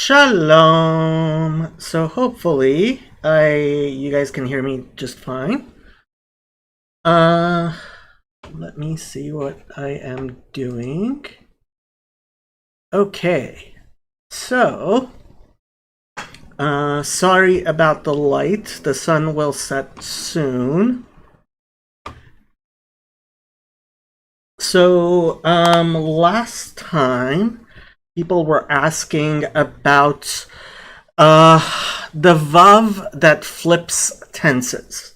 Shalom. So hopefully you guys can hear me just fine. Uh Let me see what I am doing. Okay. So sorry about the light. The sun will set soon. So last time people were asking about the vav that flips tenses.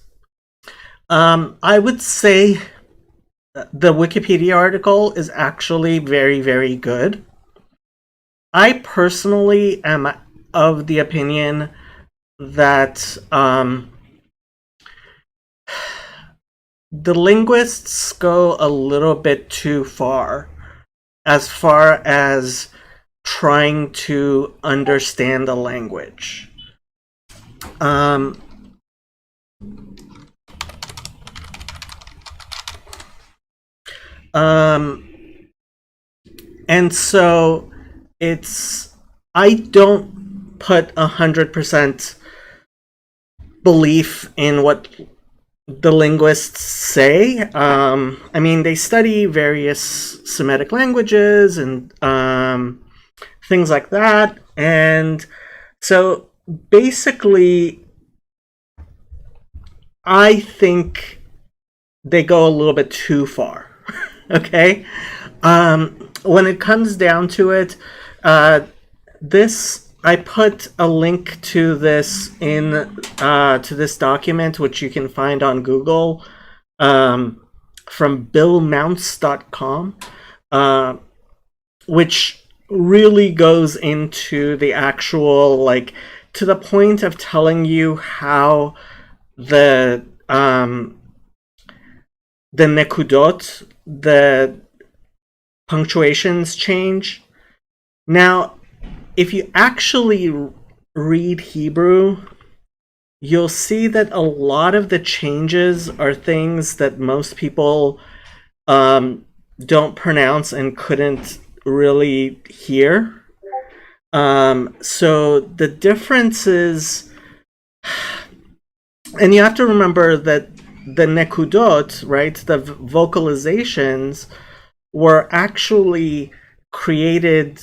I would say the Wikipedia article is actually very, very good. I personally am of the opinion that the linguists go a little bit too far as trying to understand a language. And so I don't put 100% belief in what the linguists say. I mean, they study various Semitic languages and things like that. And so basically, I think they go a little bit too far. Okay? When it comes down to it, I put a link to this to this document, which you can find on Google, from billmounts.com, which really goes into the actual, like, to the point of telling you how the nekudot, the punctuations change. Now, if you actually read Hebrew, you'll see that a lot of the changes are things that most people don't pronounce and couldn't really hear. So the difference is, and you have to remember that the nekudot, right, the vocalizations, were actually created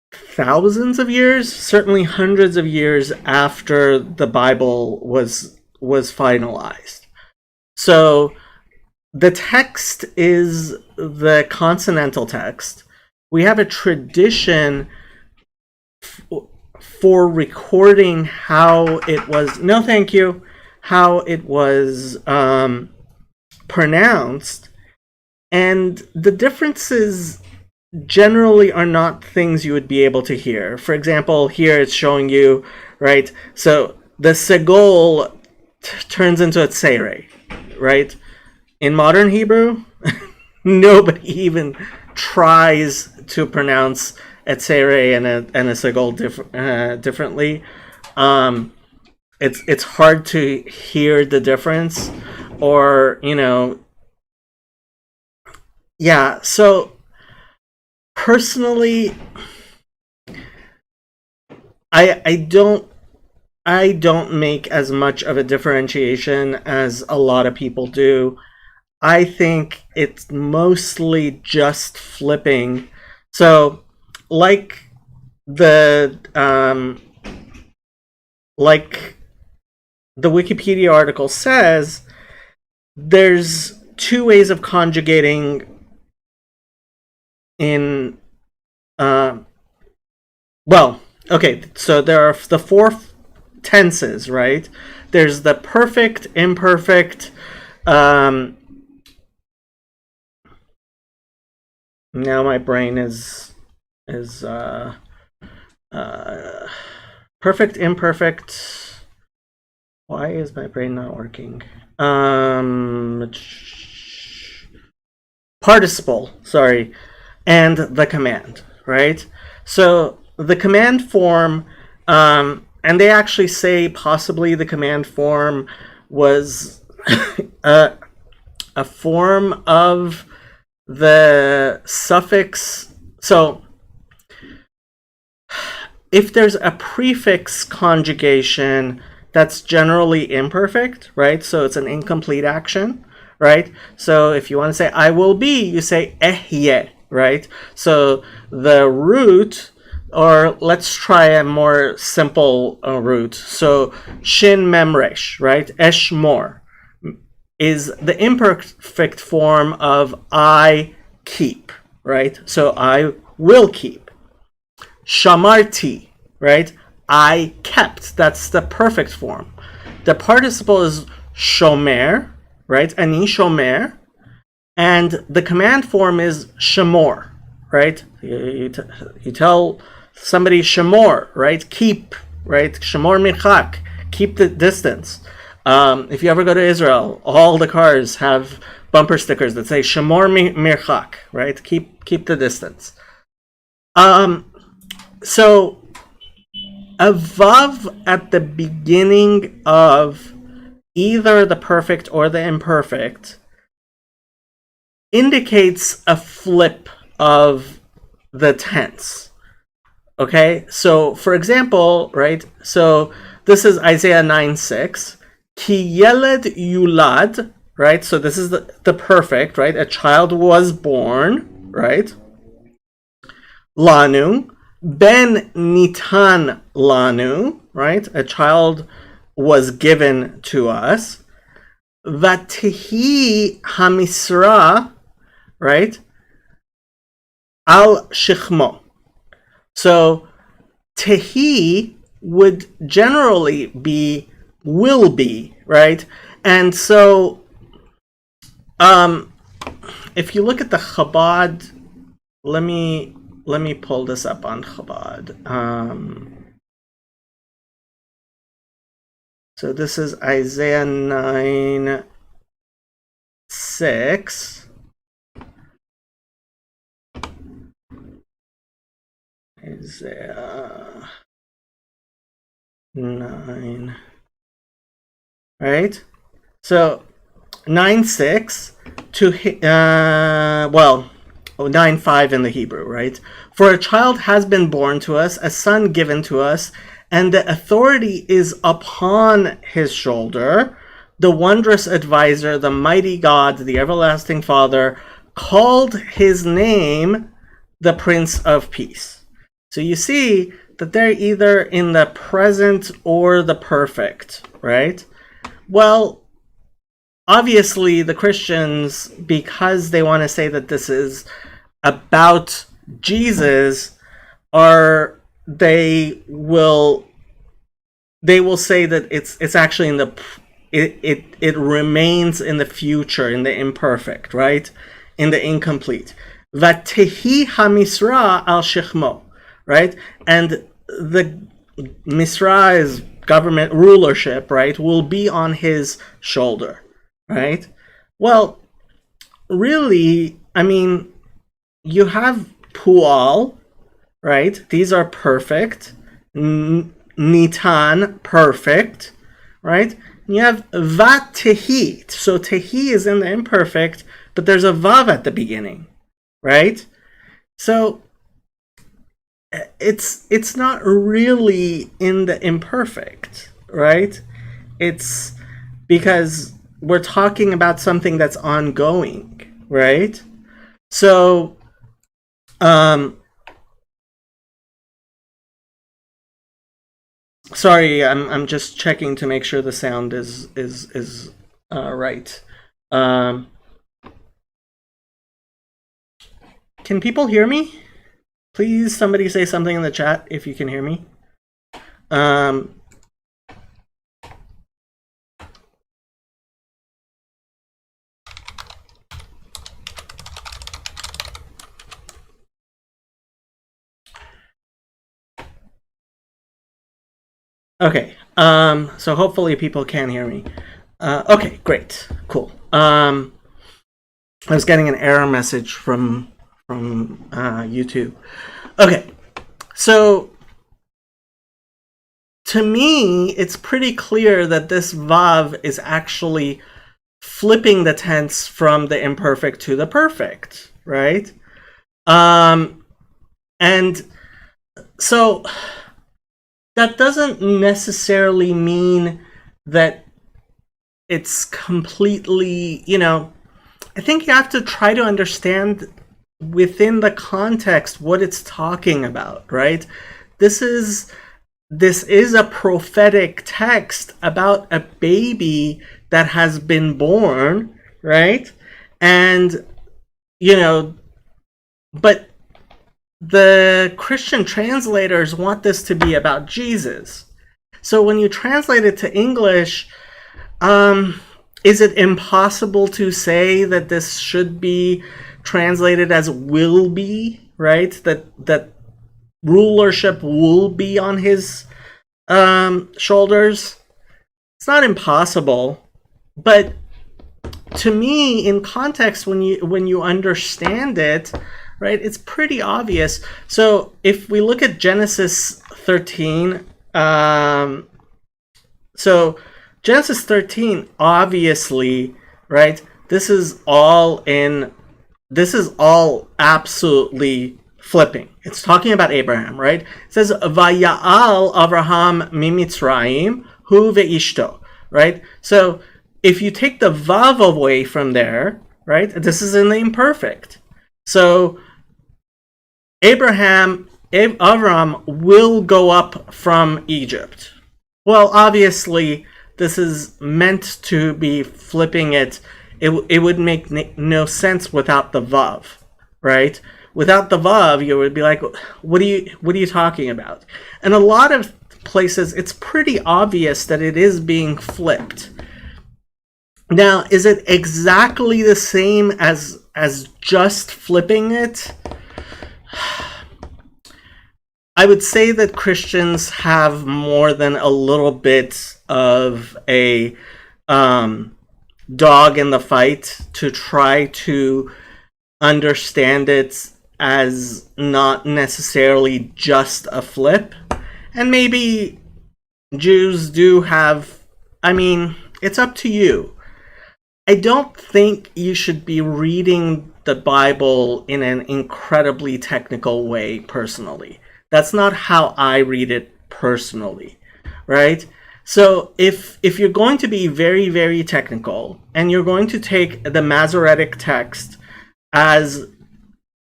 thousands of years, certainly hundreds of years after the Bible was finalized. So the text is the consonantal text. We have a tradition for recording how it was, no thank you, how it was pronounced, and the differences generally are not things you would be able to hear. For example, here it's showing you, right? So the segol turns into a tsere, right? In modern Hebrew, nobody even tries to pronounce a tsere and a segol differently. It's hard to hear the difference, or yeah. So personally, I don't make as much of a differentiation as a lot of people do. I think it's mostly just flipping. So, like the Wikipedia article says, there's two ways of conjugating in well, okay, so there are the four tenses, right? There's the perfect, imperfect, now my brain is perfect, imperfect. Why is my brain not working? Participle, sorry, and the command, right? So the command form, and they actually say possibly the command form was a form of the suffix. So if there's a prefix conjugation, that's generally imperfect, right? So it's an incomplete action, right? So if you want to say I will be, you say ehye, right? So the root, or let's try a more simple root. So shin memresh, right? Eshmor is the imperfect form of I keep, right? So I will keep. Shamarti, right? I kept. That's the perfect form. The participle is shomer, right? Ani shomer. And the command form is shamor, right? You tell somebody shamor, right? Keep, right? Shamor mirchak, keep the distance. If you ever go to Israel, all the cars have bumper stickers that say shamor mirchak, right? Keep the distance. So a vav at the beginning of either the perfect or the imperfect indicates a flip of the tense. Okay, so for example, right, so this is Isaiah 9:6. Ki yeled yulad, right, so this is the perfect, right, a child was born, right, lanu, ben nitan lanu, right, a child was given to us, vatihi hamisra, right, al shechmo. So tehi would generally be will be, right? And so if you look at the Chabad, let me pull this up on Chabad. So this is Isaiah 9:6. Isaiah 9, right? So 9:6 to 9:5 in the Hebrew, right? For a child has been born to us, a son given to us, and the authority is upon his shoulder. The wondrous advisor, the mighty God, the everlasting Father, called his name the Prince of Peace. So you see that they're either in the present or the perfect, right? Well, obviously the Christians, because they want to say that this is about Jesus, they will say that it's actually in the it remains in the future, in the imperfect, right? In the incomplete. Vatehi hamisra al shechmo, right? And the misra is government rulership, right? Will be on his shoulder, right? Well, really, I mean, you have pual, right? These are perfect. Nitan, perfect, right? You have vatehi. So tehi is in the imperfect, but there's a vav at the beginning, right? So it's not really in the imperfect, right? It's because we're talking about something that's ongoing, right? So sorry, I'm just checking to make sure the sound is right. Can people hear me? Please, somebody say something in the chat if you can hear me. Okay, so hopefully people can hear me. Okay, great, cool. I was getting an error message from YouTube. Okay, so to me, it's pretty clear that this vav is actually flipping the tense from the imperfect to the perfect, right? And so that doesn't necessarily mean that it's completely, I think you have to try to understand within the context what it's talking about, right? This is a prophetic text about a baby that has been born, right? And, but the Christian translators want this to be about Jesus. So when you translate it to English, is it impossible to say that this should be translated as will be, right? That rulership will be on his shoulders? It's not impossible, but to me, in context, when you understand it, right, it's pretty obvious. So if we look at Genesis 13, so Genesis 13, obviously, right, this is all absolutely flipping. It's talking about Abraham, right? It says, Vaya'al Avraham mimitzrayim hu ve'ishto, right? So if you take the vav away from there, right, this is in the imperfect. So Avram will go up from Egypt. Well, obviously, this is meant to be flipping it. It would make no sense without the vav, right? Without the vav, you would be like, what are you talking about? And a lot of places, it's pretty obvious that it is being flipped. Now, is it exactly the same as just flipping it? I would say that Christians have more than a little bit of a dog in the fight to try to understand it as not necessarily just a flip. And maybe Jews do have, it's up to you. I don't think you should be reading the Bible in an incredibly technical way, personally. That's not how I read it personally, right? So if you're going to be very, very technical, and you're going to take the Masoretic text as,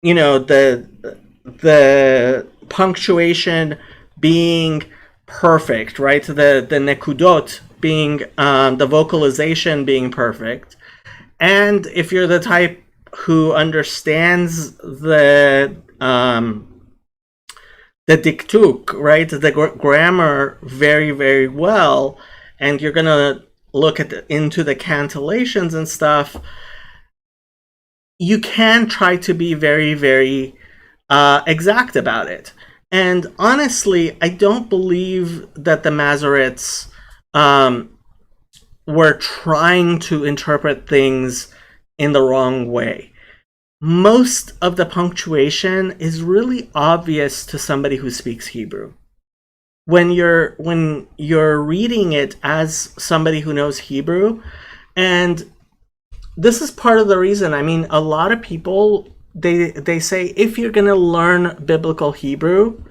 the punctuation being perfect, right? The nekudot being, the vocalization being perfect, and if you're the type who understands the diktuk, right, the grammar very, very well, and you're gonna look into the cantillations and stuff, you can try to be very, very exact about it. And honestly, I don't believe that the Masoretes were trying to interpret things in the wrong way. Most of the punctuation is really obvious to somebody who speaks Hebrew. When you're reading it as somebody who knows Hebrew, and this is part of the reason. A lot of people, they say, if you're going to learn biblical Hebrew,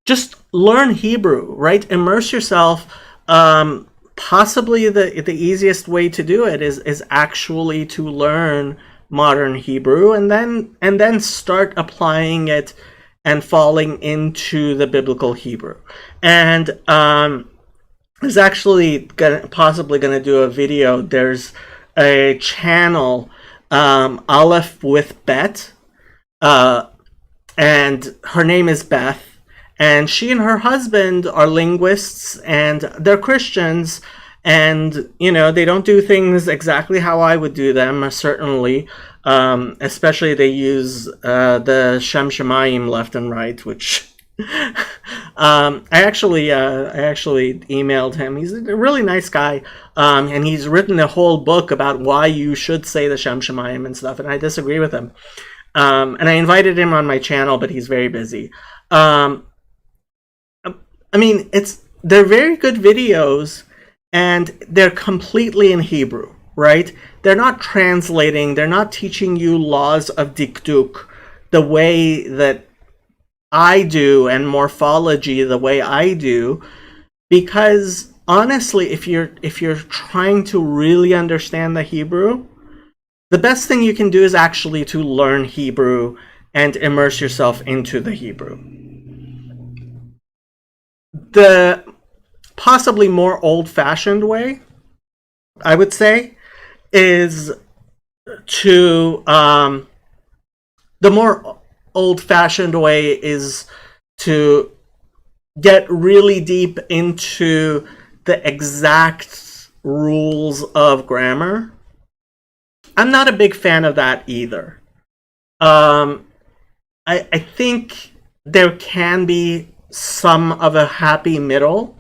just learn Hebrew, right? Immerse yourself. Possibly the easiest way to do it is actually to learn modern Hebrew and then start applying it and falling into the biblical Hebrew. And I was actually possibly going to do a video. There's a channel, Aleph with Bet, and her name is Beth, and she and her husband are linguists, and they're Christians, and they don't do things exactly how I would do them, certainly. Especially they use the Shem Shemayim left and right, which I actually emailed him. He's a really nice guy, and he's written a whole book about why you should say the Shem Shemayim and stuff, and I disagree with him. And I invited him on my channel, but he's very busy. They're very good videos, and they're completely in Hebrew, right? They're not translating, they're not teaching you laws of dikduk the way that I do and morphology the way I do, because honestly, if you're trying to really understand the Hebrew, the best thing you can do is actually to learn Hebrew and immerse yourself into the Hebrew. The possibly more old-fashioned way, I would say, is to the more old-fashioned way is to get really deep into the exact rules of grammar. I'm not a big fan of that either. I think there can be some of a happy middle,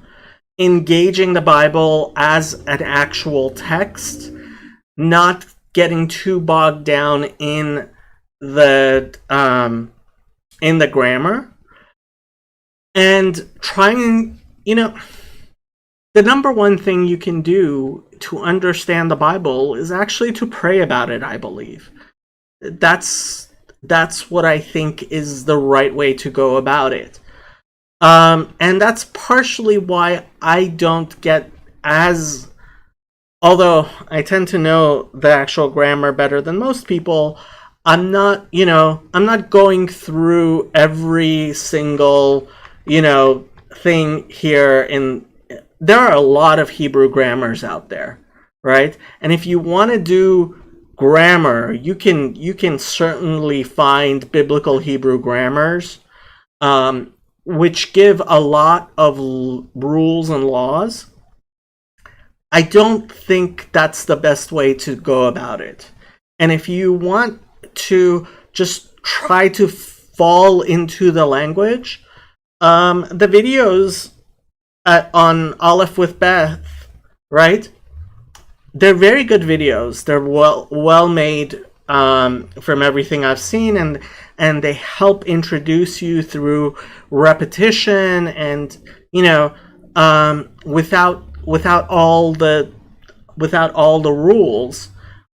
engaging the Bible as an actual text, not getting too bogged down in the grammar, and trying, the number one thing you can do to understand the Bible is actually to pray about it, I believe. That's what I think is the right way to go about it. And that's partially why I don't get as, although I tend to know the actual grammar better than most people, I'm not going through every single, thing here. There are a lot of Hebrew grammars out there, right? And if you want to do grammar, you can certainly find biblical Hebrew grammars, which give a lot of rules and laws. I don't think that's the best way to go about it. And if you want to just try to fall into the language, the videos on Aleph with Beth, right? They're very good videos. They're well made, from everything I've seen, and they help introduce you through repetition, and without all the rules.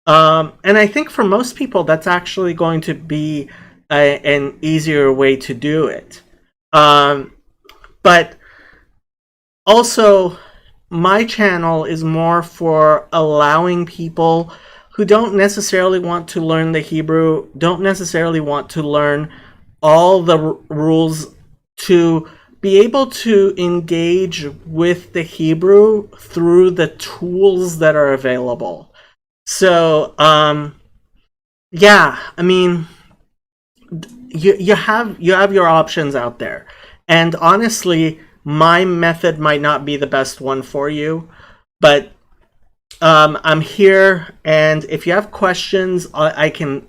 And I think for most people, that's actually going to be an easier way to do it. But also, my channel is more for allowing people who don't necessarily want to learn the Hebrew, don't necessarily want to learn all the rules, to be able to engage with the Hebrew through the tools that are available. So, yeah, I mean, you have your options out there. And honestly, my method might not be the best one for you, but I'm here, and if you have questions, I can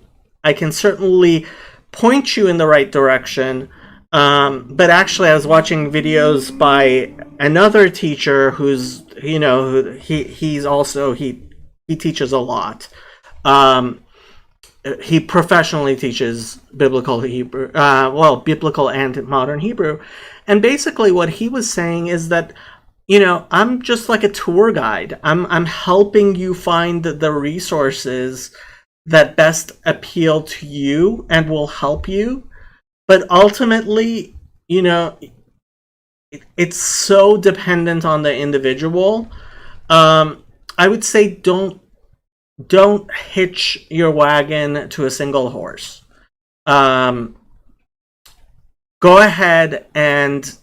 certainly point you in the right direction. But actually, I was watching videos by another teacher who's, he's also, he teaches a lot. He professionally teaches biblical Hebrew, biblical and modern Hebrew. And basically what he was saying is that, I'm just like a tour guide. I'm helping you find the resources that best appeal to you and will help you. But ultimately, it's so dependent on the individual. I would say don't hitch your wagon to a single horse. Go ahead and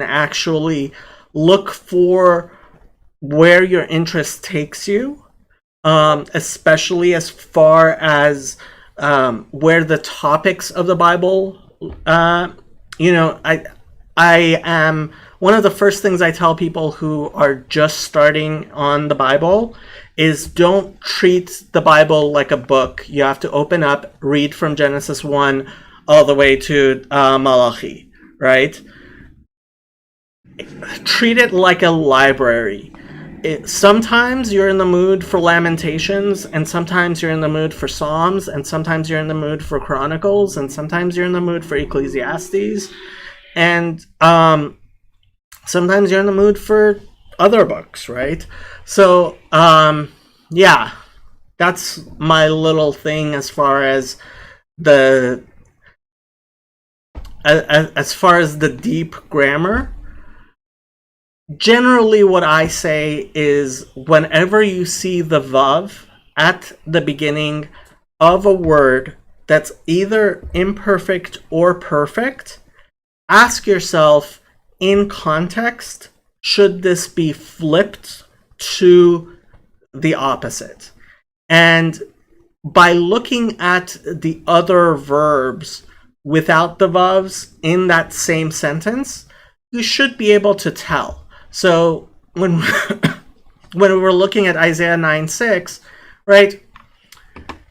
actually look for where your interest takes you, especially as far as where the topics of the Bible. I am one of the first things I tell people who are just starting on the Bible is don't treat the Bible like a book. You have to open up, read from Genesis 1 all the way to Malachi, right? Treat it like a library. Sometimes you're in the mood for Lamentations, and sometimes you're in the mood for Psalms, and sometimes you're in the mood for Chronicles, and sometimes you're in the mood for Ecclesiastes, and sometimes you're in the mood for other books, right? So, yeah, that's my little thing as far as the as far as the deep grammar, generally what I say is whenever you see the vav at the beginning of a word that's either imperfect or perfect, ask yourself, in context, should this be flipped to the opposite? And by looking at the other verbs without the vavs in that same sentence, you should be able to tell. So when when we're looking at Isaiah 9:6, right?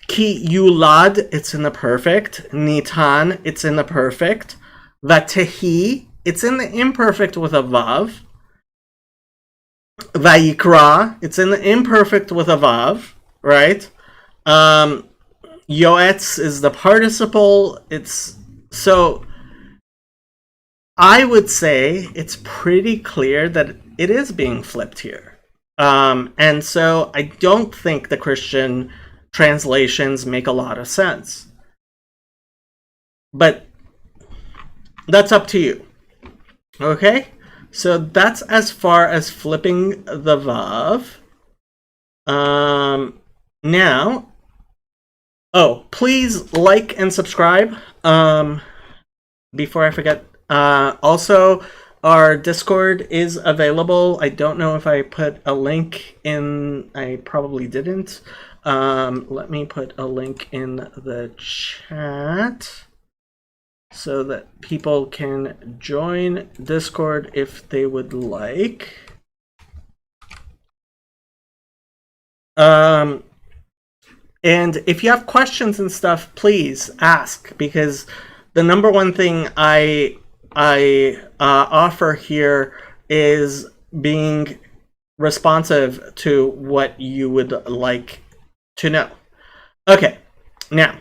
Ki yulad, it's in the perfect. Nitan, it's in the perfect. Vatehi, it's in the imperfect with a vav. Vayikra, it's in the imperfect with a vav, right? Yoetz is the participle. It's so I would say it's pretty clear that it is being flipped here. And so I don't think the Christian translations make a lot of sense. But that's up to you. Okay? So that's as far as flipping the vav. Now, please like and subscribe. Before I forget, also our Discord is available. I don't know if I put a link in. I probably didn't. Let me put a link in the chat so that people can join Discord if they would like. And if you have questions and stuff, please ask, because the number one thing I offer here is being responsive to what you would like to know. Okay, now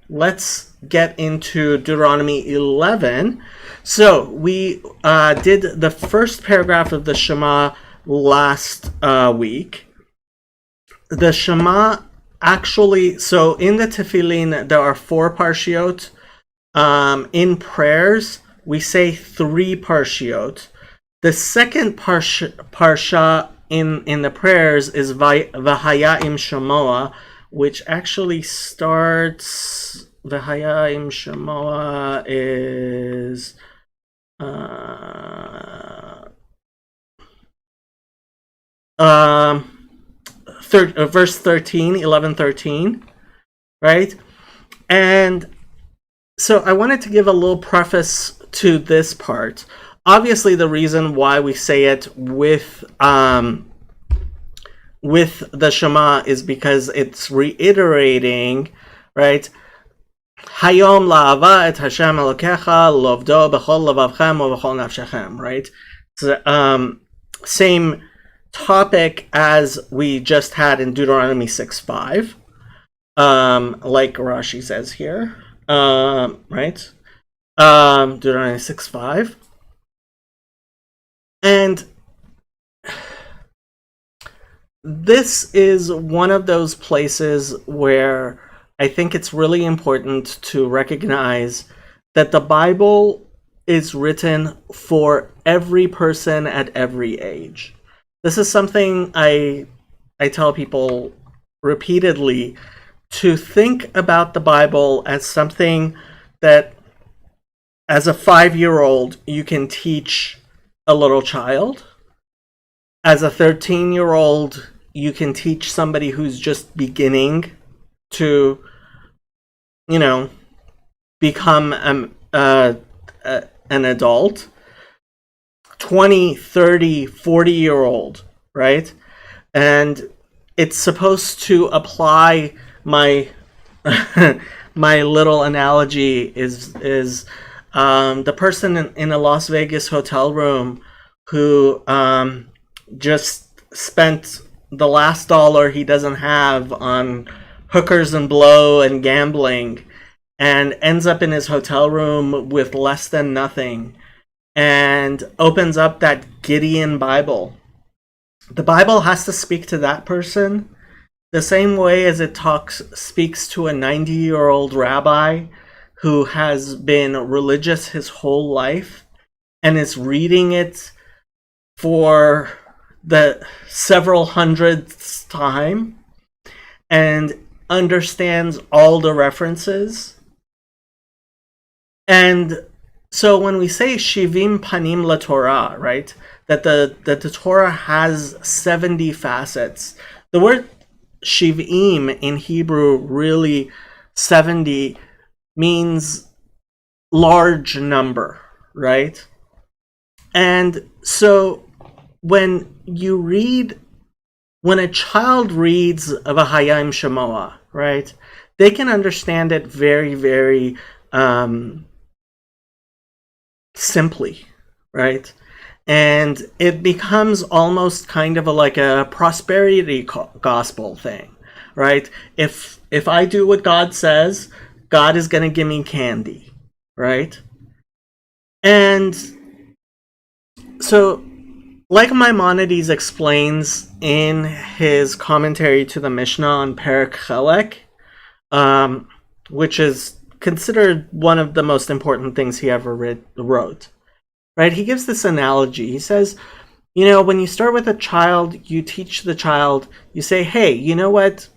let's get into Deuteronomy 11. So we did the first paragraph of the Shema last week. The Shema actually, so in the Tefillin, there are 4 parshiot. In prayers, we say 3 parshiot. The second parsha in the prayers is V'haya im Shemoah, which actually starts, V'haya im Shemoah is verse 13, 11:13, right? And so I wanted to give a little preface to this part. Obviously, the reason why we say it with the Shema is because it's reiterating, right? Hayom la'ava et Hashem Elokecha lovdo b'chol lavavchem u'b'chol nafshechem, right? So, same topic as we just had in Deuteronomy 6:5, like Rashi says here, right? Deuteronomy 6:5, and this is one of those places where I think it's really important to recognize that the Bible is written for every person at every age. This is something I tell people repeatedly, to think about the Bible as something that, as a 5-year-old, you can teach a little child. As a 13-year-old, you can teach somebody who's just beginning to, become an adult. 20, 30, 40-year-old, right? And it's supposed to apply. My my little analogy is the person in a Las Vegas hotel room who just spent the last dollar he doesn't have on hookers and blow and gambling, and ends up in his hotel room with less than nothing, and opens up that Gideon Bible. The Bible has to speak to that person the same way as it speaks to a 90-year-old rabbi who has been religious his whole life and is reading it for the several hundredth time and understands all the references. And so when we say Shivim Panim La Torah, right, that the Torah has 70 facets, the word Shivim in Hebrew, really 70, means large number, right? And so when a child reads V'hayim Shemoah, right, they can understand it very, very simply, right? And it becomes almost kind of like a prosperity gospel thing, right? If I do what God says, God is going to give me candy, right? And so, like Maimonides explains in his commentary to the Mishnah on Perek Chelek, which is considered one of the most important things he ever wrote, right? He gives this analogy. He says, when you start with a child, you teach the child, you say, hey, you know what?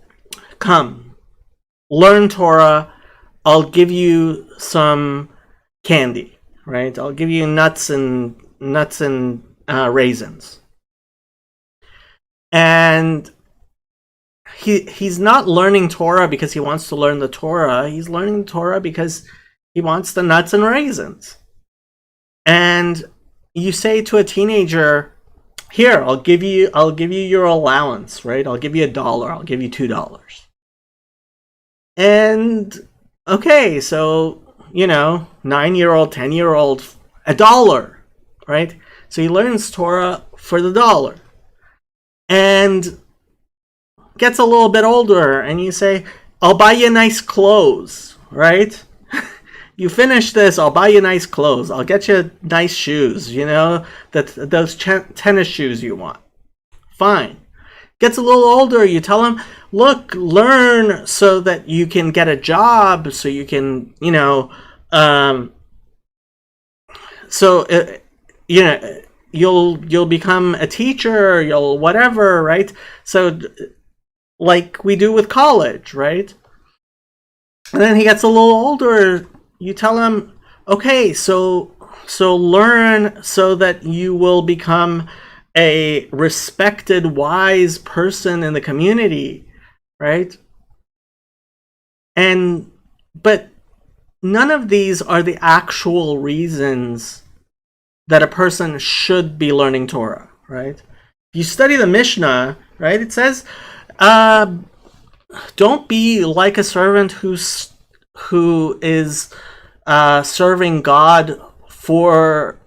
Come, learn Torah. I'll give you some candy, right? I'll give you nuts and raisins. And he's not learning Torah because he wants to learn the Torah. He's learning the Torah because he wants the nuts and raisins. And you say to a teenager, here, I'll give you your allowance, right? I'll give you $1, I'll give you $2. And okay, so 9-year-old, 10-year-old, $1, right? So he learns Torah for the $1. And gets a little bit older, and you say, I'll buy you nice clothes, right? You finish this, I'll buy you nice clothes. I'll get you nice shoes, those tennis shoes you want. Fine. Gets a little older, you tell him, look, learn so that you can get a job, so you can, you'll become a teacher, you'll whatever, right? So like we do with college, right? And then he gets a little older, you tell him, okay, so learn so that you will become a respected, wise person in the community, right? But none of these are the actual reasons that a person should be learning Torah, right? If you study the Mishnah, right, it says, don't be like a servant who is serving God for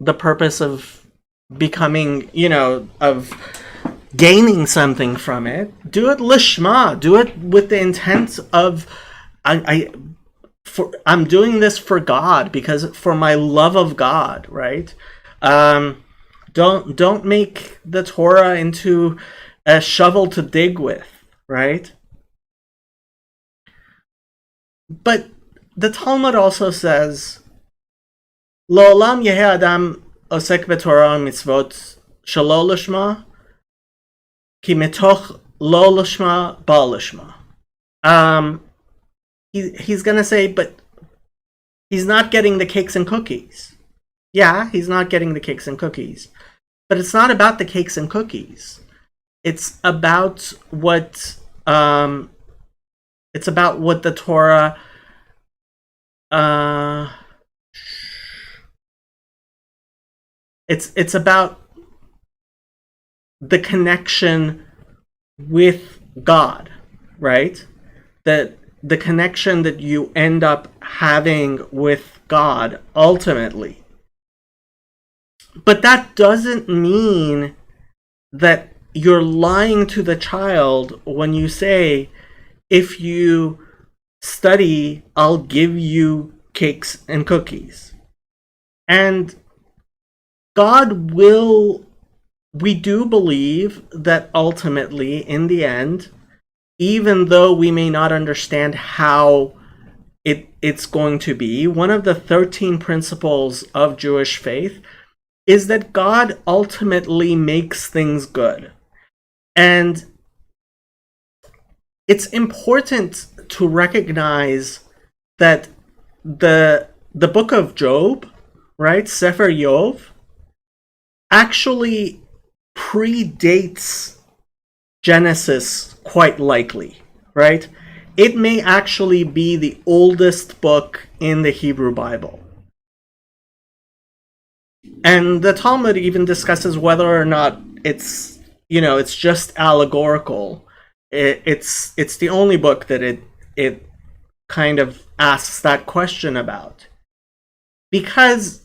the purpose of becoming, of gaining something from it. Do it lishma. Do it with the intent of, I'm doing this for God, because for my love of God, right? Don't make the Torah into a shovel to dig with, right? But the Talmud also says, Lo'olam yeheh adam osek b'Torah mitzvot shelo lishma, ki mitoch lo lishma ba lishma. He's going to say, but he's not getting the cakes and cookies. Yeah, he's not getting the cakes and cookies. But it's not about the cakes and cookies. It's about what the Torah it's about the connection with God, right? That the connection that you end up having with God ultimately. But that doesn't mean that you're lying to the child when you say, if you study, I'll give you cakes and cookies. And we do believe that ultimately, in the end, even though we may not understand how it's going to be, one of the 13 principles of Jewish faith is that God ultimately makes things good. And it's important to recognize that the book of Job, right, Sefer Yov, actually predates Genesis quite likely, right? It may actually be the oldest book in the Hebrew Bible. And the Talmud even discusses whether or not it's, it's just allegorical. It's the only book that it kind of asks that question about. Because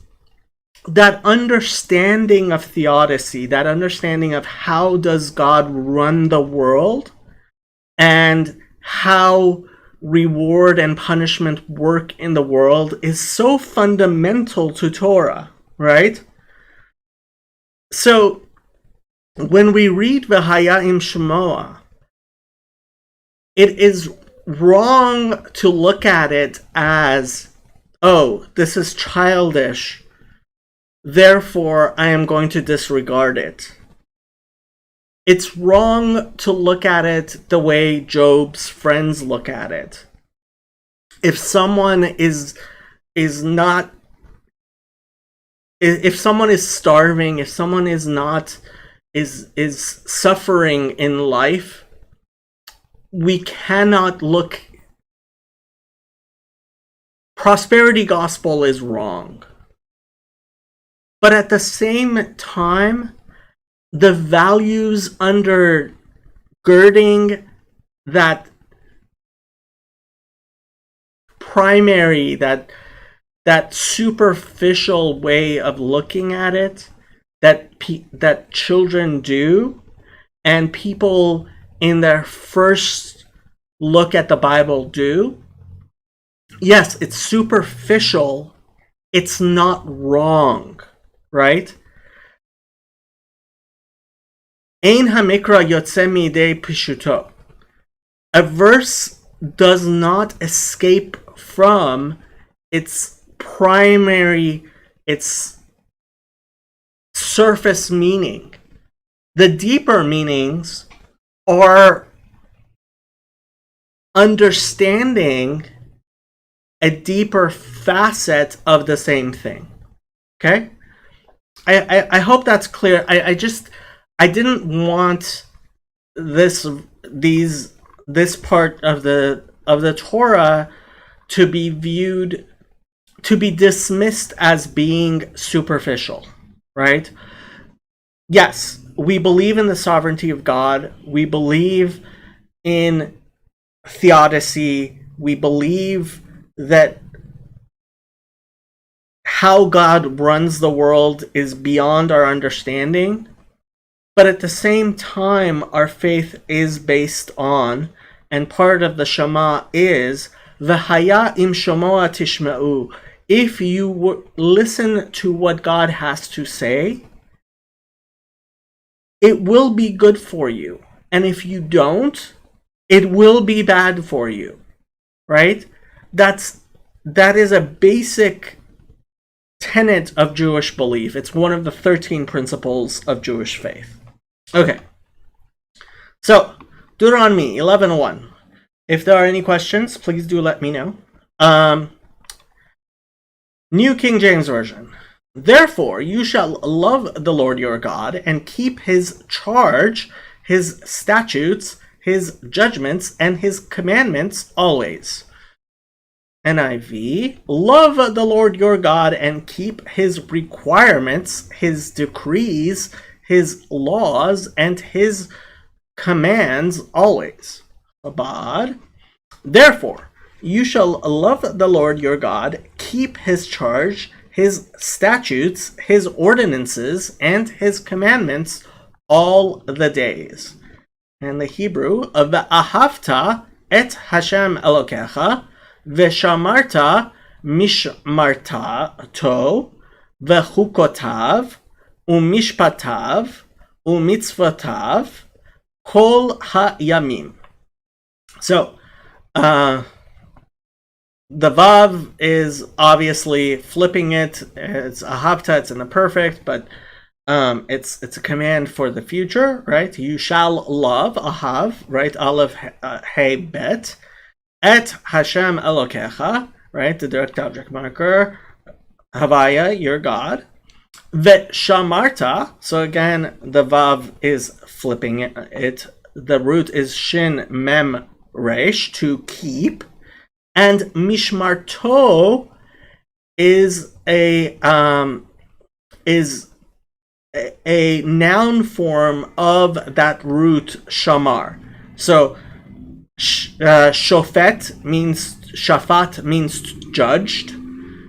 that understanding of theodicy, that understanding of how does God run the world, and how reward and punishment work in the world, is so fundamental to Torah, right? So when we read V'haya im Shemoah, it is wrong to look at it as, oh, this is childish, therefore I am going to disregard it. It's wrong to look at it the way Job's friends look at it. If someone is not, if someone is starving, if someone is not, is suffering in life, we cannot look. Prosperity gospel is wrong. But at the same time, the values undergirding that primary, that superficial way of looking at it, that children do, and people in their first look at the Bible do, yes, it's superficial. It's not wrong, right? Ein hamikra yotze midei pishuto. A verse does not escape from its primary, its surface meaning. The deeper meanings are understanding a deeper facet of the same thing. Okay? I hope that's clear. I didn't want this part of the Torah to be dismissed as being superficial, right? Yes, we believe in the sovereignty of God. We believe in theodicy. We believe that how God runs the world is beyond our understanding. But at the same time, our faith is based on, and part of the Shema is, V'haya im Shemoah tishma'u. If you listen to what God has to say, it will be good for you. And if you don't, it will be bad for you. Right? That is a basic tenet of Jewish belief. It's one of the 13 principles of Jewish faith. Okay. So, Deuteronomy 11:1. If there are any questions, please do let me know. New King James Version. Therefore, you shall love the Lord your God and keep his charge, his statutes, his judgments, and his commandments always. NIV. Love the Lord your God and keep his requirements, his decrees, his laws, and his commands always. Chabad. Therefore, you shall love the Lord your God, keep his charge, his statutes, his ordinances, and his commandments all the days. And the Hebrew of Ahavta et Hashem Elokecha, Veshamarta mishmarta to, Vechukotav, Umishpatav, Umitzvotav, Kol ha'yamim. So, the vav is obviously flipping it. It's ahavta, it's in the perfect, but it's a command for the future, right? You shall love, ahav, right? Aleph, hey, bet. Et Hashem Elokecha, right? The direct object marker. Havaya, your God. Vet shamarta. So again, the vav is flipping it. The root is shin mem resh, to keep. And mishmarto is a noun form of that root shamar. So shofet means, shafat means judged.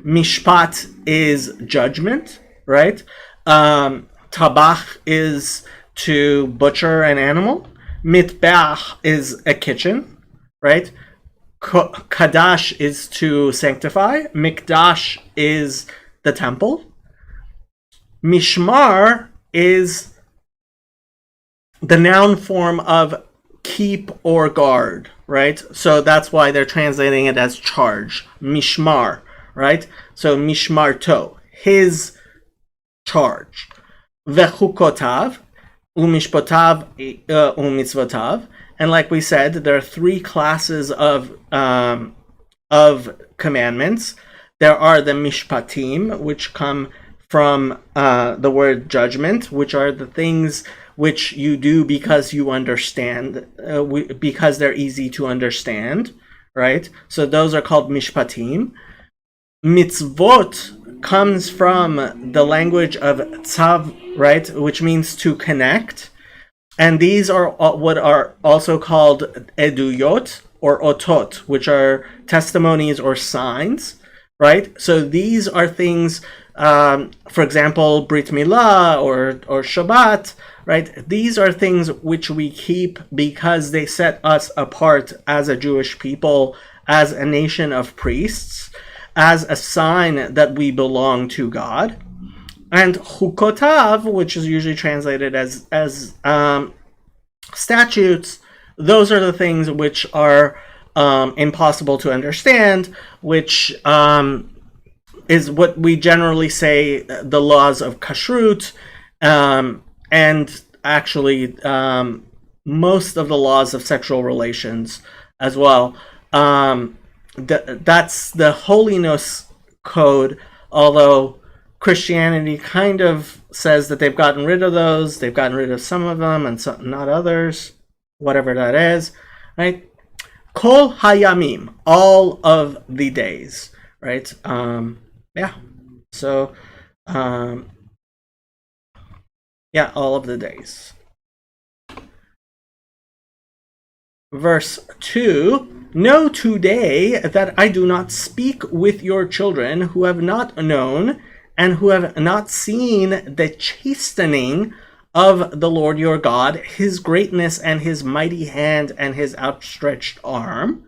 Mishpat is judgment, right? Tabach is to butcher an animal. Mitbach is a kitchen, right? Kadash is to sanctify. Mikdash is the temple. Mishmar is the noun form of keep or guard, right? So that's why they're translating it as charge. Mishmar, right? So mishmarto, his charge. Vechukotav, umishpotav, umitzvotav. And like we said, there are three classes of commandments. There are the mishpatim, which come from the word judgment, which are the things which you do because you understand, because they're easy to understand, right? So those are called mishpatim. Mitzvot comes from the language of tzav, right, which means to connect. And these are what are also called eduyot or otot, which are testimonies or signs, right? So these are things, for example, Brit Milah or Shabbat, right? These are things which we keep because they set us apart as a Jewish people, as a nation of priests, as a sign that we belong to God. And chukotav, which is usually translated as statutes, those are the things which are impossible to understand, which is what we generally say the laws of kashrut, and actually most of the laws of sexual relations as well. That's the holiness code, although Christianity kind of says that they've gotten rid of those. They've gotten rid of some of them and some, not others, whatever that is, right? Kol hayamim, all of the days, right? Yeah. So, yeah, all of the days. Verse 2, know today that I do not speak with your children who have not known and who have not seen the chastening of the Lord your God, his greatness and his mighty hand and his outstretched arm.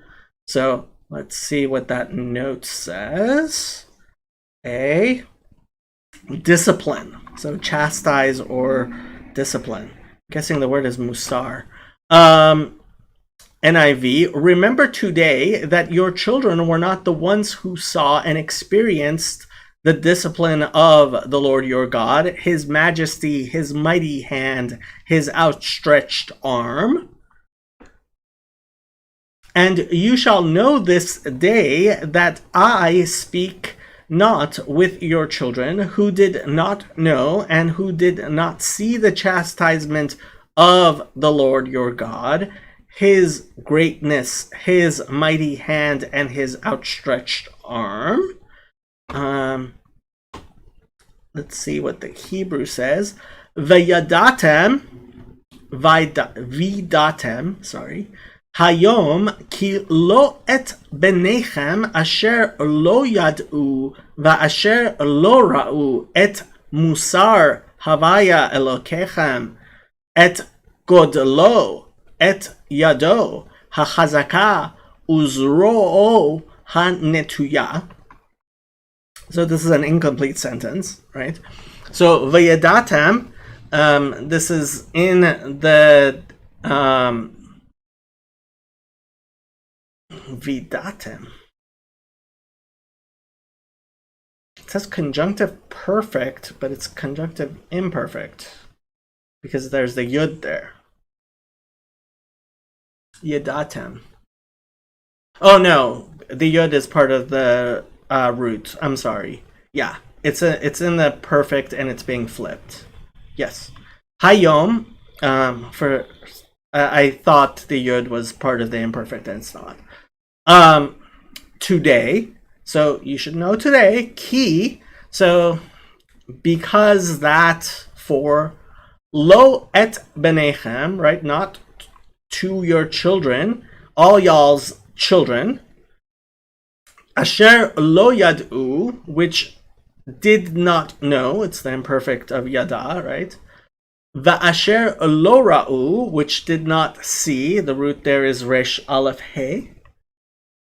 So let's see what that note says. A, discipline. So chastise or discipline. I'm guessing the word is musar. NIV, remember today that your children were not the ones who saw and experienced the discipline of the Lord your God, his majesty, his mighty hand, his outstretched arm. And you shall know this day that I speak not with your children who did not know and who did not see the chastisement of the Lord your God, his greatness, his mighty hand, and his outstretched arm. Let's see what the Hebrew says. Vayadatem, vidatem, hayom ki lo et benechem asher lo yad'u va'asher lo ra'u et musar havaya elokechem et godlo et yado hachazaka uzro'o hanetuya. So this is an incomplete sentence, right? So vayadatem, this is in the vidatem. says conjunctive perfect, but it's conjunctive imperfect because there's the yud there. Yadatem. Oh no, the yud is part of the root. I'm sorry. Yeah, it's in the perfect and it's being flipped. Yes. Hayom. I thought the yud was part of the imperfect and it's not. Today. So you should know today. Ki. So because that for lo et benechem, right? Not to your children, all y'all's children. Asher lo yad'u, which did not know. It's the imperfect of yada, right? Va'asher lo ra'u, which did not see. The root there is resh aleph he.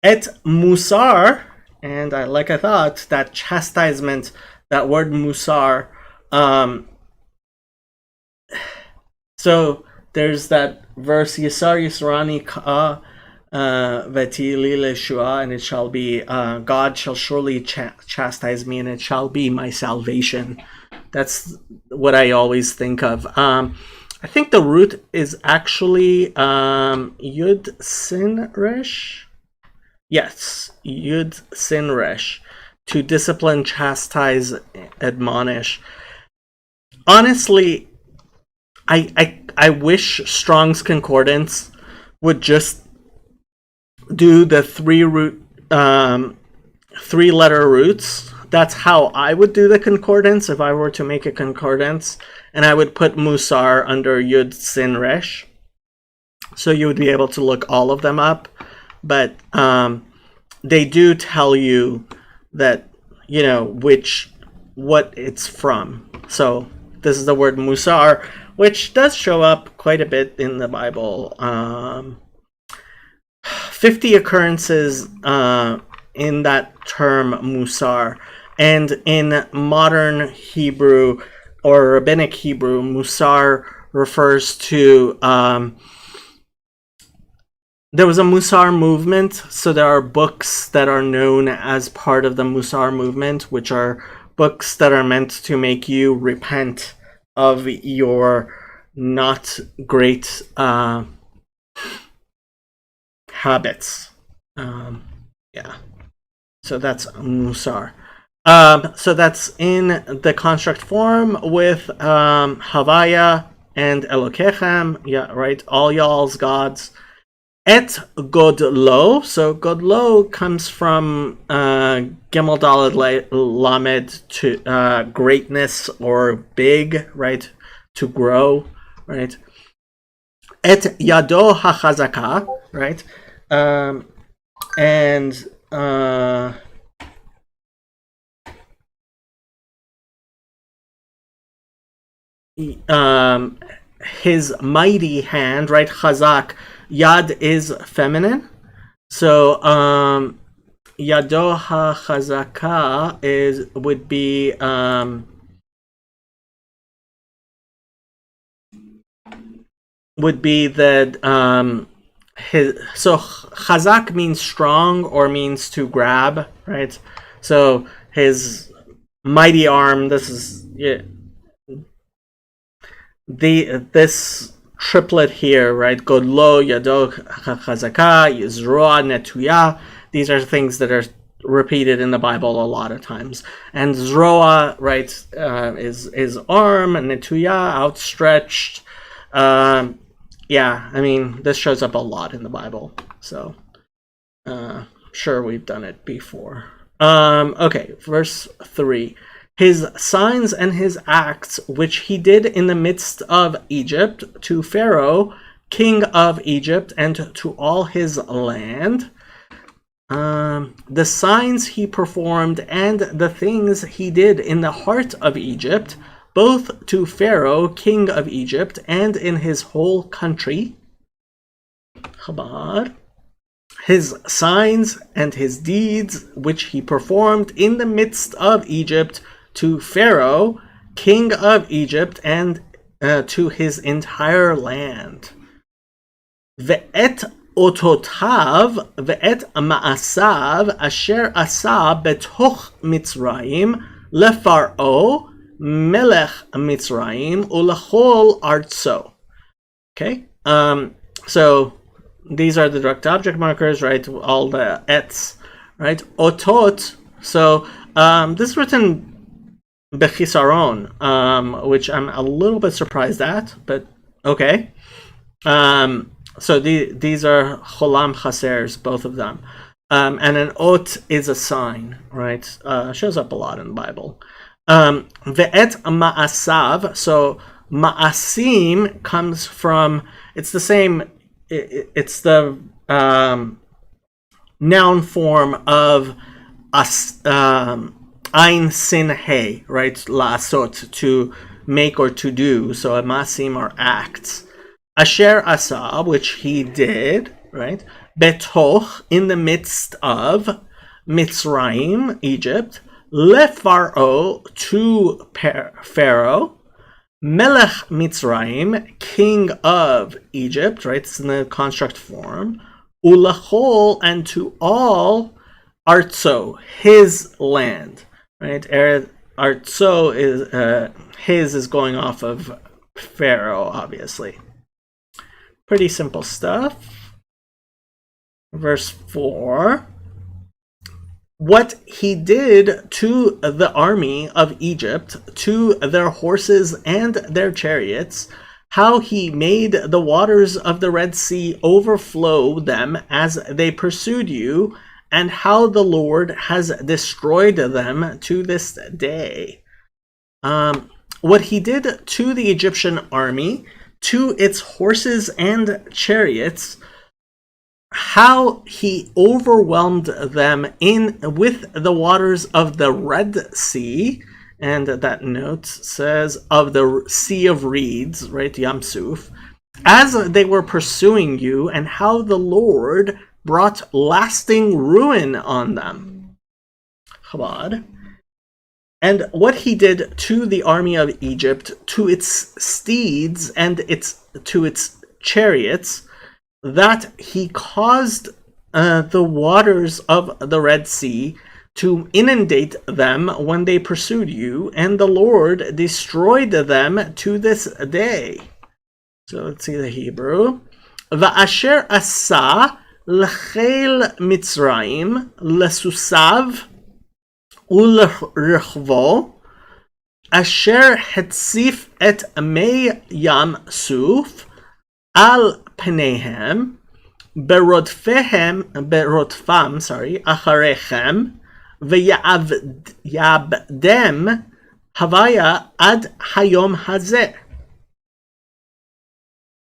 Et musar, and like I thought, that chastisement, that word musar. So there's that verse Yisar Yisrani Ka Vetili Leshua, and it shall be God shall surely chastise me, and it shall be my salvation. That's what I always think of. I think the root is actually Yud Sin Resh. Yes, Yud Sin Resh. To discipline, chastise, admonish. Honestly, I wish Strong's Concordance would just do the three letter roots. That's how I would do the concordance if I were to make a concordance, and I would put Musar under Yud Sin Resh, so you would be able to look all of them up. But they do tell you that, you know, what it's from. So this is the word Musar, which does show up quite a bit in the Bible. 50 occurrences in that term Musar. And in modern Hebrew or Rabbinic Hebrew, Musar refers to... there was a Musar movement, so there are books that are known as part of the Musar movement, which are books that are meant to make you repent of your not great habits. Yeah. So that's Musar. So that's in the construct form with Havaya and Elokechem. Yeah, right. All y'all's gods. Et Godlo. So Godlo comes from Gimel Daled Lamed, to greatness or big, right? To grow, right? Et Yado HaChazaka, right? And his mighty hand, right? Chazak. Yad is feminine, so Yado HaChazaka would be the his. So Chazak means strong or means to grab, right? So his mighty arm. This is this triplet here, right? Godlo, Yado, Chazaka, Yizroa, Netuya. These are things that are repeated in the Bible a lot of times. And Zroa, right, is arm, and Netuya, outstretched. Yeah, I mean, this shows up a lot in the Bible. So, sure, we've done it before. Okay, verse 3. His signs and his acts, which he did in the midst of Egypt, to Pharaoh, king of Egypt, and to all his land. The signs he performed and the things he did in the heart of Egypt, both to Pharaoh, king of Egypt, and in his whole country. Chabad. His signs and his deeds, which he performed in the midst of Egypt, to Pharaoh, king of Egypt, and to his entire land. Ve'et ototav ve'et ma'asav asher asa betoch Mitzrayim Lefaro melech Mitzrayim ulachol artso. Okay, so these are the direct object markers, right? All the ets, right? Otot. So this is written bechisaron, which I'm a little bit surprised at, but okay. So these are cholam chasers, both of them. And an ot is a sign, right? Shows up a lot in the Bible. Ve'et ma'asav. So ma'asim comes from, it's the same, it's the noun form of ein sin he, right? La'asot, to make or to do. So ma'asim are acts. Asher asa, which he did, right? Betoch, in the midst of Mitzrayim, Egypt. Lefaro, to Pharaoh. Melech Mitzrayim, king of Egypt, right? It's in the construct form. Ulachol, and to all Artso, his land, right? Artso is his is going off of Pharaoh, obviously. Pretty simple stuff. Verse 4. What he did to the army of Egypt, to their horses and their chariots, how he made the waters of the Red Sea overflow them as they pursued you, and how the Lord has destroyed them to this day. What he did to the Egyptian army, to its horses and chariots, how he overwhelmed them with the waters of the Red Sea, and that note says of the Sea of Reeds, right, Yam Suf, as they were pursuing you, and how the Lord brought lasting ruin on them. Chabad. And what he did to the army of Egypt, to its steeds and to its chariots, that he caused the waters of the Red Sea to inundate them when they pursued you, and the Lord destroyed them to this day. So let's see the Hebrew. Va'asher asa l'cheil Mitzrayim l'susav ul'rechvo asher hetzif et mei Yam Suf al pneihem berotfam acharechem v'yabdem havaya ad hayom hazeh.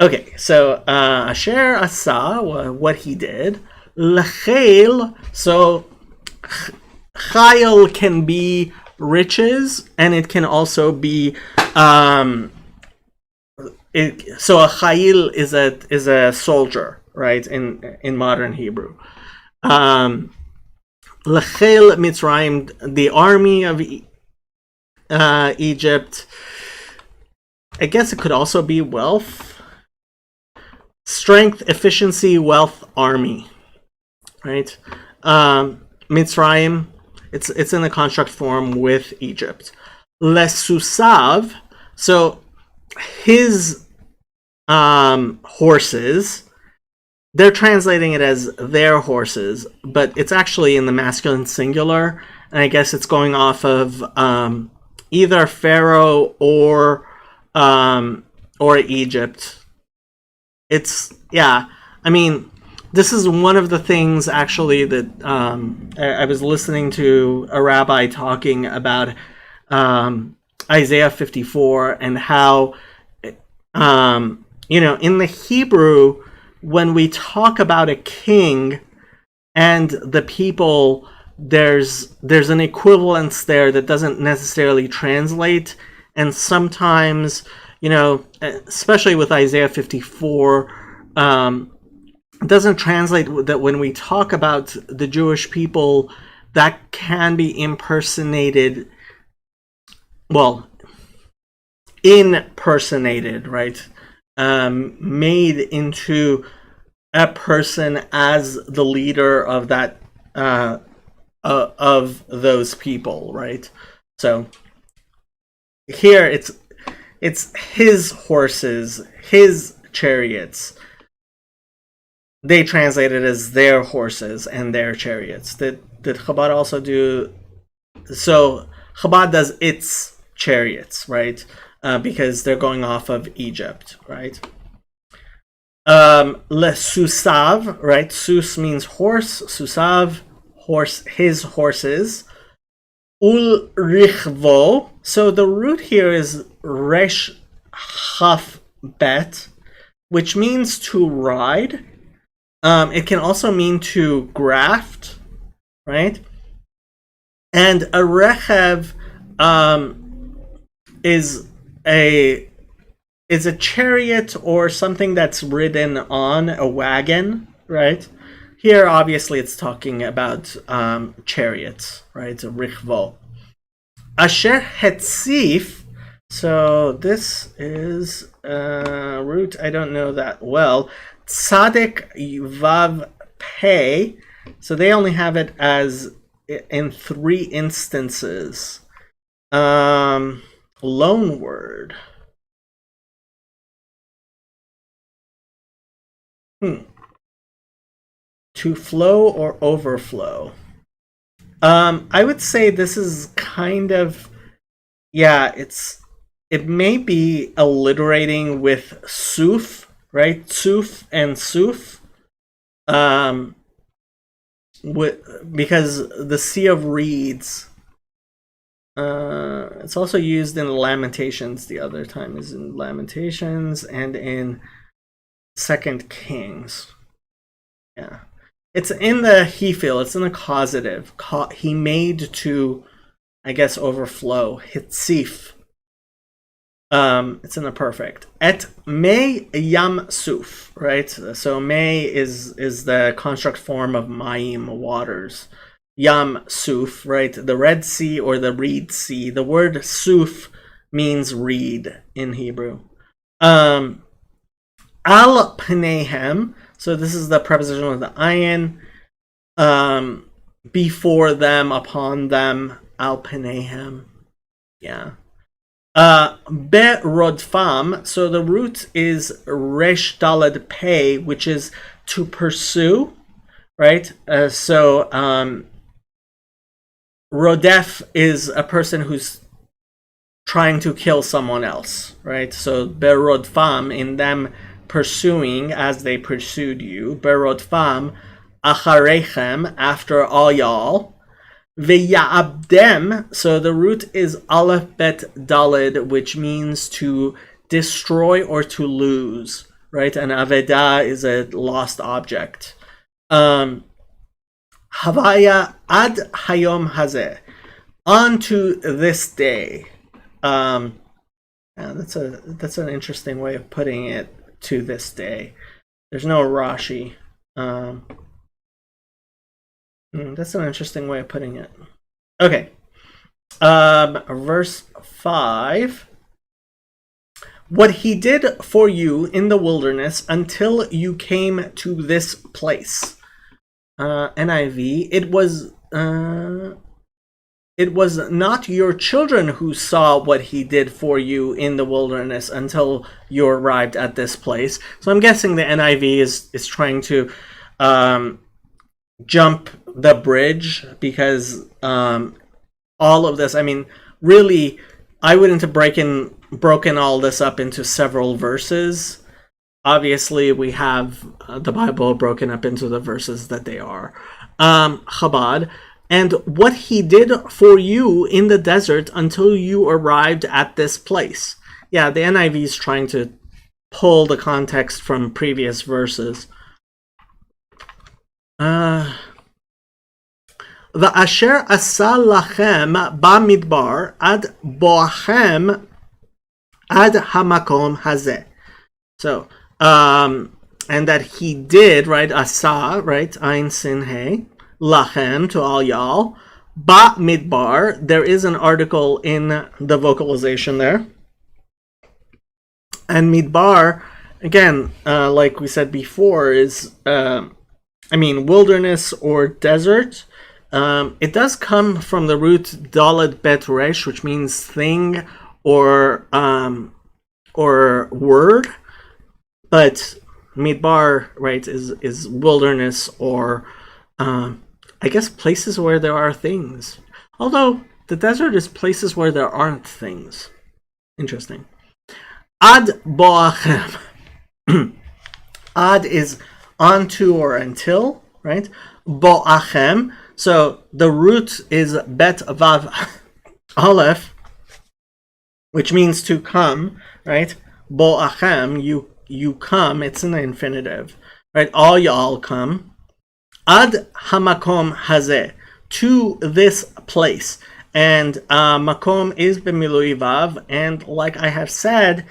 Okay, so asher asa, what he did, l'cheil, so chayil can be riches, and it can also be so a chayil is a soldier, right, in modern Hebrew. L'cheil Mitzrayim, the army of Egypt. I guess it could also be wealth, strength, efficiency, wealth, army, right? Mitzrayim, it's in the construct form with Egypt. Lesusav, so his horses, they're translating it as their horses, but it's actually in the masculine singular, and I guess it's going off of either Pharaoh or Egypt. It's, yeah, I mean, this is one of the things actually that I was listening to a rabbi talking about Isaiah 54 and how, in the Hebrew, when we talk about a king and the people, there's an equivalence there that doesn't necessarily translate, and sometimes, especially with Isaiah 54, doesn't translate that when we talk about the Jewish people, that can be impersonated, right? Made into a person as the leader of that of those people, right? So here it's his horses, his chariots. They translate it as their horses and their chariots. Did Chabad also do? So Chabad does its chariots, right? Because they're going off of Egypt, right? Le Susav, right? Sus means horse. Susav, horse, his horses. Ul Richvo. So the root here is Resh Chaf Bet, which means to ride. It can also mean to graft, right? And a rechev is a chariot or something that's ridden on a wagon, right? Here, obviously, it's talking about chariots, right? It's a richvo. Asher hetzif. So this is root. I don't know that well. Tzaddik Vav Pei. So they only have it as in 3 instances. Loan word. To flow or overflow. I would say this is kind of, yeah, it may be alliterating with suf, right? Suf and suf. Because the Sea of Reeds, it's also used in Lamentations. The other time is in Lamentations and in 2 Kings. Yeah. It's in the Hefil, it's in the causative. He made to, I guess, overflow. Hitzif. It's in the perfect. Et me yam suf, right? So me is the construct form of mayim, waters. Yam suf, right? The Red Sea or the Reed Sea. The word suf means reed in Hebrew. Al pneihem. So this is the preposition with the ayin. Before them, upon them. Al pneihem. Yeah. Berodfam, so the root is resh dalad pei, which is to pursue, right? Rodef is a person who's trying to kill someone else, right? So berodfam, in them pursuing as they pursued you. Berodfam acharechem, after all y'all. Ve'ya'abdem, so the root is aleph bet dalid, which means to destroy or to lose, right? And aveda is a lost object. Havaya ad hayom hazeh, on to this day. Yeah, that's an interesting way of putting it. To this day, there's no Rashi. That's an interesting way of putting it. Okay. Verse 5. What he did for you in the wilderness until you came to this place. NIV. It was not your children who saw what he did for you in the wilderness until you arrived at this place. So I'm guessing the NIV is trying to jump the bridge, because all of this, I mean, really, I wouldn't have broken all this up into several verses. Obviously, we have the Bible broken up into the verses that they are. Chabad. And what he did for you in the desert until you arrived at this place. Yeah, the NIV is trying to pull the context from previous verses. Va'asher asa lachem bamidbar ad boachem ad hamakom hazeh. So, and that he did, right? Asa, right? Ein sin hey. Lachem, to all y'all. Ba midbar, there is an article in the vocalization there. And midbar, again, like we said before, is, wilderness or desert. It does come from the root daled bet resh, which means thing or word, but midbar, right, is wilderness or I guess places where there are things. Although the desert is places where there aren't things. Interesting. Ad boachem. Ad is onto or until, right? Boachem. So the root is bet vav aleph, which means to come, right? Boachem, you come. It's an infinitive, right? All y'all come. Ad hamakom hazeh, to this place. And makom is b'milui vav, and like I have said,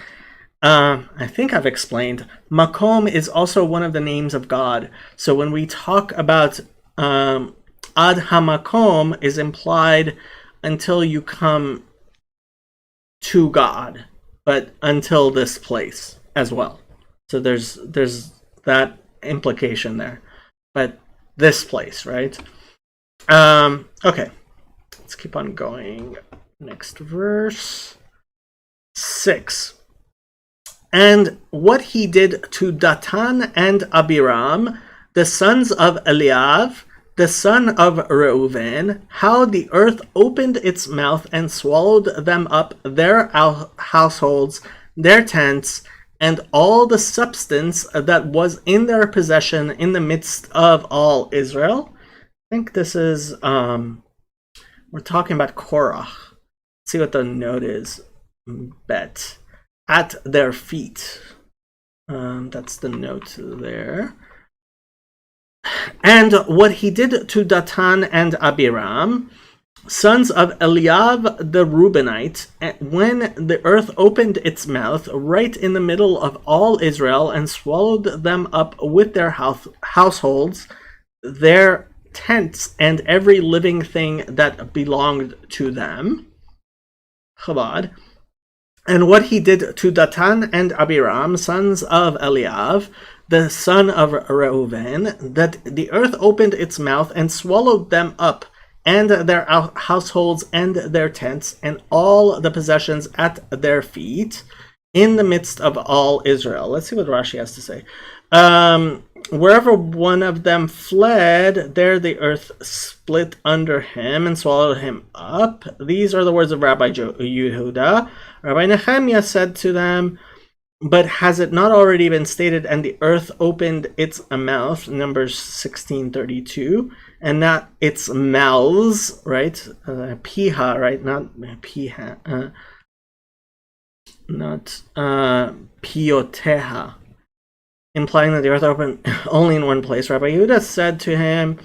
I think I've explained, makom is also one of the names of God. So when we talk about ad hamakom, is implied until you come to God, but until this place as well. So there's that implication there. But this place, right? Okay. Let's keep on going. Next verse. 6. And what he did to Datan and Abiram, the sons of Eliav, the son of Reuven, how the earth opened its mouth and swallowed them up, their households, their tents, and all the substance that was in their possession in the midst of all Israel. I think this is, we're talking about Korah. Let's see what the note is. Bet. At their feet. That's the note there. And what he did to Datan and Abiram, sons of Eliav the Reubenite, when the earth opened its mouth right in the middle of all Israel and swallowed them up with their households, their tents, and every living thing that belonged to them. Chabad. And what he did to Datan and Abiram, sons of Eliav, the son of Reuven, that the earth opened its mouth and swallowed them up, and their households and their tents, and all the possessions at their feet, in the midst of all Israel. Let's see what Rashi has to say. Wherever one of them fled, there the earth split under him and swallowed him up. These are the words of Rabbi Yehuda. Rabbi Nehemiah said to them, but has it not already been stated, and the earth opened its mouth, Numbers 16:32, and not its mouths, right? Piha, right? Not piha, not pioteha, implying that the earth opened only in one place. Rabbi Yehuda said to him,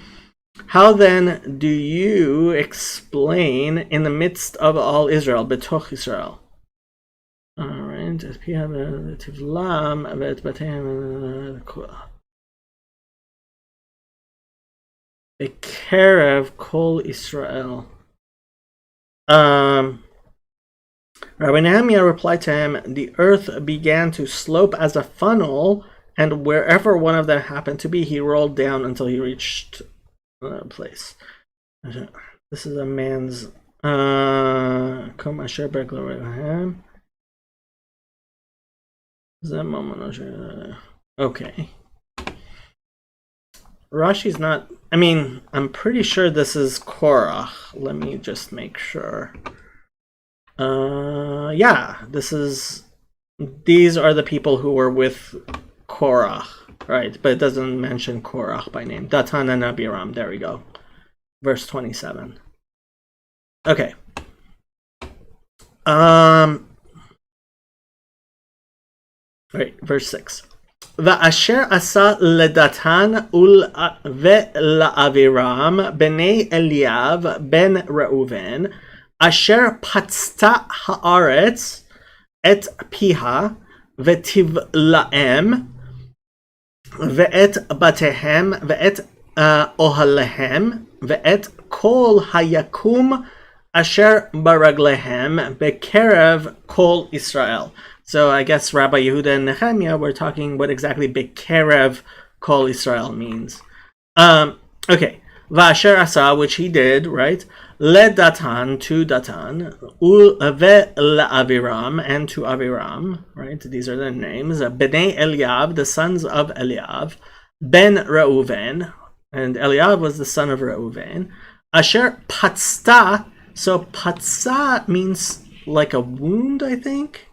how then do you explain in the midst of all Israel, betoch Israel? All right. Bekerev kol Israel. Rabbi Nehemiah replied to him, the earth began to slope as a funnel, and wherever one of them happened to be, he rolled down until he reached a place. This is a man's Kom asher berglarehem. Okay. Rashi's not, I mean, I'm pretty sure this is Korah. Let me just make sure. Yeah, these are the people who were with Korah, right? But it doesn't mention Korah by name. Datan and Abiram, there we go. Verse 27. Okay. Right, verse 6. Va'asher asa ledatan ve'la'aviram b'nei Eliav ben Reuven asher patzta haaretz et piha ve'tivla'em ve'et batehem ve'et ohalehem ve'et kol hayakum asher baraglehem bekerev kol Israel. So I guess Rabbi Yehuda and Nehemiah were talking what exactly Bekerev Kol Israel means. Okay, Vasher asa, which he did, right? Le Datan, to Datan, ve Aviram, and to Aviram, right? These are their names. Bnei Eliav, the sons of Eliav. Ben Reuven, and Eliav was the son of Reuven. Asher Patzta, so Patzta means like a wound, I think,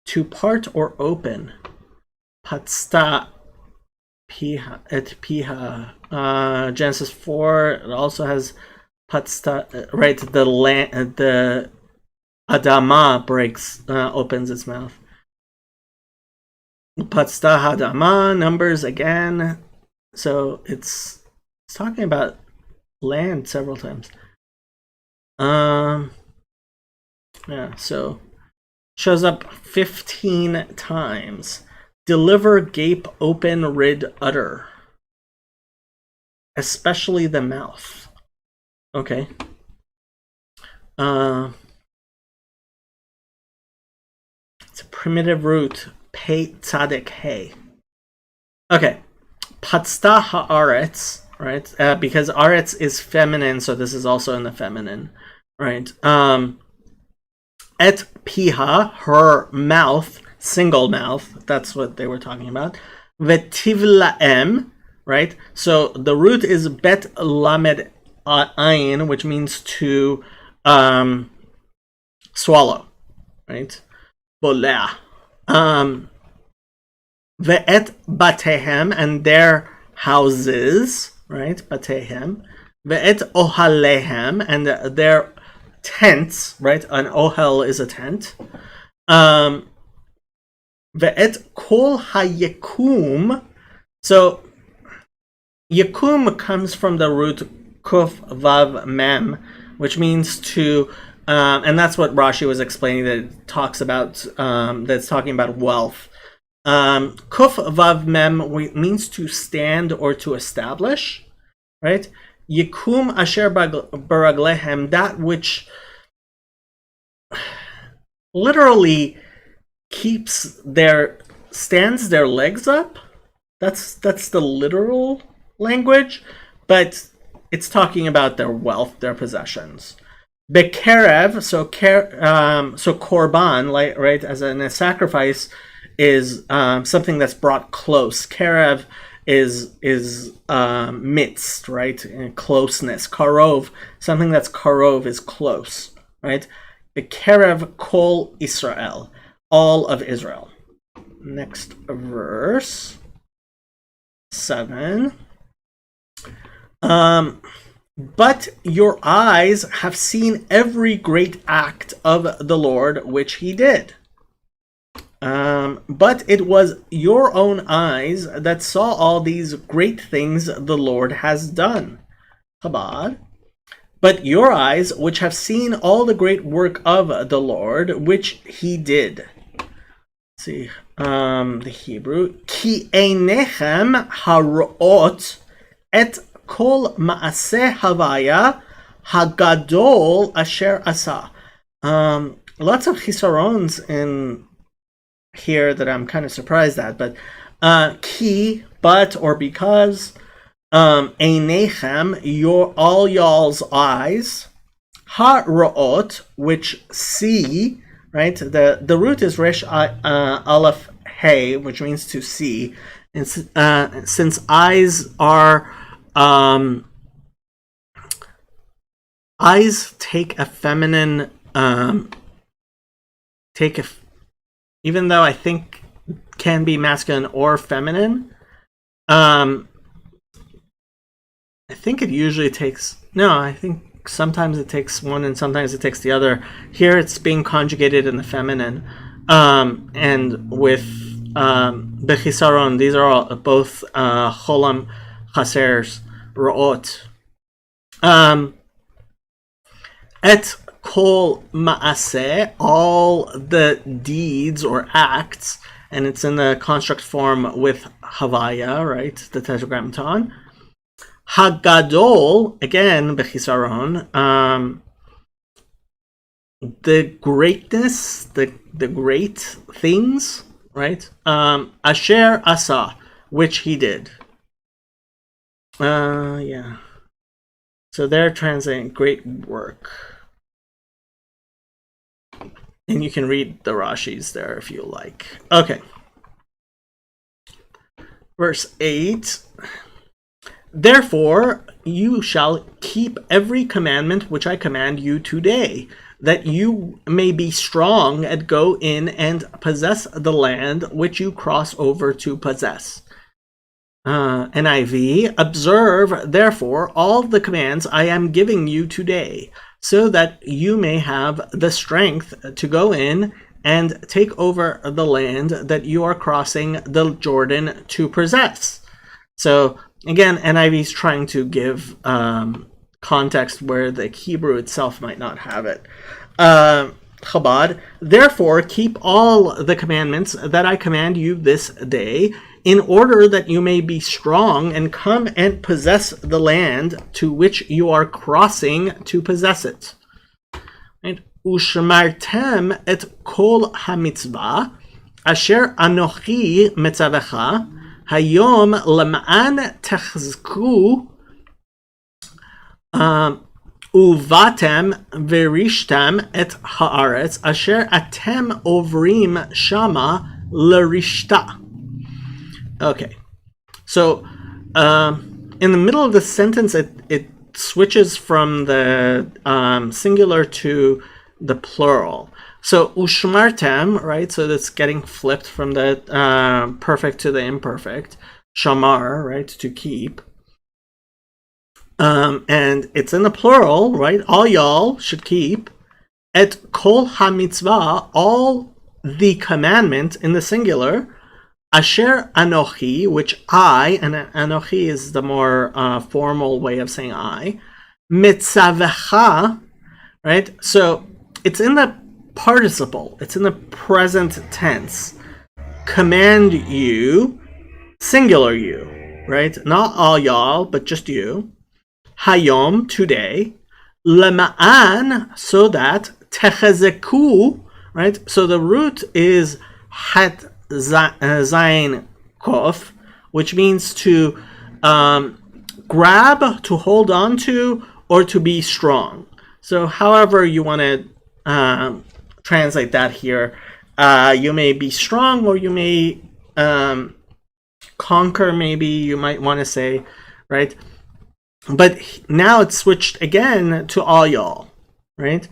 to part or open. Patzta piha et piha. Genesis 4. It also has patzta, right? The adama breaks, opens its mouth. Patzta hadama. Numbers again. So it's talking about land several times. Yeah. So shows up 15 times. Deliver, gape, open, rid, utter. Especially the mouth. Okay. It's a primitive root. Pei tzadik hey. Okay. Patzta haaretz, right? Because aretz is feminine, so this is also in the feminine, right? Et piha, her mouth, single mouth. That's what they were talking about. Vetivlaem, right? So the root is bet lamed ayin, which means to swallow, right? Boleh. Ve'et batehem, and their houses, right? Batehem. Ve'et ohalehem, and their tents, right? An ohel is a tent. Ve'et kol hayekum. So yekum comes from the root kuf vav mem, which means to, and that's what Rashi was explaining, that it talks about, that's talking about wealth. Kuf vav mem means to stand or to establish, right? Yikum asher baraglehem, that which literally stands their legs up. That's the literal language, but it's talking about their wealth, their possessions. Bekerev, so korban, like, right, as a sacrifice, is something that's brought close. Kerev is midst, right? Closeness. Karov, something that's karov is close, right? Bekerev kol Israel, all of Israel. Next verse 7. But your eyes have seen every great act of the Lord which he did. But it was your own eyes that saw all these great things the Lord has done. Chabad. But your eyes, which have seen all the great work of the Lord, which he did. Let's see, the Hebrew. Ki einechem haroot et kol maaseh havaya hagadol asher asa. Lots of chisarons in here that I'm kind of surprised at, but ki, but, or because, einechem, all y'all's eyes, ha-ra'ot, which see, right? The root is resh aleph hey, which means to see. And since eyes are eyes take a feminine even though I think can be masculine or feminine. I think it usually takes, no, I think sometimes it takes one and sometimes it takes the other. Here it's being conjugated in the feminine. And with the chisaron, these are all both cholam chasers, ro'ot. Et kol maaseh, all the deeds or acts, and it's in the construct form with havaya, right? The tetragrammaton. Hagadol, again, bechisaron, the greatness, the great things, right? Asher asa, which he did. Yeah. So they're translating great work. And you can read the Rashis there if you like. Okay. Verse 8. Therefore, you shall keep every commandment which I command you today, that you may be strong and go in and possess the land which you cross over to possess. NIV, observe, therefore, all the commands I am giving you today, so that you may have the strength to go in and take over the land that you are crossing the Jordan to possess. So, again, NIV is trying to give context where the Hebrew itself might not have it. Chabad, therefore, keep all the commandments that I command you this day, in order that you may be strong and come and possess the land to which you are crossing to possess it. Right? Ushmartem et kol hamitzvah, asher anochi metzavecha, hayom lema'an techzku, uvatem verishtem et haaretz, asher atem ovrim shama lerishta. Okay, so in the middle of the sentence, it switches from the singular to the plural. So ushmartem, right? So that's getting flipped from the perfect to the imperfect. Shamar, right? To keep. And it's in the plural, right? All y'all should keep. Et kol ha-mitzvah, all the commandment in the singular. Asher anochi, which I, and anochi is the more formal way of saying I. Mitzavecha, right? So it's in the participle. It's in the present tense. Command you, singular you, right? Not all y'all, but just you. Hayom, today. Lema'an, so that. Techezeku, right? So the root is het zayin kof, which means to grab, to hold on to, or to be strong. So however you want to translate that here, you may be strong, or you may conquer, maybe you might want to say, right? But now it's switched again to all y'all, right?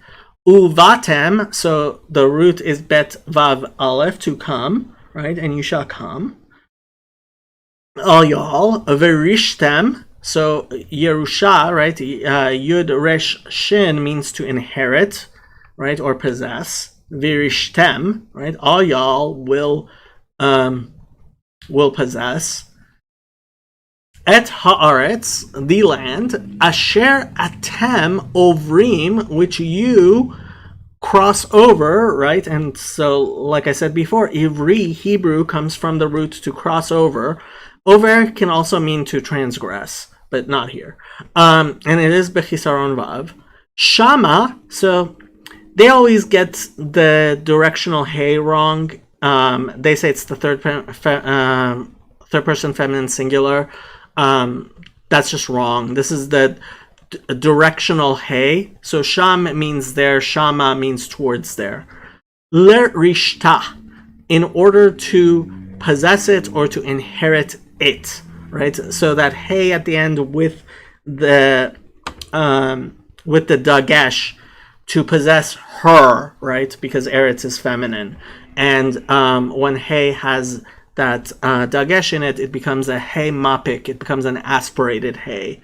Uvatem, so the root is bet vav aleph, to come, right? And you shall come. All y'all. Verishtem, so Yerusha, right? Yud resh shin means to inherit, right? Or possess. Verishtem, right? All y'all will possess. Et haaretz, the land, asher atem ovrim, which you cross over, right? And so, like I said before, ivri, Hebrew, comes from the root to cross over. Over can also mean to transgress, but not here. And it is bechisaron vav. Shama, so they always get the directional hey wrong. They say it's the third person feminine singular. That's just wrong. This is the directional hey. So sham means there, shama means towards there. Lerishta, in order to possess it or to inherit it, right? So that hey at the end with the dagesh, to possess her, right? Because eretz is feminine, and when hey has that dagesh in it, it becomes a hey mapik. It becomes an aspirated hey.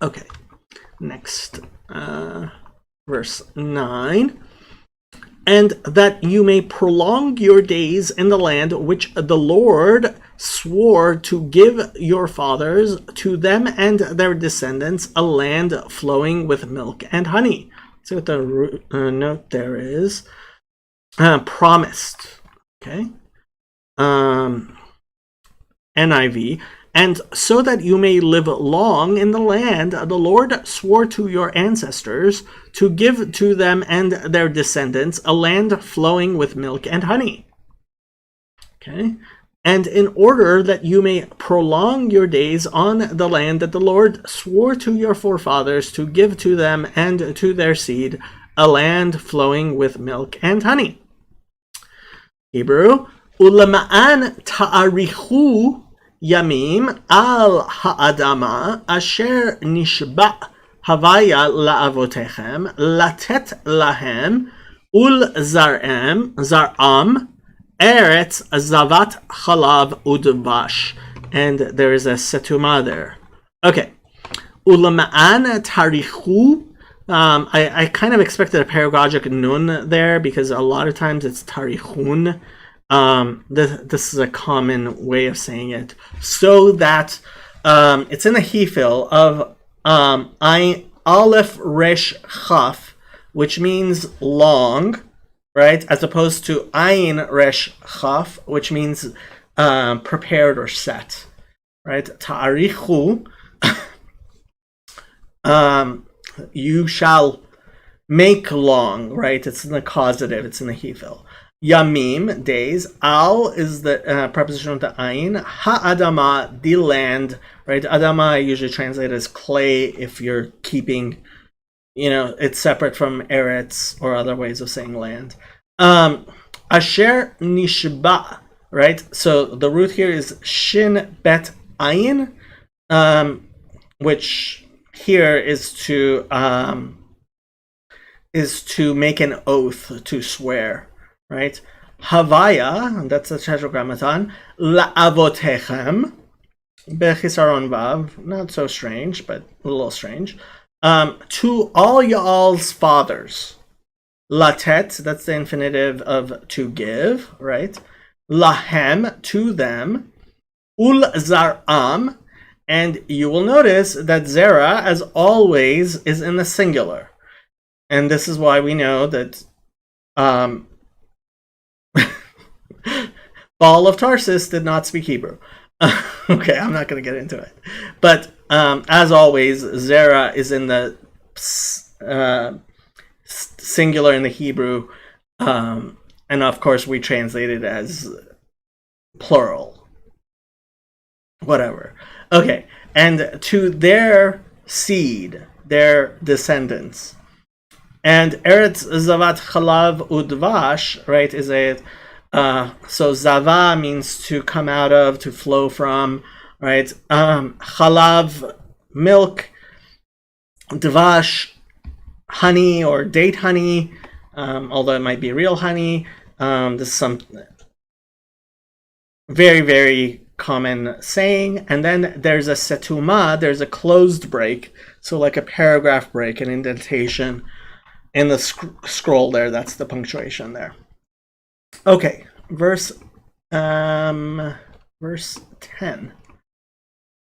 Okay, next, verse 9. And that you may prolong your days in the land which the Lord swore to give your fathers, to them and their descendants, a land flowing with milk and honey. See what the note there is. Promised. Okay. NIV. And so that you may live long in the land the Lord swore to your ancestors to give to them and their descendants, a land flowing with milk and honey. Okay. and in order that you may prolong your days on the land that the Lord swore to your forefathers to give to them and to their seed, a land flowing with milk and honey. Hebrew, Ulama'an ta'arichu yamim al ha'adama asher nishba' havaya la'avotechem latet lahem ul zar'am eretz zavat chalav udvash. And there is a setuma there. Okay. Ulama'an tarichu. I kind of expected a pedagogic nun there because a lot of times it's tarichun. This is a common way of saying it. So that it's in the hefil of Aleph Resh Chaf, which means long, right? As opposed to Ayin Resh Chaf, which means prepared or set, right? Ta'arichu, you shall make long, right? It's in the causative, it's in the hefil. Yamim, days. Al is the preposition of the ayin. Ha'adama, the land, right? Adama I usually translate as clay if you're keeping, it's separate from eretz or other ways of saying land. Asher nishba, right? So the root here is shin bet ayin, which here is to make an oath, to swear. Right? Havaya, that's a tetragrammaton. La'avotechem. Bechisaron vav. Not so strange, but a little strange. To all y'all's fathers. Latet, that's the infinitive of to give, right? Lahem, to them. Ul zar'am. And you will notice that zera, as always, is in the singular. And this is why we know that Paul of Tarsus did not speak Hebrew. Okay, I'm not going to get into it. But as always, Zerah is in the singular in the Hebrew. And of course, we translate it as plural. Whatever. Okay, and to their seed, their descendants. And Eretz Zavat Chalav Udvash, right, is a so zava means to come out of, to flow from, right? Chalav, milk, dvash, honey or date honey, although it might be real honey. This is some very, very common saying. And then there's a setuma, there's a closed break, so like a paragraph break, an indentation in the scroll there. That's the punctuation there. Okay, verse 10.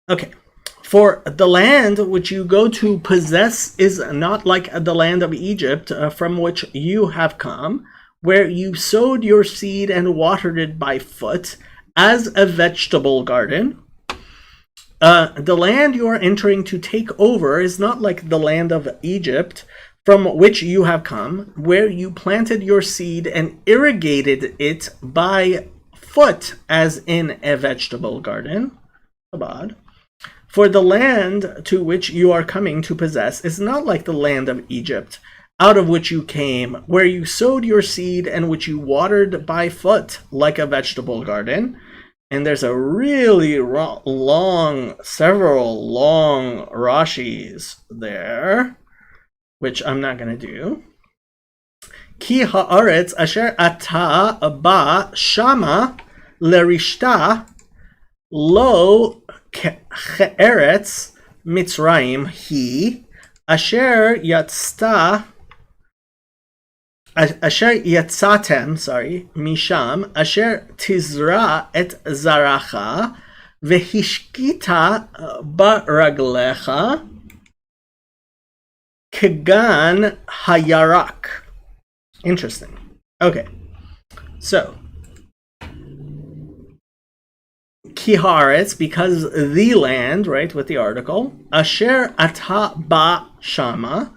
Okay, for the land which you go to possess is not like the land of Egypt from which you have come, where you sowed your seed and watered it by foot as a vegetable garden. The land you are entering to take over is not like the land of Egypt, from which you have come, where you planted your seed and irrigated it by foot as in a vegetable garden. Chabad. For the land to which you are coming to possess is not like the land of Egypt, out of which you came, where you sowed your seed and which you watered by foot like a vegetable garden. And there's a really long, several long Rashis there, which I'm not going to do. Ki haaretz asher ata ba shama lerishta lo che'eretz Mitzrayim hi asher yatzatem, misham asher tizra et zaracha vehishkita baraglecha Kegan Hayarak. Interesting. Okay. So, Kiharetz, because the land, right, with the article. Asher ata ba shama,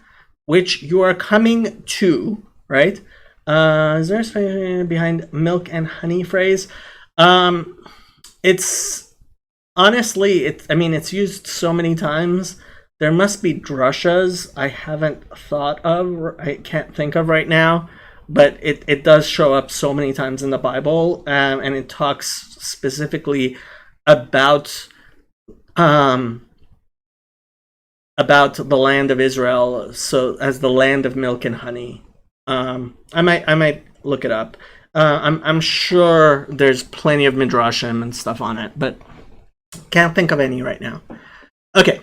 which you are coming to, right? Is there a space behind milk and honey phrase? It's honestly, it's used so many times. There must be drushas I haven't thought of, I can't think of right now, but it does show up so many times in the Bible, and it talks specifically about about the land of Israel, so as the land of milk and honey. I might look it up. I'm sure there's plenty of midrashim and stuff on it, but can't think of any right now. Okay.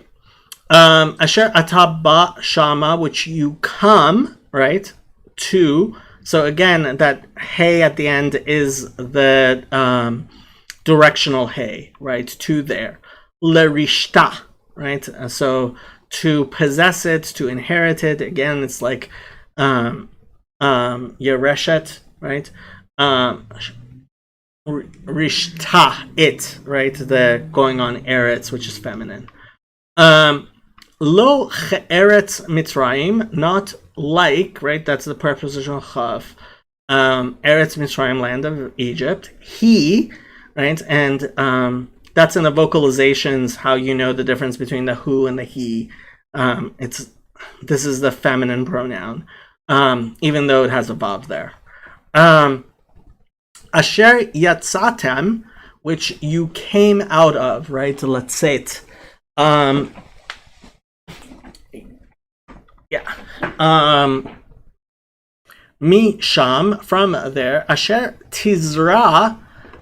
Asher ataba shama, which you come, right, to. So again, that hey at the end is the directional hey, right, to there. Lerishta, right? So to possess it, to inherit it. Again, it's like Yereshet, right? Rishta, it, right? The going on eretz, which is feminine. Lo eretz Mitzrayim, not like, right? That's the prepositional chav. Eretz Mitzrayim, land of Egypt. He, right? And that's in the vocalizations how you know the difference between the who and the he. This is the feminine pronoun, even though it has a vav there. Asher yatzatem, which you came out of, right? Letzet. Mi sham, from there. Asher tizra,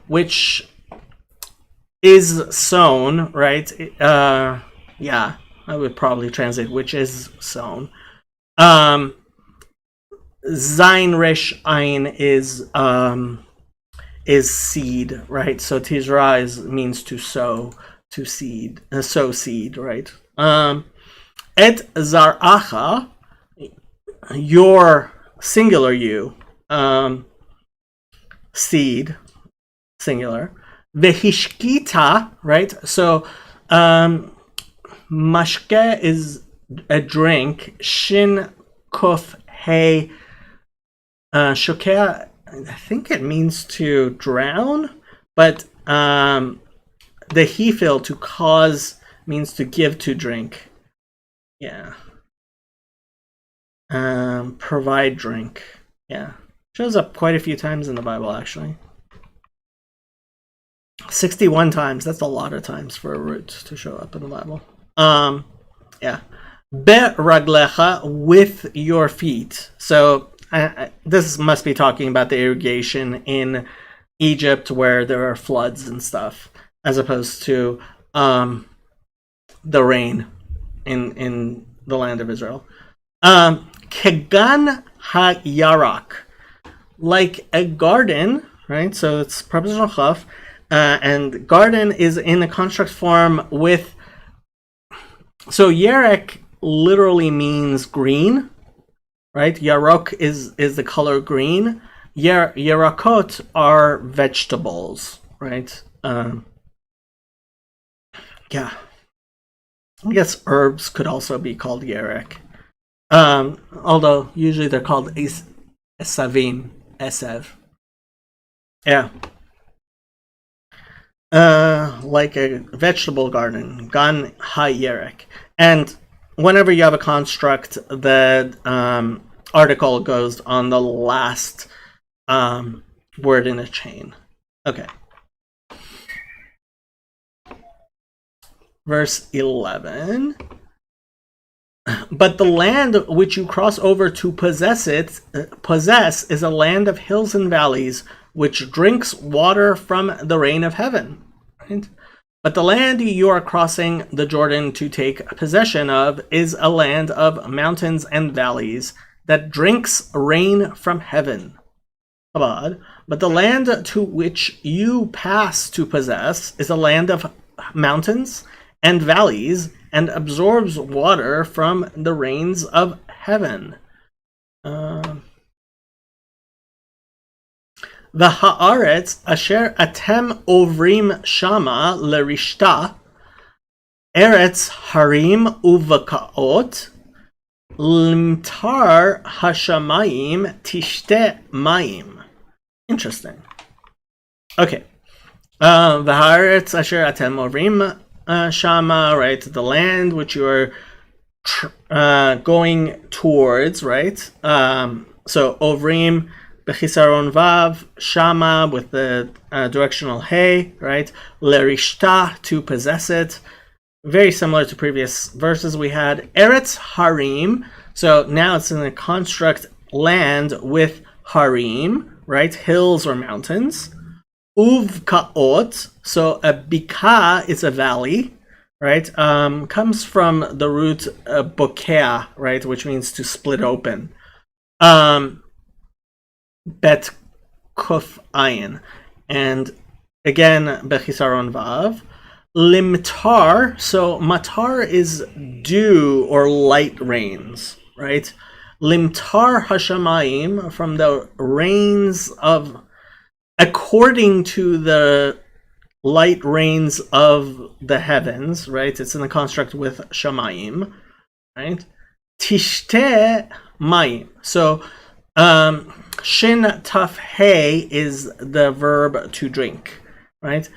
which is sown, right? Yeah, I would probably translate which is sown. Zain resh ein is seed, right? So tizra means to sow, to seed, sow seed, right? Et zaracha, your singular you, seed, singular. Vehishkita, right? So mashke is a drink. Shin kuf hey shokea, I think it means to drown, but the hefil, to cause, means to give, to drink. Yeah. Provide drink. Yeah. Shows up quite a few times in the Bible, actually. 61 times. That's a lot of times for a root to show up in the Bible. Yeah. Beraglecha, with your feet. So this must be talking about the irrigation in Egypt where there are floods and stuff, as opposed to the rain in the land of Israel. Kegan ha-yarak, like a garden, right? So it's prepositional chaf, and garden is in the construct form with. So yerek literally means green, right? Yarok is the color green. Yarakot are vegetables, right? Yeah. I guess herbs could also be called yerek. Although usually they're called esavim, esev. Yeah. Like a vegetable garden, gan ha-yerek. And whenever you have a construct, the article goes on the last word in a chain. Okay. Verse 11. But the land which you cross over to possess is a land of hills and valleys, which drinks water from the rain of heaven. Right? But the land you are crossing the Jordan to take possession of is a land of mountains and valleys that drinks rain from heaven. But the land to which you pass to possess is a land of mountains and valleys, and absorbs water from the rains of heaven. The haaretz asher atem ovrim shama lerishta, eretz harim uvakaot, limtar hashamayim tishte mayim. Interesting. Okay. V'haaretz asher atem ovrim shama, right? The land which you are going towards, right? So ovrim bechisaron vav, shama with the directional hey, right? Lerishta, to possess it. Very similar to previous verses we had. Eretz harim, so now it's in a construct land with harim, right? Hills or mountains. Uvkaot, so a bika is a valley, right? Comes from the root bokea, right? Which means to split open. Bet kuf ayin. And again, bechisaron vav. Limtar, so matar is dew or light rains, right? Limtar hashamayim, from the rains of, according to the light rains of the heavens, right? It's in the construct with shamayim, right? Tishte mayim. So shin taf hey is the verb to drink, right?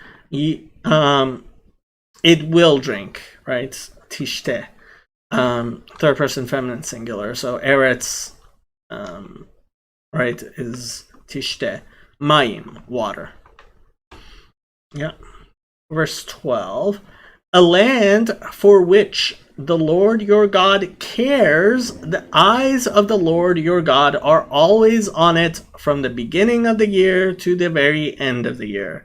It will drink, right? Tishte. Third person feminine singular. So eretz, right, is tishte. Mayim, water. Yeah. Verse 12. A land for which the Lord your God cares, the eyes of the Lord your God are always on it from the beginning of the year to the very end of the year.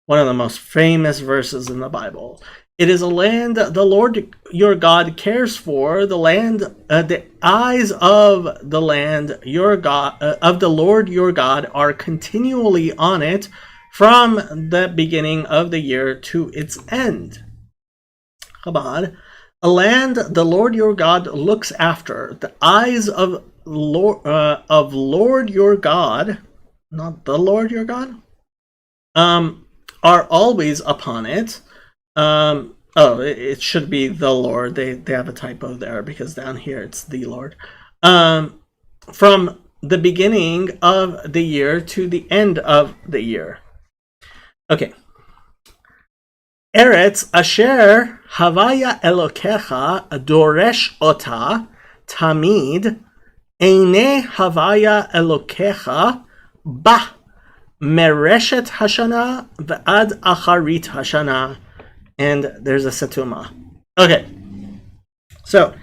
One of the most famous verses in the Bible. It is a land the Lord your God cares for. The land, the eyes of the land your God, of the Lord your God, are continually on it from the beginning of the year to its end. Chabad, a land the Lord your God looks after. The eyes of Lord your God, not the Lord your God, are always upon it. It should be the Lord. They have a typo there because down here it's the Lord. From the beginning of the year to the end of the year. Okay. Eretz asher havaya elokecha doresh ota tamid eine havaya elokecha ba mereshet hashana v'ad acharit hashana. And there's a setuma. Okay. So,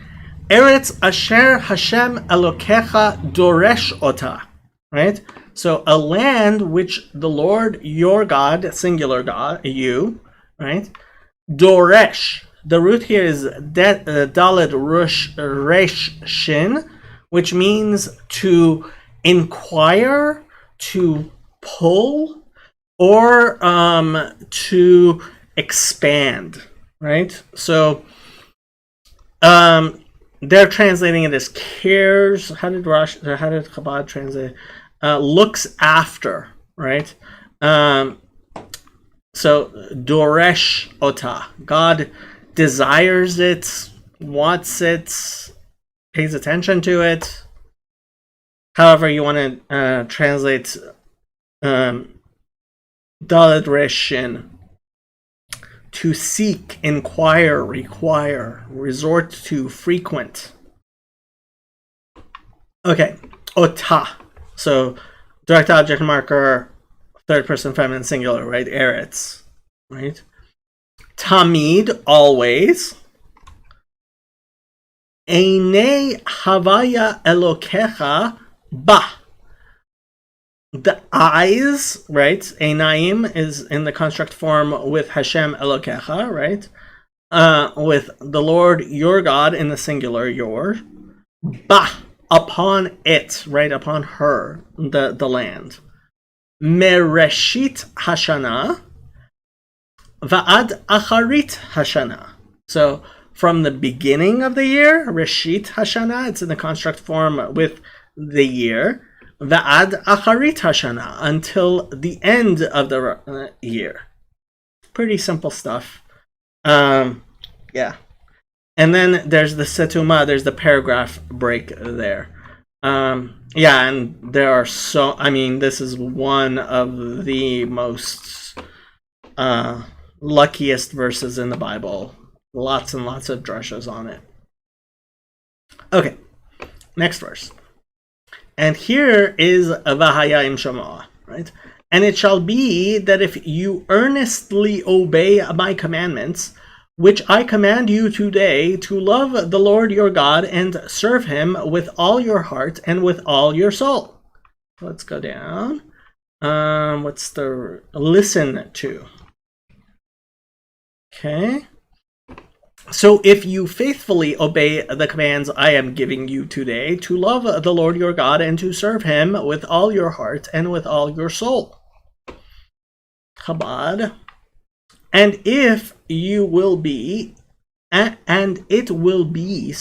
Eretz asher Hashem elokecha doresh ota. Right? So, a land which the Lord your God, singular God, you, right? Doresh. The root here is daled resh shin, which means to inquire, to pull, or to expand, right? So they're translating it as cares. How did Chabad translate? Looks after, right? So doresh ota. God desires it, wants it, pays attention to it. However you want to translate daled reshin. To seek, inquire, require, resort to, frequent. Okay, ota. So direct object marker, third person feminine singular, right? Eretz, right? Tamid, always. Eine havaya elokecha ba. The eyes, right? Einayim is in the construct form with Hashem Elokecha, right? With the Lord your God in the singular, your. Ba, upon it, right? Upon her, the land. Mereshit Hashana, Va'ad Acharit Hashana. So, from the beginning of the year, Reshit Hashana, it's in the construct form with the year. Va'ad acharit hashana, until the end of the year. Pretty simple stuff. Yeah. And then there's the setuma, there's the paragraph break there. Yeah, and there are this is one of the most luckiest verses in the Bible. Lots and lots of drushes on it. Okay, next verse. And here is Vahaya im Shema, right? And it shall be that if you earnestly obey my commandments, which I command you today, to love the Lord your God and serve him with all your heart and with all your soul. Let's go down. What's the listen to? Okay. So if you faithfully obey the commands I am giving you today, to love the Lord your God and to serve him with all your heart and with all your soul. Chabad. And if you will be, and it will be,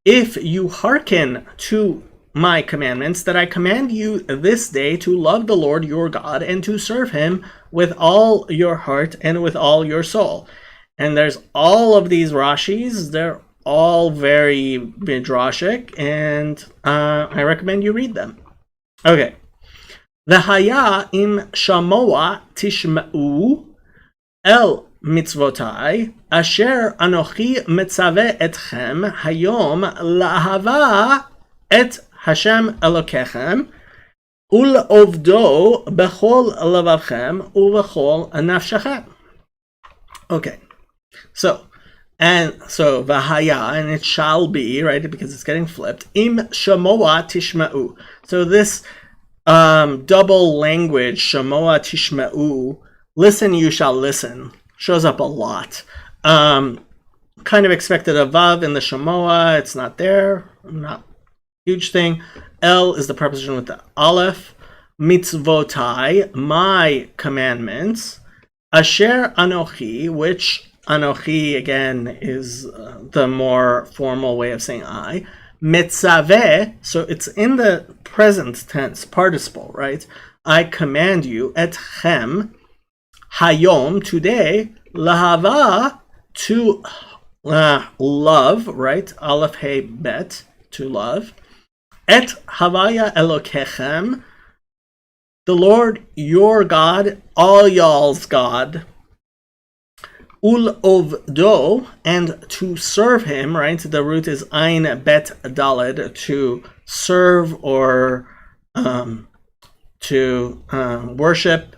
if you hearken to my commandments that I command you this day, to love the Lord your God and to serve him with all your heart and with all your soul. And there's all of these Rashis. They're all very midrashic, and I recommend you read them. Okay. V'haya im shamoa tishma'u el mitzvotai asher anochi metzaveh etchem hayom lahava et Hashem Elokechem ulovdo bechol levavchem uvechol nafshechem. Okay. So vahaya, and it shall be, right, because it's getting flipped, im shamoa tishma'u. So this double language, shamoa tishma'u, listen you shall listen, shows up a lot. Kind of expected a vav in the shamoa, it's not there, not huge thing. El is the preposition with the aleph. Mitzvotai, my commandments. Asher anochi, which Anochi, again, is the more formal way of saying I. Metzaveh, so it's in the present tense participle, right? I command you, etchem, hayom, today, lahava, to love, right? Aleph, hey, bet, to love. Et havaya elokechem, the Lord your God, all y'all's God. Ul ovdo, and to serve him, right? The root is ein bet daled, to serve or to worship,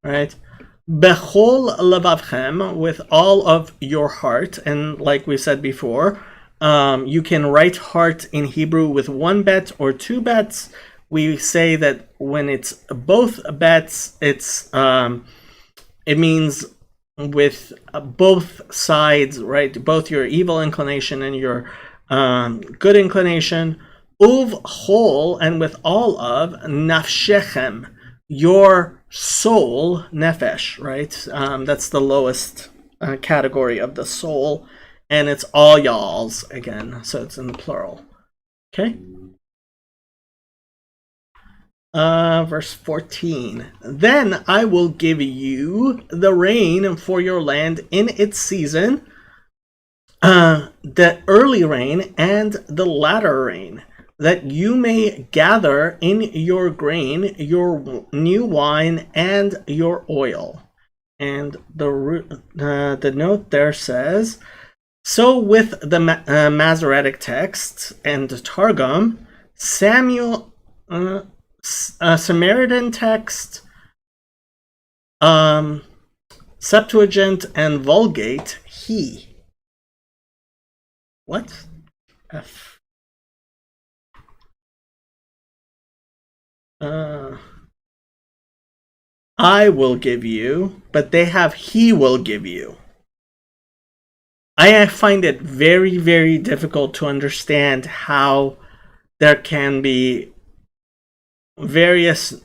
right? Bechol levavchem, with all of your heart, and like we said before, you can write heart in Hebrew with one bet or two bets. We say that when it's both bets, it's it means with both sides, right? Both your evil inclination and your good inclination. Uv chol, and with all of nafshechem, your soul, nefesh, right? That's the lowest category of the soul, and it's all y'all's again, so it's in the plural. Okay. Verse 14. Then I will give you the rain for your land in its season, the early rain and the latter rain, that you may gather in your grain, your new wine, and your oil. And the note there says, so with the Masoretic text and the Targum, Samaritan text, Septuagint, and Vulgate, he. What? F. I will give you, but they have he will give you. I find it very, very difficult to understand how there can be various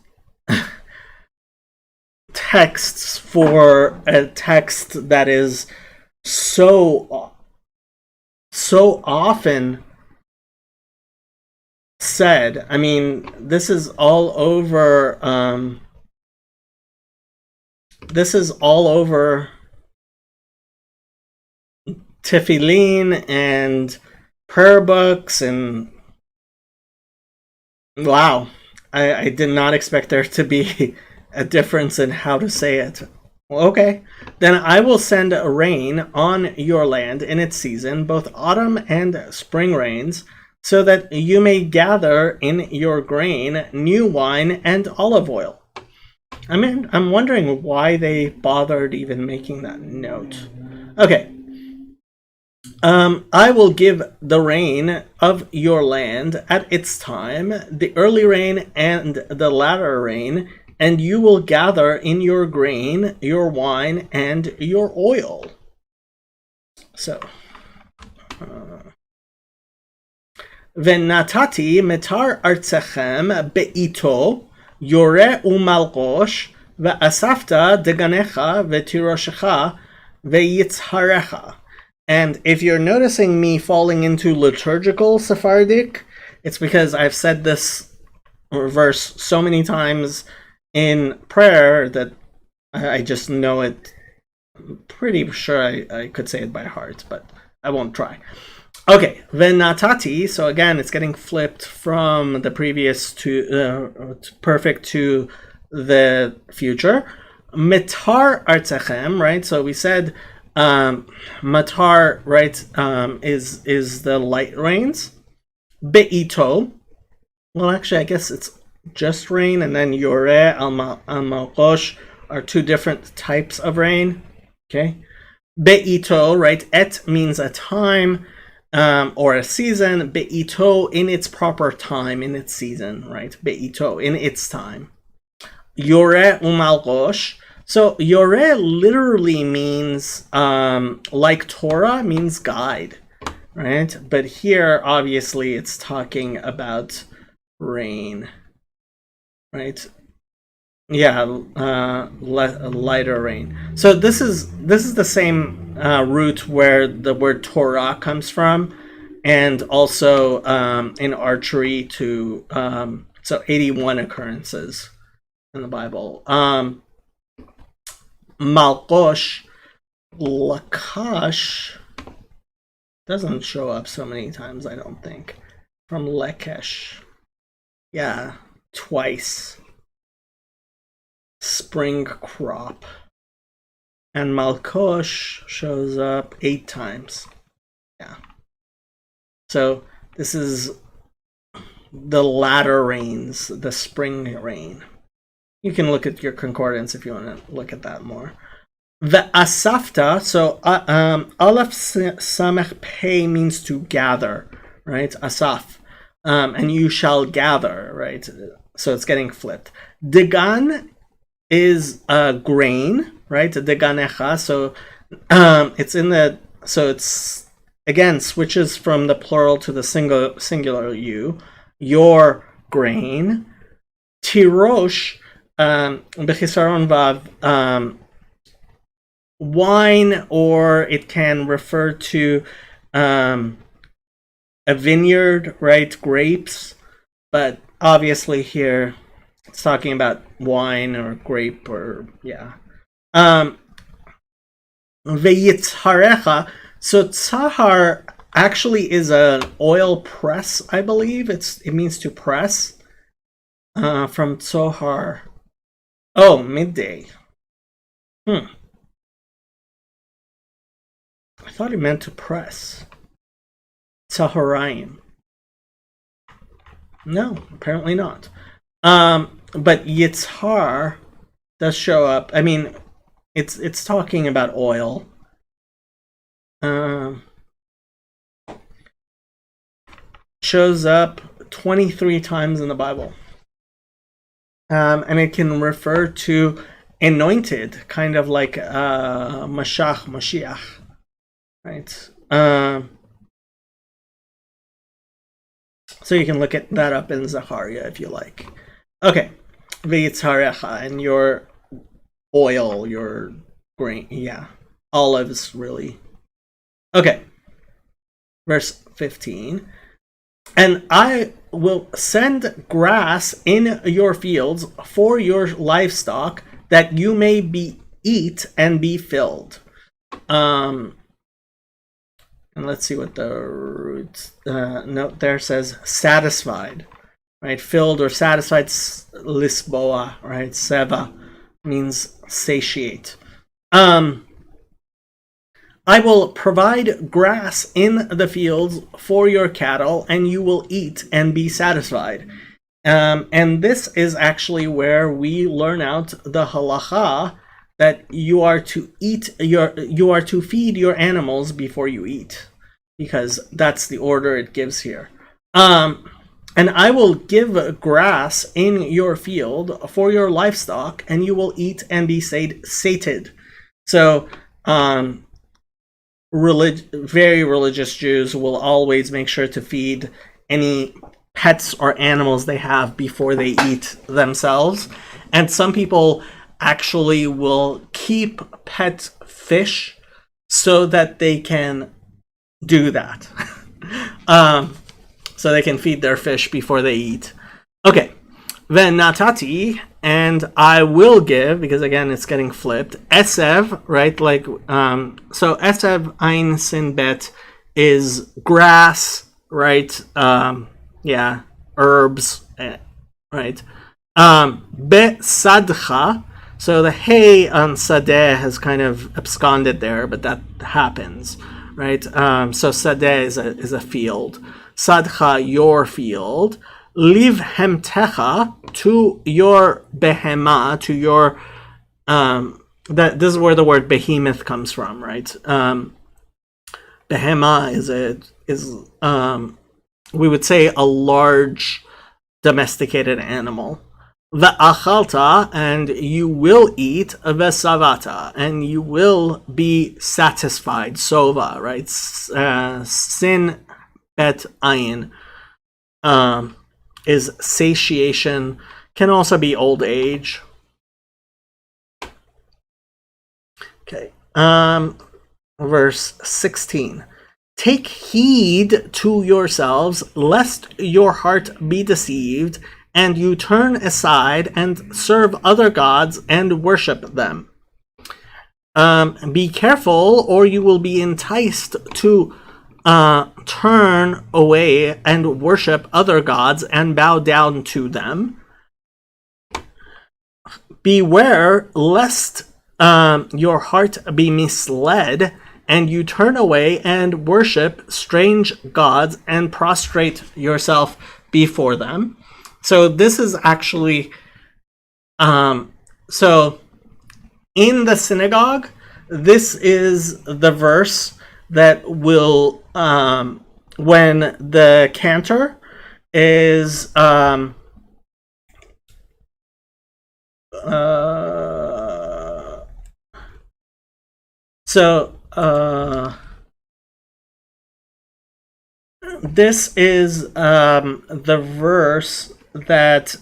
texts for a text that is so often said. I mean, this is all over Tefillin and prayer books, and wow, I did not expect there to be a difference in how to say it. Well, okay. Then I will send rain on your land in its season, both autumn and spring rains, so that you may gather in your grain new wine and olive oil. I mean, I'm wondering why they bothered even making that note. Okay. I will give the rain of your land at its time, the early rain and the latter rain, and you will gather in your grain, your wine, and your oil. So, ונתתי מטר ארצכם בעיתו, יורה ומלקוש, ואספת דגנך ותירושך ויצהרך. And if you're noticing me falling into liturgical Sephardic, it's because I've said this verse so many times in prayer that I just know it. I'm pretty sure I could say it by heart, but I won't try. Okay, venatati. So again, it's getting flipped from the previous to perfect to the future. Mitar artechem, right? So we said matar, right, is the light rains. Be'ito. Well, actually, I guess it's just rain, and then yoreh al-malkosh are two different types of rain. Okay. Be'ito, right? Et means a time or a season. Be'ito in its proper time, in its season, right? Be'ito in its time. Yoreh u'malkosh. So yoreh literally means like Torah means guide, right? But here, obviously, it's talking about rain, right? Yeah, lighter rain. So this is the same root where the word Torah comes from, and also in archery to so 81 occurrences in the Bible. Malkosh, Lakash doesn't show up so many times, I don't think. From Lekesh. Yeah, twice. Spring crop. And Malkosh shows up 8 times. Yeah. So this is the latter rains, the spring rain. You can look at your concordance if you want to look at that more. The asafta, so aleph samech pei means to gather, right? Asaf, and you shall gather, right? So it's getting flipped. Degan is grain, right? Deganecha, so it's in the, so it's again switches from the plural to the singular you. Your grain. Tirosh. Bechisaron vav, wine, or it can refer to a vineyard, right? Grapes, but obviously here it's talking about wine or grape, or yeah. Veyitzharecha. So tzahar actually is an oil press, I believe. It means to press. From tzohar. Oh, midday. I thought it meant to press. Tzaharayim. No, apparently not. But yitzhar does show up. I mean, it's talking about oil. Shows up 23 times in the Bible. And it can refer to anointed, kind of like Mashiach, right? So you can look at that up in Zechariah if you like. Okay, V'yitzharecha, and your oil, your grain, yeah, olives, really. Okay, verse 15. And I will send grass in your fields for your livestock, that you may eat and be filled. And let's see what the root note there says. Satisfied, right? Filled or satisfied. Lisboa, right? Seva means satiate. Um, I will provide grass in the fields for your cattle, and you will eat and be satisfied. And this is actually where we learn out the halacha that you are to feed your animals before you eat, because that's the order it gives here. And I will give grass in your field for your livestock, and you will eat and be sated. So, very religious Jews will always make sure to feed any pets or animals they have before they eat themselves. And some people actually will keep pet fish so that they can do that. So they can feed their fish before they eat. Okay. Then natati, and I will give, because again it's getting flipped. Esev, right? Like, so esev ein sin bet is grass, right? Yeah, herbs, right? Bet sadcha. So the hay on sadeh has kind of absconded there, but that happens, right? So sadeh is a field. Sadcha, your field. Liv hemtecha, to your behema, to your that this is where the word behemoth comes from, right? Behema is we would say a large domesticated animal. Ve'achalta, and you will eat. Ve'savata, and you will be satisfied. Sova, right? Sin bet ayin is satiation, can also be old age. Okay. Verse 16. Take heed to yourselves, lest your heart be deceived, and you turn aside and serve other gods and worship them. Be careful, or you will be enticed to turn away and worship other gods and bow down to them. Beware lest your heart be misled and you turn away and worship strange gods and prostrate yourself before them. So this is actually so in the synagogue, this is the verse that will when the cantor is this is the verse that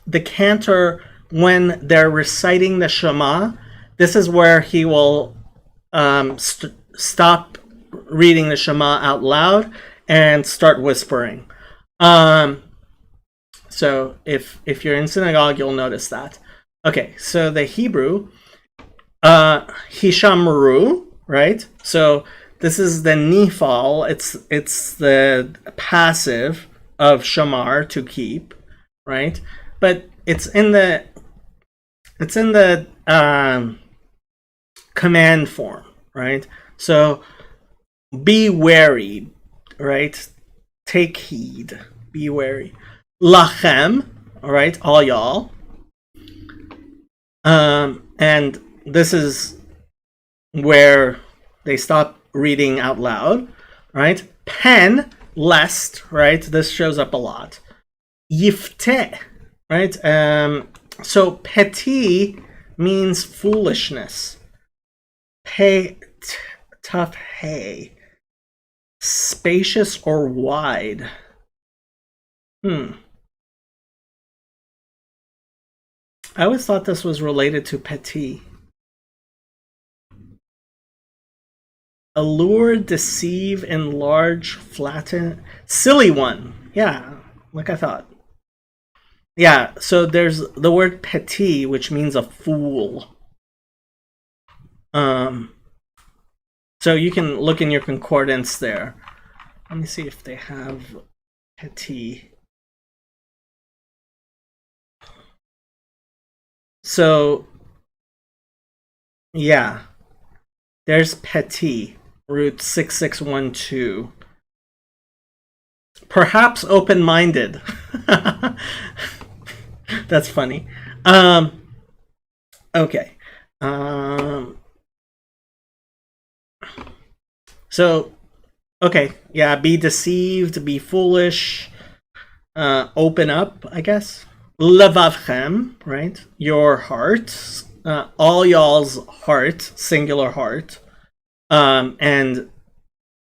the cantor, when they're reciting the Shema, this is where he will stop reading the Shema out loud and start whispering. So if you're in synagogue, you'll notice that. Okay, so the Hebrew, Hishamru, right? So this is the nifal. It's the passive of shamar, to keep, right? But it's in the command form, right? So be wary, right? Take heed, be wary. Lachem, all right, all y'all. And this is where they stop reading out loud, right? Pen, lest, right? This shows up a lot. Yifte, right? So petit means foolishness. Tough hay. Spacious or wide. I always thought this was related to petit. Allure, deceive, enlarge, flatten. Silly one. Yeah, like I thought. Yeah, so there's the word petit, which means a fool. So you can look in your concordance there. Let me see if they have petit. So Yeah. There's petit, root 6612. Perhaps open-minded. That's funny. Okay. So, okay. Yeah, be deceived, be foolish, open up, I guess. Levavchem, right? Your heart. All y'all's heart, singular heart. And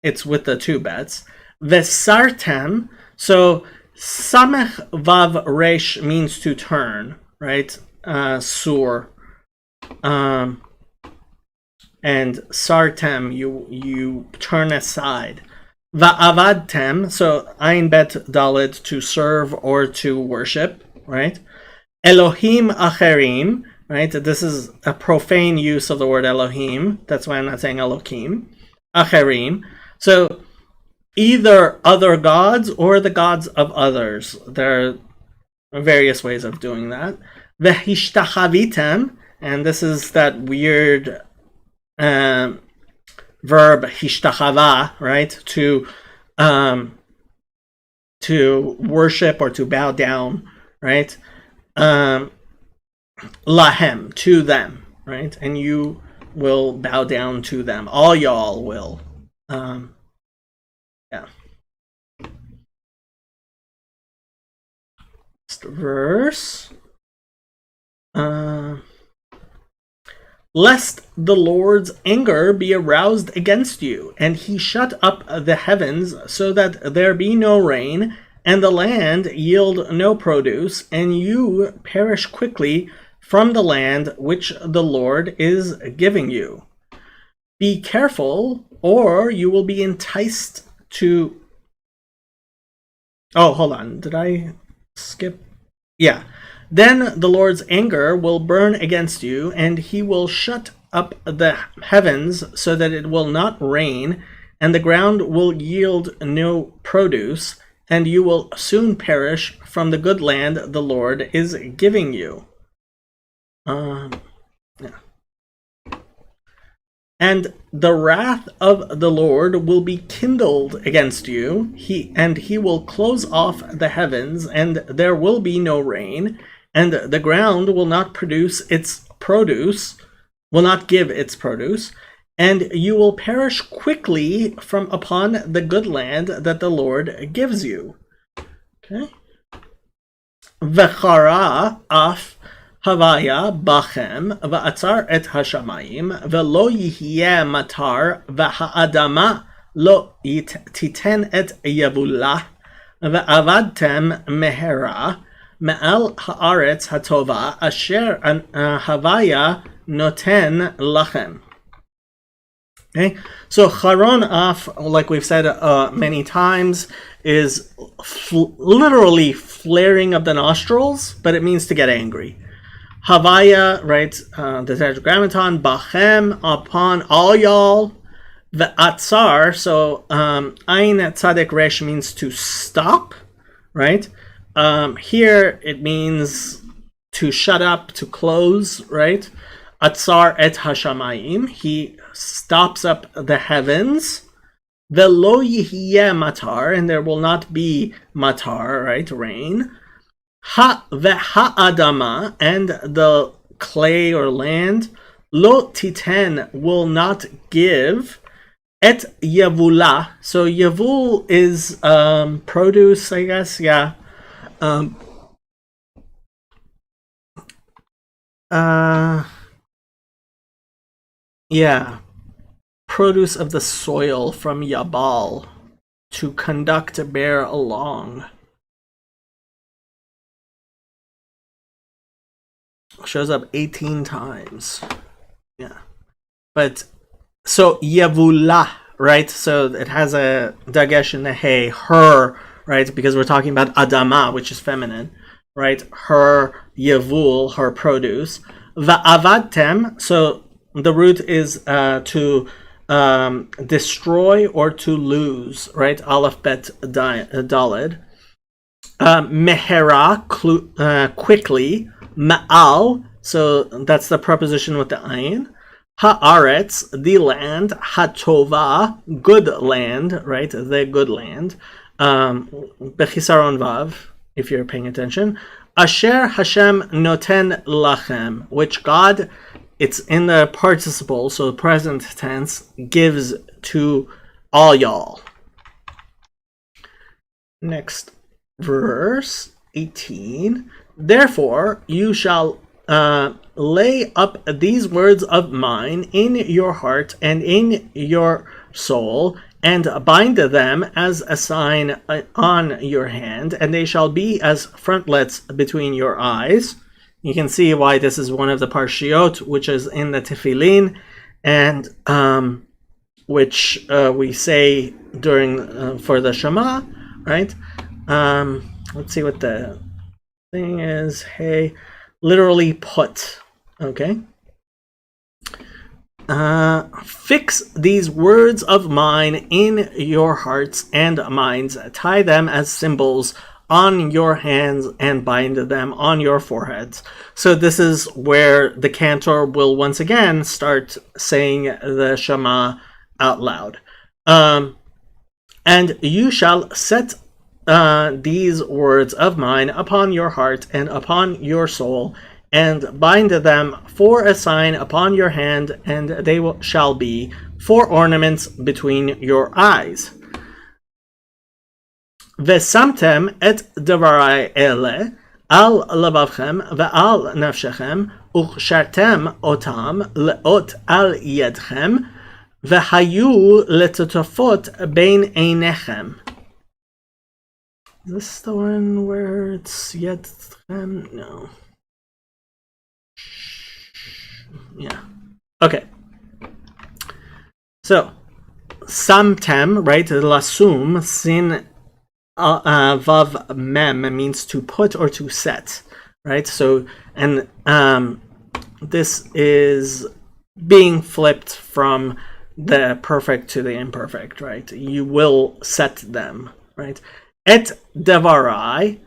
it's with the two bets. Vesartem, so samech vav resh means to turn, right? Sur. And sartem, you turn aside. Va'avadtem, so ayin bet dalet, to serve or to worship, right? Elohim acherim, right? This is a profane use of the word Elohim. That's why I'm not saying Elohim. Acherim. So either other gods or the gods of others. There are various ways of doing that. Vehishtachavitem, and this is that weird verb hishtachava, right? To worship or to bow down, right? Lahem, to them, right? And you will bow down to them. All y'all will. Yeah. Next verse. Lest the Lord's anger be aroused against you, and he shut up the heavens so that there be no rain, and the land yield no produce, and you perish quickly from the land which the Lord is giving you. Be careful, or you will be enticed to... Oh, hold on. Did I skip? Yeah. Then the Lord's anger will burn against you, and he will shut up the heavens so that it will not rain, and the ground will yield no produce, and you will soon perish from the good land the Lord is giving you. Yeah. And the wrath of the Lord will be kindled against you, he will close off the heavens, and there will be no rain, and the ground will not produce its produce, will not give its produce, and you will perish quickly from upon the good land that the Lord gives you. Okay. V'chara af havaya bachem va'atzar et hashamayim ve'lo yihyeh matar v'ha'adama lo titen et yavulah ve'avadtem mehera me'al haaretz hatova asher havaya noten lachem. Okay, so charon af, like we've said many times, is literally flaring of the nostrils, but it means to get angry. Havaya, right, the tetragrammaton, bachem, upon all y'all. The atzar, so ayin tzaddik resh means to stop, right? Here it means to shut up, to close, right? Atzar et hashamayim, he stops up the heavens. Velo yihyeh matar, and there will not be matar, right, rain. Ve'ha'adama, and the clay or land. Lo titen, will not give. Et yavula, so yavul is produce, I guess, yeah. Yeah, produce of the soil from Yabal, to conduct a bear along. Shows up 18 times. Yeah. But, so Yavula, right? So it has a dagesh in the hey, her, right? Because we're talking about Adama, which is feminine, right? Her Yavul, her produce. Va'avadtem, so the root is to destroy or to lose, right? Aleph bet daled. Mehera, quickly. Ma'al, so that's the preposition with the ayin. haaretz, the land, hatova, good land, right? The good land. Bechisaron vav, if you're paying attention. Asher Hashem noten lachem, which God, it's in the participle, so present tense, gives to all y'all. Next verse 18. Therefore you shall lay up these words of mine in your heart and in your soul, and bind them as a sign on your hand, and they shall be as frontlets between your eyes. You can see why this is one of the parshiot, which is in the tefillin, and which we say during for the Shema, right? Let's see what the thing is. Hey, literally put. Okay. Fix these words of mine in your hearts and minds. Tie them as symbols on your hands and bind them on your foreheads. So this is where the cantor will once again start saying the Shema out loud. And you shall set these words of mine upon your heart and upon your soul, and bind them for a sign upon your hand, and they shall be for ornaments between your eyes. V'samtem et devarai ele al lavavchem ve'al nafshechem, uchshartem otam leot al yedchem, ve'hayu letotofot bein einechem. Is this the one where it's yedchem? No. Yeah. Okay. So, samtem, right? Lasum, sin vav mem means to put or to set, right? So, and this is being flipped from the perfect to the imperfect, right? You will set them, right? Et devarai,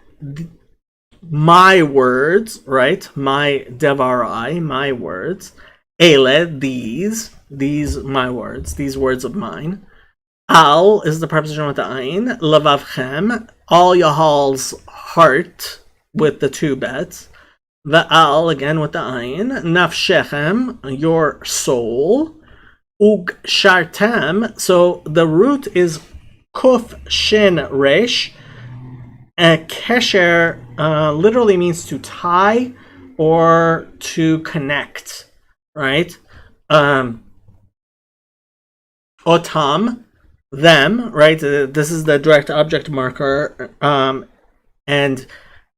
my words, right? My devarai, my words. Ele, these my words, these words of mine. Al is the preposition with the ayin. Lavavchem, all Yahal's heart with the two bets. Ve'al, again with the ayin. Nafshechem, your soul. Ug shartem, so the root is kuf shin resh. Kesher literally means to tie or to connect, right? Otam, them, right? This is the direct object marker, and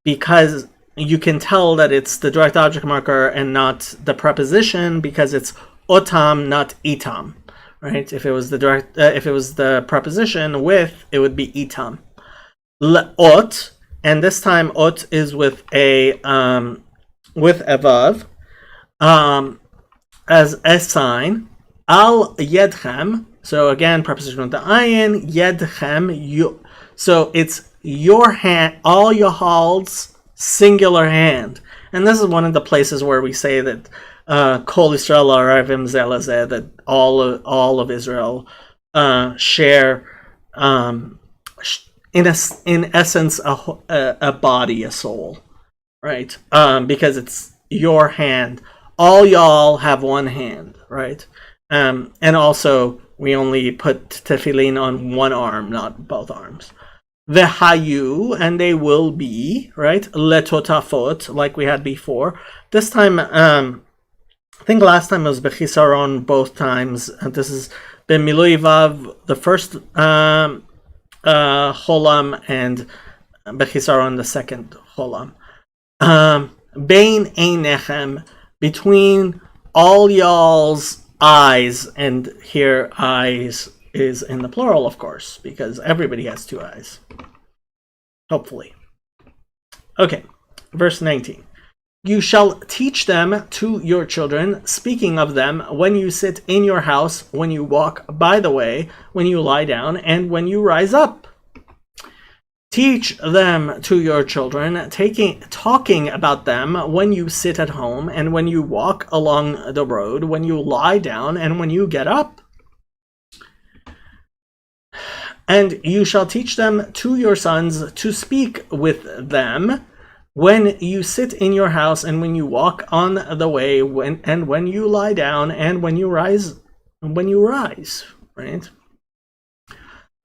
because you can tell that it's the direct object marker and not the preposition, because it's otam, not itam, right? If it was the if it was the preposition with, it would be itam. Le'ot, and this time ot is with a vav, as a sign. Al yedchem, so again preposition with the ayin. Yedchem, you. So it's your hand, all Yahal's singular hand, and this is one of the places where we say that Kol Yisrael Aravim Zelazeh, that all of Israel share. In essence, a body, a soul, right? Because it's your hand. All y'all have one hand, right? And also, we only put tefillin on one arm, not both arms. Vehayu, and they will be, right? Letotafot, like we had before. This time, I think last time it was bechisaron both times. This is b'milui vav, the first cholam, and bechisaron, the second cholam. Bein einechem, between all y'all's eyes, and here eyes is in the plural, of course, because everybody has two eyes. Hopefully. Okay, verse 19. You shall teach them to your children, speaking of them when you sit in your house, when you walk by the way, when you lie down, and when you rise up. Teach them to your children, talking about them when you sit at home and when you walk along the road, when you lie down and when you get up. And you shall teach them to your sons to speak with them when you sit in your house and when you walk on the way, when you lie down and when you rise, right?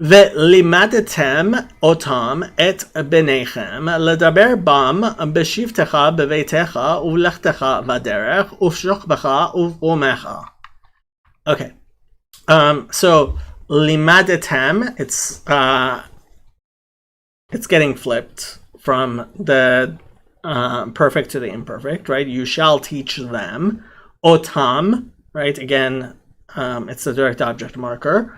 ולימדתם אותם את בניכם לדבר בם בשבתך בביתך ובלכתך בדרך ובשוכבך ובקומך. Okay. So limadetem, it's getting flipped from the perfect to the imperfect, right? You shall teach them. Otam, right? Again, it's the direct object marker.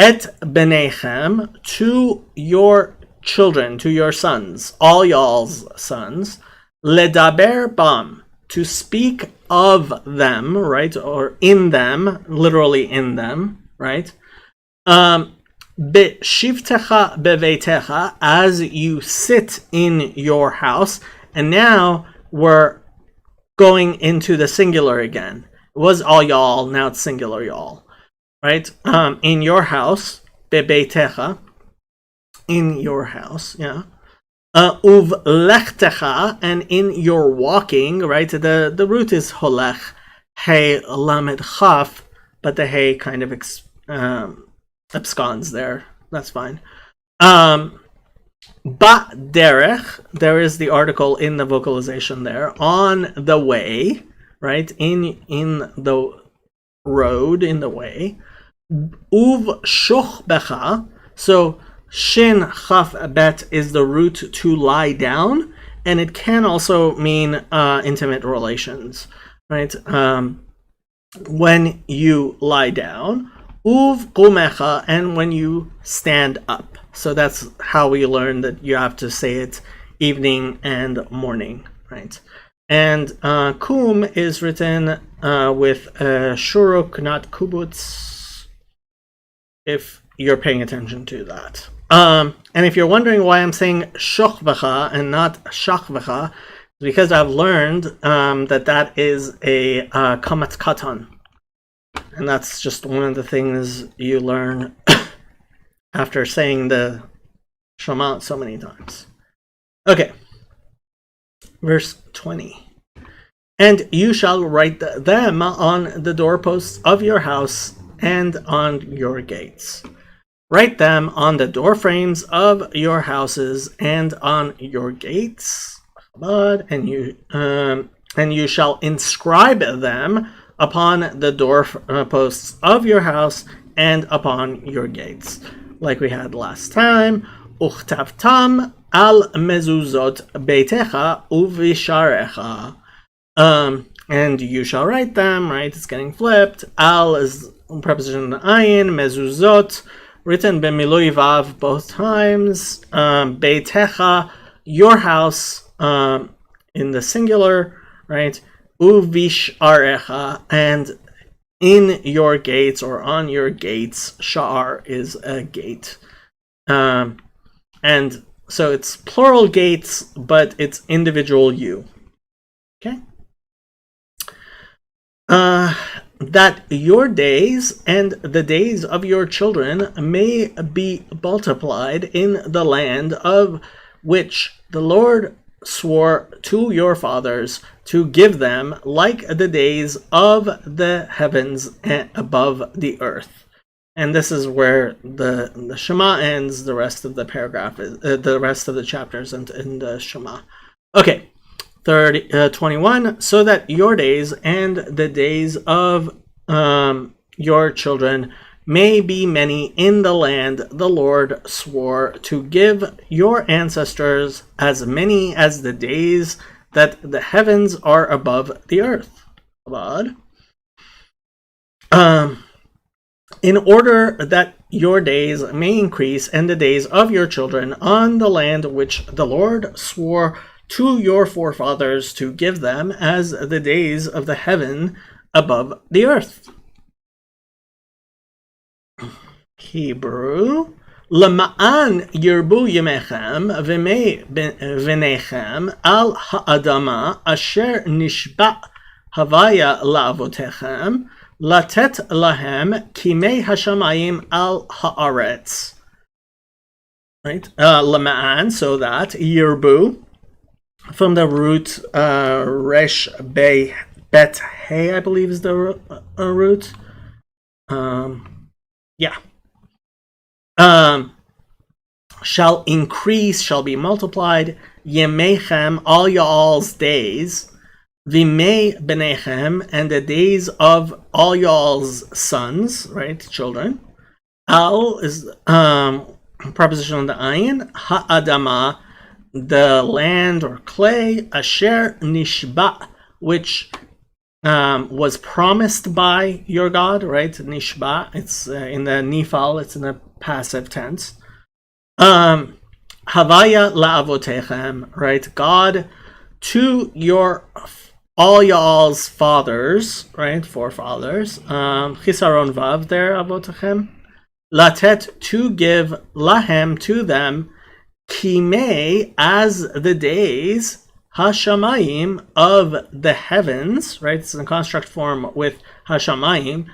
Et benechem, to your children, to your sons, all y'all's sons. Ledaber bam, to speak of them, right? Or in them, literally in them, right? B'shivtecha beveitecha, as you sit in your house. And now we're going into the singular again. It was all y'all, now it's singular y'all. Right? In your house, bebeitecha, in your house, yeah. Uvlechtecha, and in your walking, right? The root is holech, hey lamed chaf, but the hey kind of absconds there. That's fine. Ba derech, there is the article in the vocalization there. On the way, right? In the road, in the way. Uv shochbecha, so shin chaf bet is the root to lie down, and it can also mean intimate relations, right? When you lie down. Uv kumecha, and when you stand up. So that's how we learn that you have to say it evening and morning, right? And kum is written with shuruk, not kubutz, if you're paying attention to that. And if you're wondering why I'm saying shochvecha and not shachvecha, it's because I've learned that is a kamat katan. And that's just one of the things you learn after saying the Shema so many times. Okay. Verse 20. And you shall write them on the doorposts of your house and on your gates. Write them on the door frames of your houses and on your gates. And you shall inscribe them upon the doorposts of your house and upon your gates. Like we had last time. Uchtavtam al mezuzot beitecha uvisharecha. And you shall write them, right? It's getting flipped. Al is preposition ayin, mezuzot, written b'milui vav both times. Beitecha, your house, in the singular, right? Uvisharecha, and in your gates or on your gates. Sha'ar is a gate. And so it's plural gates, but it's individual you. Okay? That your days and the days of your children may be multiplied in the land of which the Lord swore to your fathers to give them, like the days of the heavens above the earth. And this is where the Shema ends. The rest of the paragraph is the rest of the chapters in the Shema. Okay, 21. So that your days and the days of your children may be many in the land the Lord swore to give your ancestors, as many as the days that the heavens are above the earth. In order that your days may increase and the days of your children on the land which the Lord swore to your forefathers to give them, as the days of the heaven above the earth. Hebrew. למען ירבו ימיכם וימי בניכם על האדמה אשר נשבע הוויה לאבותיכם לתת להם כימי השמיים על הארץ. Right? למען, so that, yirbu, from the root resh bet hey, I believe is the root. Yeah. Shall increase, shall be multiplied. Yemechem, all y'all's days. Vimei benechem, and the days of all y'all's sons, right, children. Al is preposition on the ayin. Ha'adama, the land or clay. Asher nishba, which was promised by your God, right? Nishba, it's in the nifal, it's in the passive tense. Havaya la'avotechem, right? God to your all y'all's fathers, right? Forefathers. Chisaron vav there, avotechem. Latet, to give, lahem, to them, kimei, as the days, hashamayim, of the heavens, right? It's in construct form with hashamayim,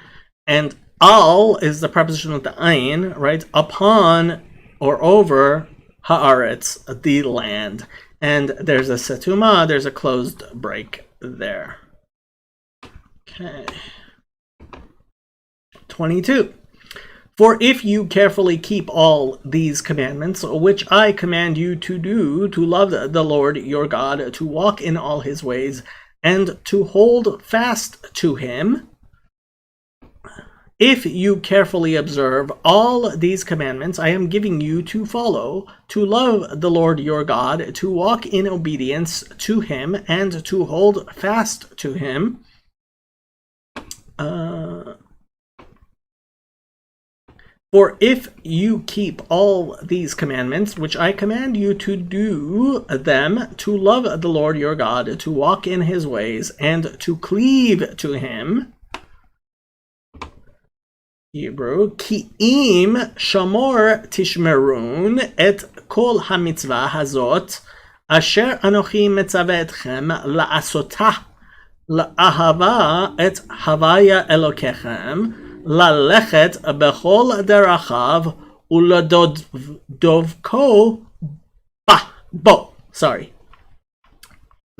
and al is the preposition with the ayin, right? Upon or over haaretz, the land. And there's a setuma, there's a closed break there. Okay. 22. For if you carefully keep all these commandments, which I command you to do, to love the Lord your God, to walk in all his ways, and to hold fast to him, if you carefully observe all these commandments I am giving you to follow, to love the Lord your God, to walk in obedience to him, and to hold fast to him, for if you keep all these commandments, which I command you to do them, to love the Lord your God, to walk in his ways, and to cleave to him, Hebrew, ki im shamor tishmerun et kol hamitzvah hazot, asher anochi metzaveh etchem la'asotah, la'ahava et havaya elokechem, ללכת בכל דרכיו ולדבקו בו. Sorry.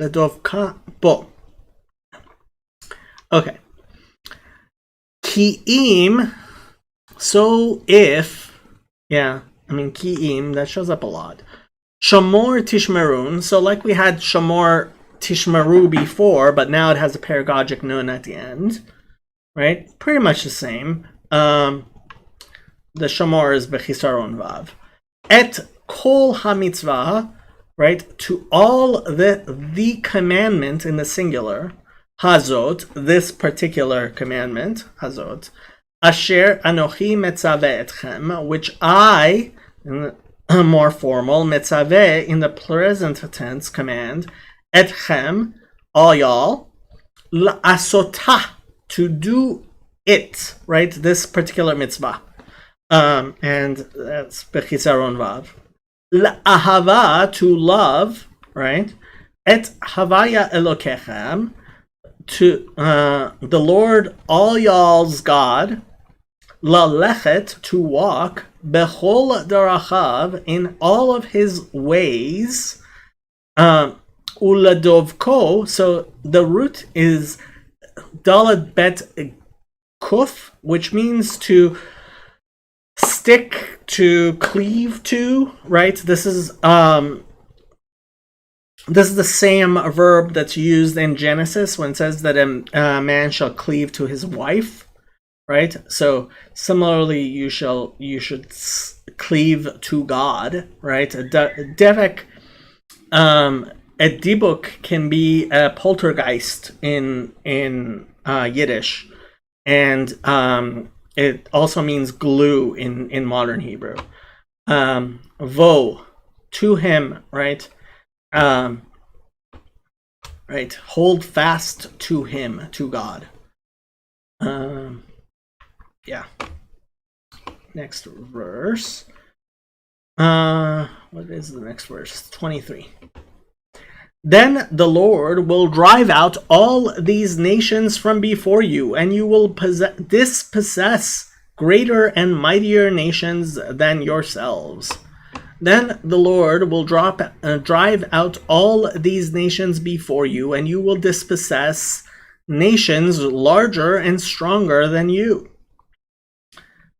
לדבקה בו. Okay. Ki'im, so if, yeah, I mean ki'im, that shows up a lot. Shamor tishmerun, so like we had shamor tishmeru before, but now it has a pedagogic nun at the end. Right? Pretty much the same. The shamor is bechisaron vav. Et kol hamitzvah, right? To all the commandment in the singular, hazot, this particular commandment, hazot, asher anochi metzaveh etchem, which I, in the more formal, metzaveh, in the present tense, command, etchem, all y'all, la'asotah, to do it, right? This particular mitzvah. And that's bechisaron vav. La'ahava, to love, right? Et havaya elokechem, to the Lord, all y'all's God. Lalechet, to walk. Bechol darachav, in all of his ways. Uladovko, so the root is Dalad bet kuf, which means to stick, to cleave to, right? This is the same verb that's used in Genesis when it says that a man shall cleave to his wife, right? So similarly, you should cleave to God, right? Devek, a dibuk can be a poltergeist in Yiddish, and it also means glue in modern Hebrew. Vo, to him, right? Right, hold fast to him, to God. Yeah. Next verse. What is the next verse? 23. Then the Lord will drive out all these nations from before you, and you will dispossess greater and mightier nations than yourselves. Then the Lord will drive out all these nations before you, and you will dispossess nations larger and stronger than you.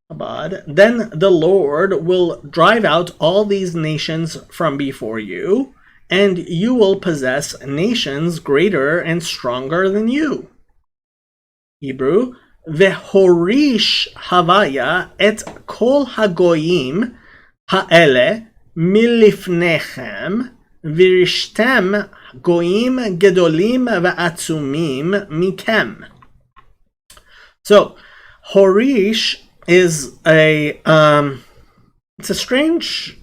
Then the Lord will drive out all these nations from before you, and you will possess nations greater and stronger than you. Hebrew, Vehorish Havaya et kol hagoyim ha'ele milifnechem virishtem goyim gedolim va'atzumim mikem. So, Horish is it's a strange,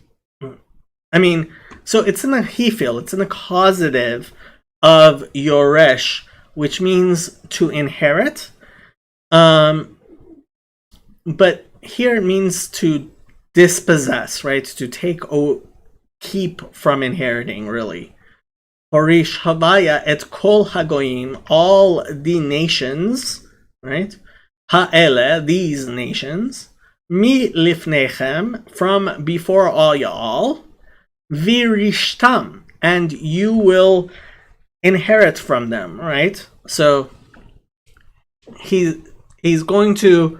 so it's in a hefil, it's in a causative of yoresh, which means to inherit, but here it means to dispossess, right? To take or keep from inheriting, really. Horish havaya et kol hagoyim, all the nations, right? Ha'ele, these nations, mi lifnechem, from before all y'all, virishtam, and you will inherit from them, right? So he's going to.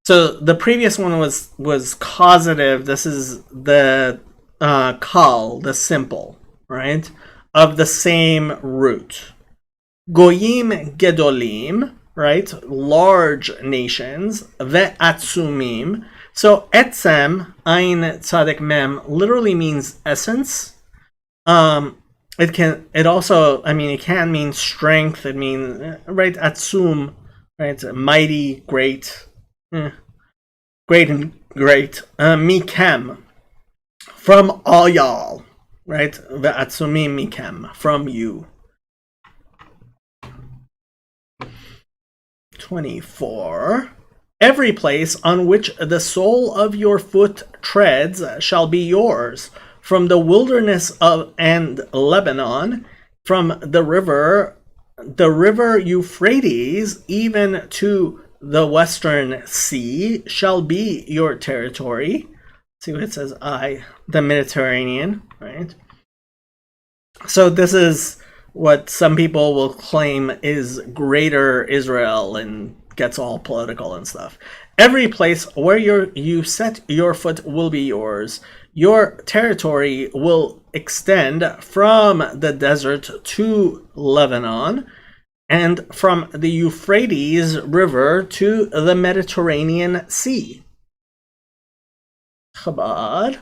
So the previous one was causative. This is the kal, the simple, right, of the same root. Goyim gedolim, right, large nations. Ve'atzumim. So etzem, ein tzadek mem, literally means essence. It can mean strength. It means, right, atzum, right, mighty, great, great and great. Mikem, from all y'all, right? Ve'atzumim mikem, from you. 24. Every place on which the sole of your foot treads shall be yours, from the wilderness and Lebanon, from the river Euphrates, even to the western sea, shall be your territory. See what it says, the Mediterranean, right? So this is what some people will claim is greater Israel, and gets all political and stuff. Every place where you set your foot will be yours. Your territory will extend from the desert to Lebanon, and from the Euphrates River to the Mediterranean Sea. Chabad.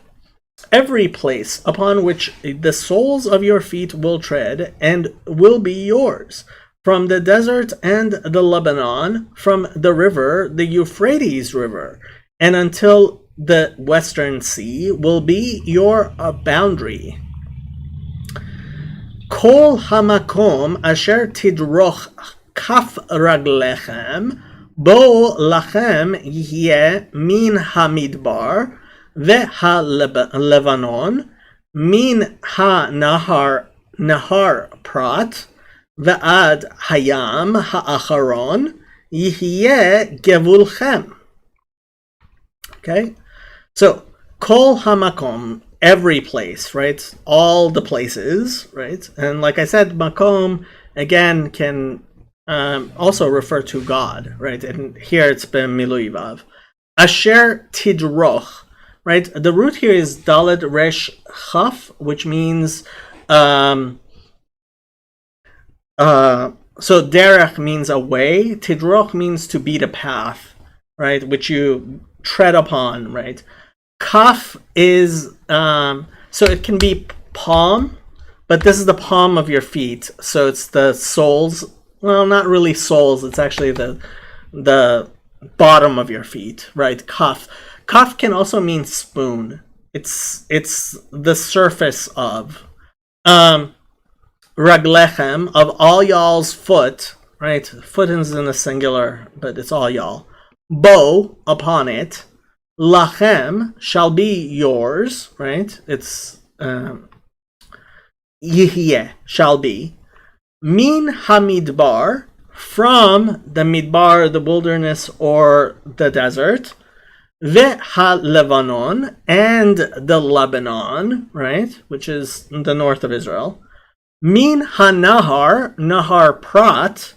Every place upon which the soles of your feet will tread and will be yours, from the desert and the Lebanon, from the river, the Euphrates River, and until the western sea, will be your boundary. Kol hamakom asher tidroch kaf raglechem, bo lachem yeh min hamidbar, ve'ha-Lebanon, min ha-Nahar Prat, ve'ad hayam ha'acharon, yihyeh gevulchem. Okay? So, kol hamakom, every place, right? All the places, right? And like I said, makom, again, can also refer to God, right? And here it's been miluivav. Asher tidroch, right? The root here is Dalet Resh Chaf, which means so derech means a way, tidroch means to beat a path, right? Which you tread upon, right? Kaf is so it can be palm, but this is the palm of your feet, so it's the soles. Well, not really soles. It's actually the bottom of your feet, right? Kaf. Kaf can also mean spoon. It's the surface of. Raglechem, of all y'all's foot, right? Foot is in the singular, but it's all y'all. Bo, upon it. lachem shall be yours, right? It's yihyeh shall be, min hamidbar, from the midbar, the wilderness or the desert, ve'ha-levanon, and the Lebanon, right, which is the north of Israel, min ha-nahar, nahar prat,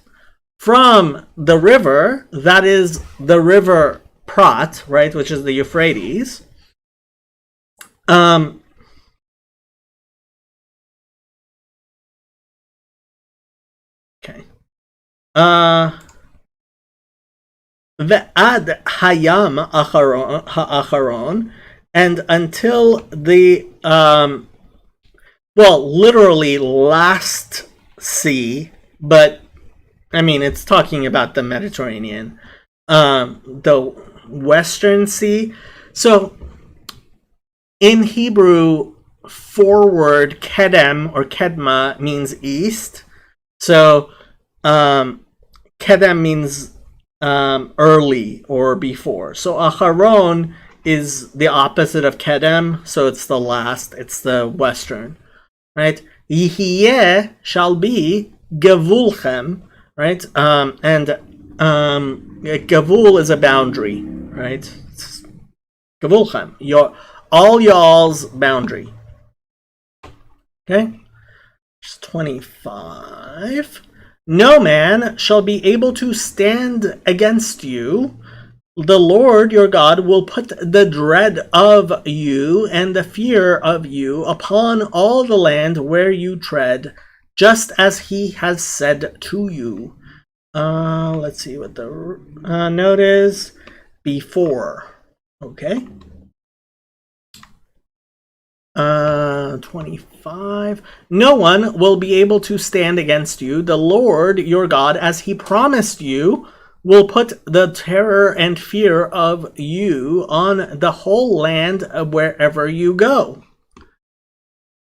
from the river, that is the river Prat, right, which is the Euphrates. Okay. Ve'ad hayam ha'acharon, and until the literally last sea, but I mean, it's talking about the Mediterranean, the Western Sea. So in Hebrew, forward, kedem or kedma means east. So kedem means early or before. So acharon is the opposite of kedem. So it's the last, it's the western, right? Yihyeh shall be gevulchem, right? And gavul is a boundary, right? Gavulchem, all y'all's boundary. Okay, 25. No man shall be able to stand against you. The Lord your God will put the dread of you and the fear of you upon all the land where you tread, just as he has said to you. Let's see what the note is. Before. Okay. 25. No one will be able to stand against you. The Lord your God, as he promised you, will put the terror and fear of you on the whole land wherever you go.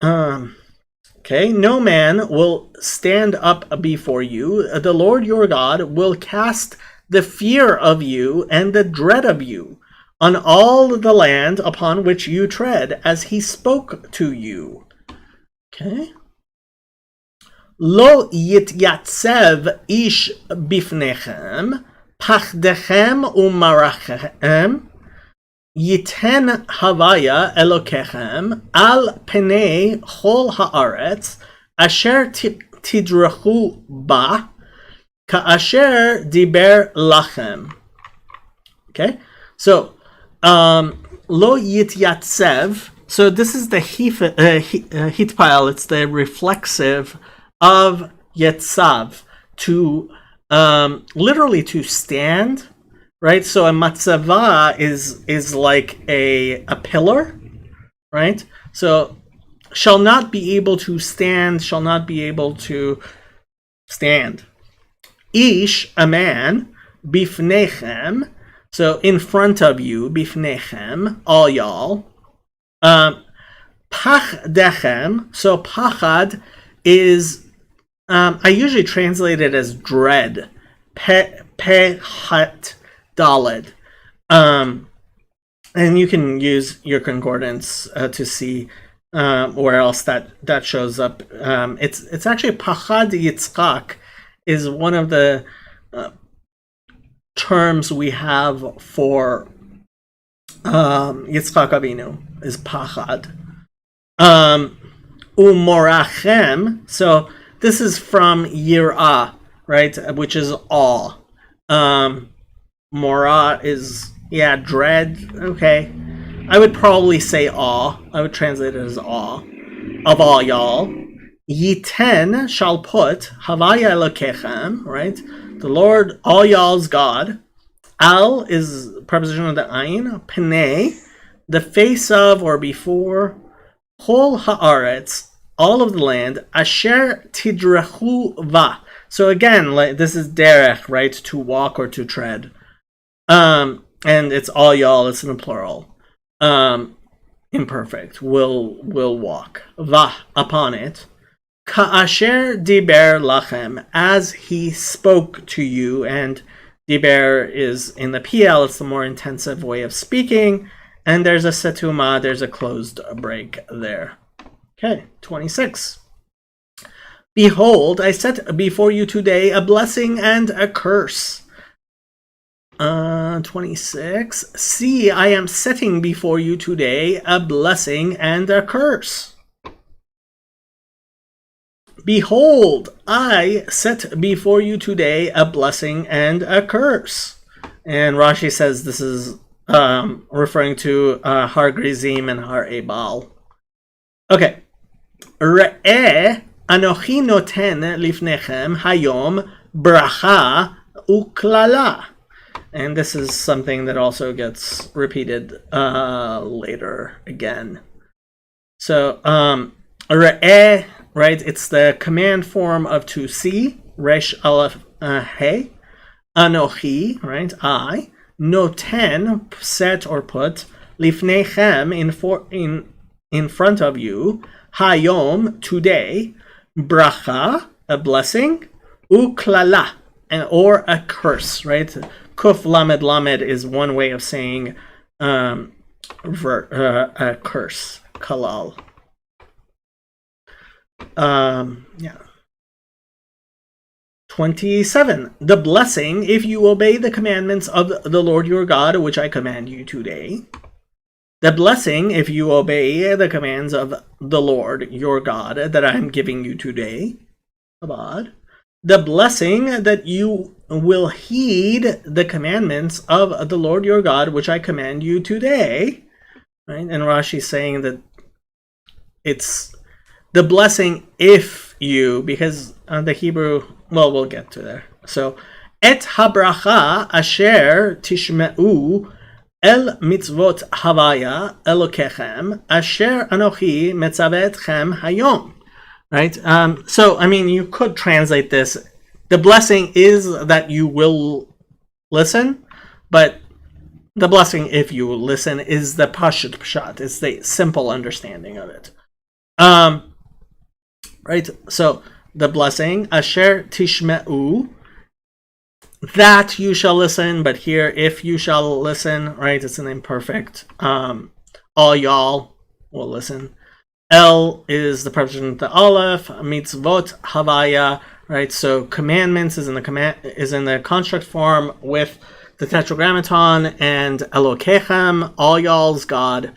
Okay, no man will stand up before you. The Lord your God will cast the fear of you and the dread of you on all the land upon which you tread, as he spoke to you. Okay. Lo yityatsev ish bifnechem, pachdechem umarachem, yiten havaya elokechem, al penei chol haaretz, asher tidrachu ba, ka'asher diber lachem. Okay, so lo yityatsev. So this is the hitpile. It's the reflexive of yetzav, to literally to stand, right? So a matzava is like a pillar, right? So shall not be able to stand, shall not be able to stand. Ish, a man, bifnechem. So in front of you, bifnechem, all y'all. Pachdechem. So pachad is, I usually translate it as dread. Pechat daled. And you can use your concordance to see where else that shows up. It's actually pachad yitzchak is one of the terms we have for Yitzchak Avinu is pachad. Umorachem. So this is from yirah, right? Which is awe. Morah is dread. Okay, I would probably say awe. I would translate it as awe of all y'all. Yiten shall put havaya elokechem, right? The Lord, all y'all's God. Al is preposition of the ayin. Pnei, the face of or before. Chol haaretz, all of the land. Asher tidrachu va. So again, like this is derech, right? To walk or to tread. And it's all y'all. It's in the plural. Imperfect. Will walk. Va, upon it. Ka'asher diber lachem, as he spoke to you, and Diber is in the PL, it's the more intensive way of speaking. And there's a setuma, there's a closed break there. Okay, 26. Behold, I set before you today a blessing and a curse. 26. See, I am setting before you today a blessing and a curse. Behold, I set before you today a blessing and a curse. And Rashi says this is referring to Har Grizim and Har Ebal. Okay. Re'eh anochi noten lifnechem hayom bracha uklala. And this is something that also gets repeated later again. So, re'eh, right? It's the command form of to see. Resh aleph he. Anochi, right? I. Noten, set or put. Lifnechem, in front of you. Hayom, today. Bracha, a blessing. Uklala, or a curse, right? Kuf lamed lamed is one way of saying a curse. Kalal. Yeah. 27. The blessing, if you obey the commandments of the Lord your God, which I command you today. The blessing, if you obey the commands of the Lord your God that I am giving you today. Abad. The blessing that you will heed the commandments of the Lord your God, which I command you today. Right? And Rashi is saying that it's the blessing if you, because the Hebrew, well, we'll get to there. So, et habracha asher tishme'u el mitzvot havaya elokechem asher anochi metzavetchem hayom. Right? So, I mean, you could translate this. The blessing is that you will listen, but the blessing if you listen is the pashut pshat. It's the simple understanding of it. Right? So, the blessing, asher tishme'u, that you shall listen, but here, if you shall listen, right? It's an imperfect. All y'all will listen. El is the preposition of the aleph, mitzvot havaya, right? So commandments is in the construct form with the tetragrammaton, and elokechem, all y'all's God.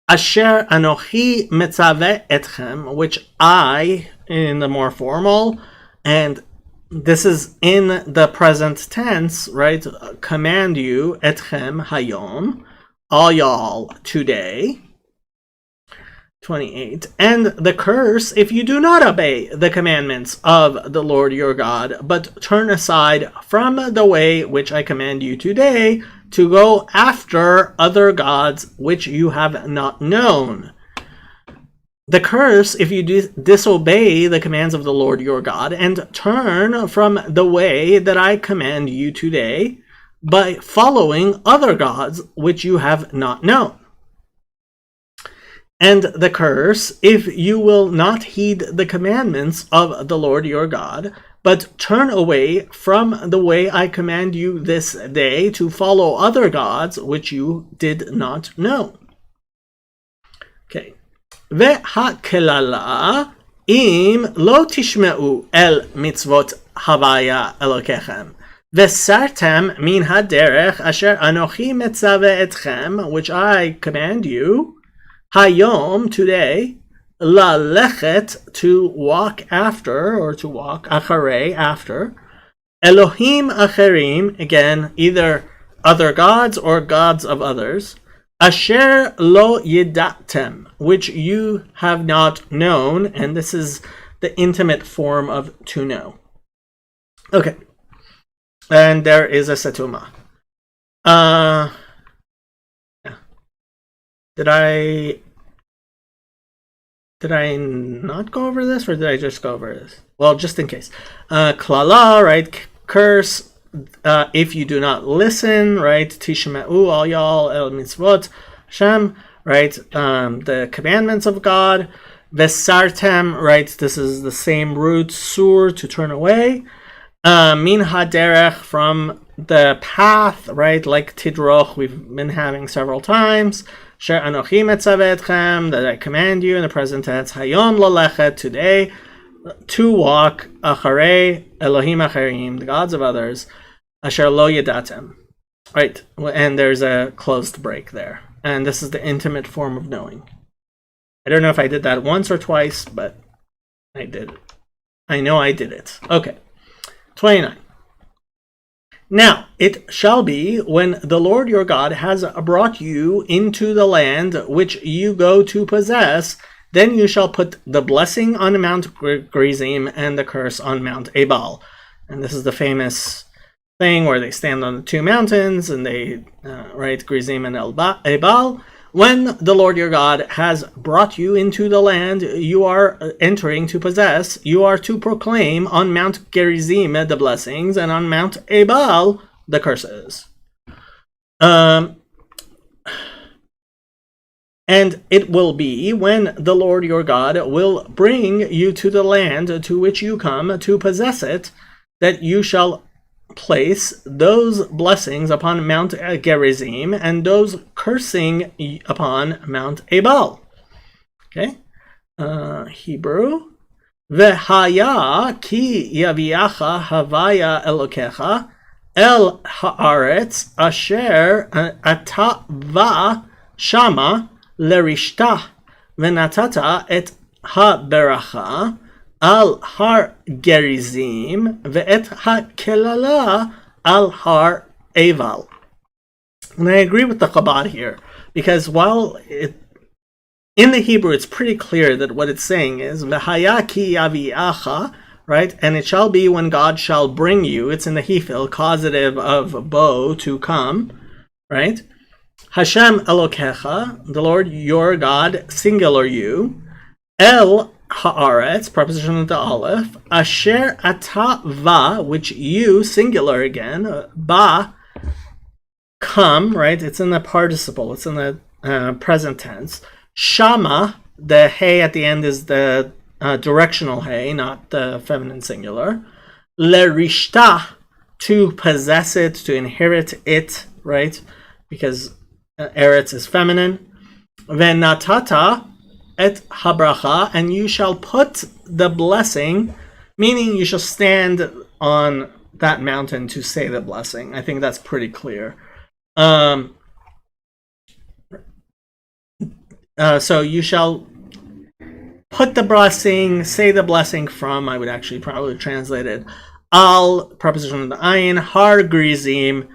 Asher anochi metzaveh etchem, which I, in the more formal, and this is in the present tense, right? Command you, etchem hayom, all y'all today. 28. And the curse, if you do not obey the commandments of the Lord your God, but turn aside from the way which I command you today, to go after other gods which you have not known. The curse, if you disobey the commands of the Lord your God, and turn from the way that I command you today, by following other gods which you have not known. And the curse, if you will not heed the commandments of the Lord your God, but turn away from the way I command you this day to follow other gods which you did not know. Okay. Ve'hakelala im lo tishme'u el mitzvot havaya elokechem. Vesartem min haderech asher anochi metzaveh etchem, which I command you, hayom, today, lalechet, to walk after, or to walk, acharei, after, Elohim acherim, again, either other gods or gods of others, asher lo yedatem, which you have not known, and this is the intimate form of to know. Okay. And there is a setuma. Did I not go over this, or did I just go over this? Well, just in case. Klala, right? Curse, if you do not listen, right? Tishme'u, all y'all, el mitzvot, Hashem, right? The commandments of God. Vesartem, right? This is the same root, sur, to turn away. Min haderech, from the path, right? Like Tidroch, we've been having several times. Sher anochi metzaveh etchem, that I command you in the present tense. Hayom lalechet, today, to walk. Acharei Elohim acharim, the gods of others. Asher lo yadatem. Right, and there's a closed break there. And this is the intimate form of knowing. I don't know if I did that once or twice, but I did it. I know I did it. Okay, 29. Now, it shall be when the Lord your God has brought you into the land which you go to possess, then you shall put the blessing on Mount Gerizim and the curse on Mount Ebal. And this is the famous thing where they stand on the two mountains and they write Gerizim and Ebal. When the Lord your God has brought you into the land you are entering to possess, you are to proclaim on Mount Gerizim the blessings and on Mount Ebal the curses. And it will be when the Lord your God will bring you to the land to which you come to possess it, that you shall place those blessings upon Mount Gerizim and those cursing upon Mount Ebal. Okay, Hebrew. V'haya ki yaviacha havaya elokecha el haaretz asher atava shama lerishta v'natata et ha-beracha al har Gerizim ve'et ha-kelala al har Eval. And I agree with the Chabad here, because while in the Hebrew it's pretty clear that what it's saying is v'haya ki yaviacha, right? And it shall be when God shall bring you. It's in the Hefil, causative of bo, to come, right? Hashem Elokecha, the Lord your God, singular you. El haaretz, preposition of the aleph. Asher ata va, which you, singular again. Ba, come, right? It's in the participle. It's in the present tense. Shama, the hey at the end is the directional hey, not the feminine singular. Lerishta, to possess it, to inherit it, right? Because eretz is feminine. Venatata et habracha, and you shall put the blessing, meaning you shall stand on that mountain to say the blessing. I think that's pretty clear. So you shall put the blessing, say the blessing from, I would actually probably translate it, al, preposition of the ayin, har Gerizim,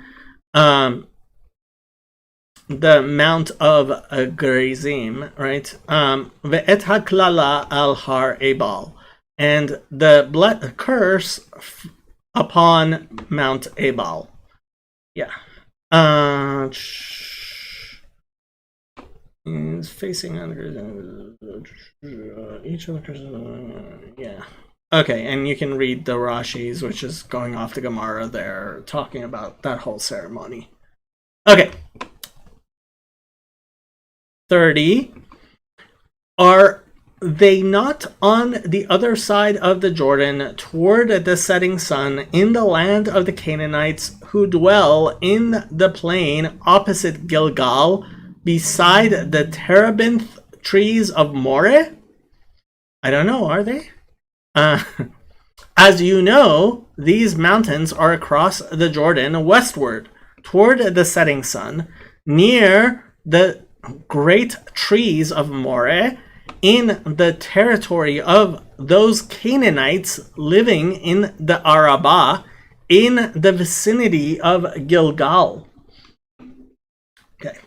the Mount of Gerizim, right? Ve'et haklala al har Ebal, and the curse upon Mount Ebal. Yeah. Is facing under each of the curses. Yeah. Okay, and you can read the Rashis, which is going off the Gemara there, talking about that whole ceremony. Okay. 30. Are they not on the other side of the Jordan toward the setting sun in the land of the Canaanites who dwell in the plain opposite Gilgal beside the terebinth trees of Moreh? I don't know, are they? As you know, these mountains are across the Jordan westward toward the setting sun near the great trees of Moreh in the territory of those Canaanites living in the Arabah in the vicinity of Gilgal. Okay.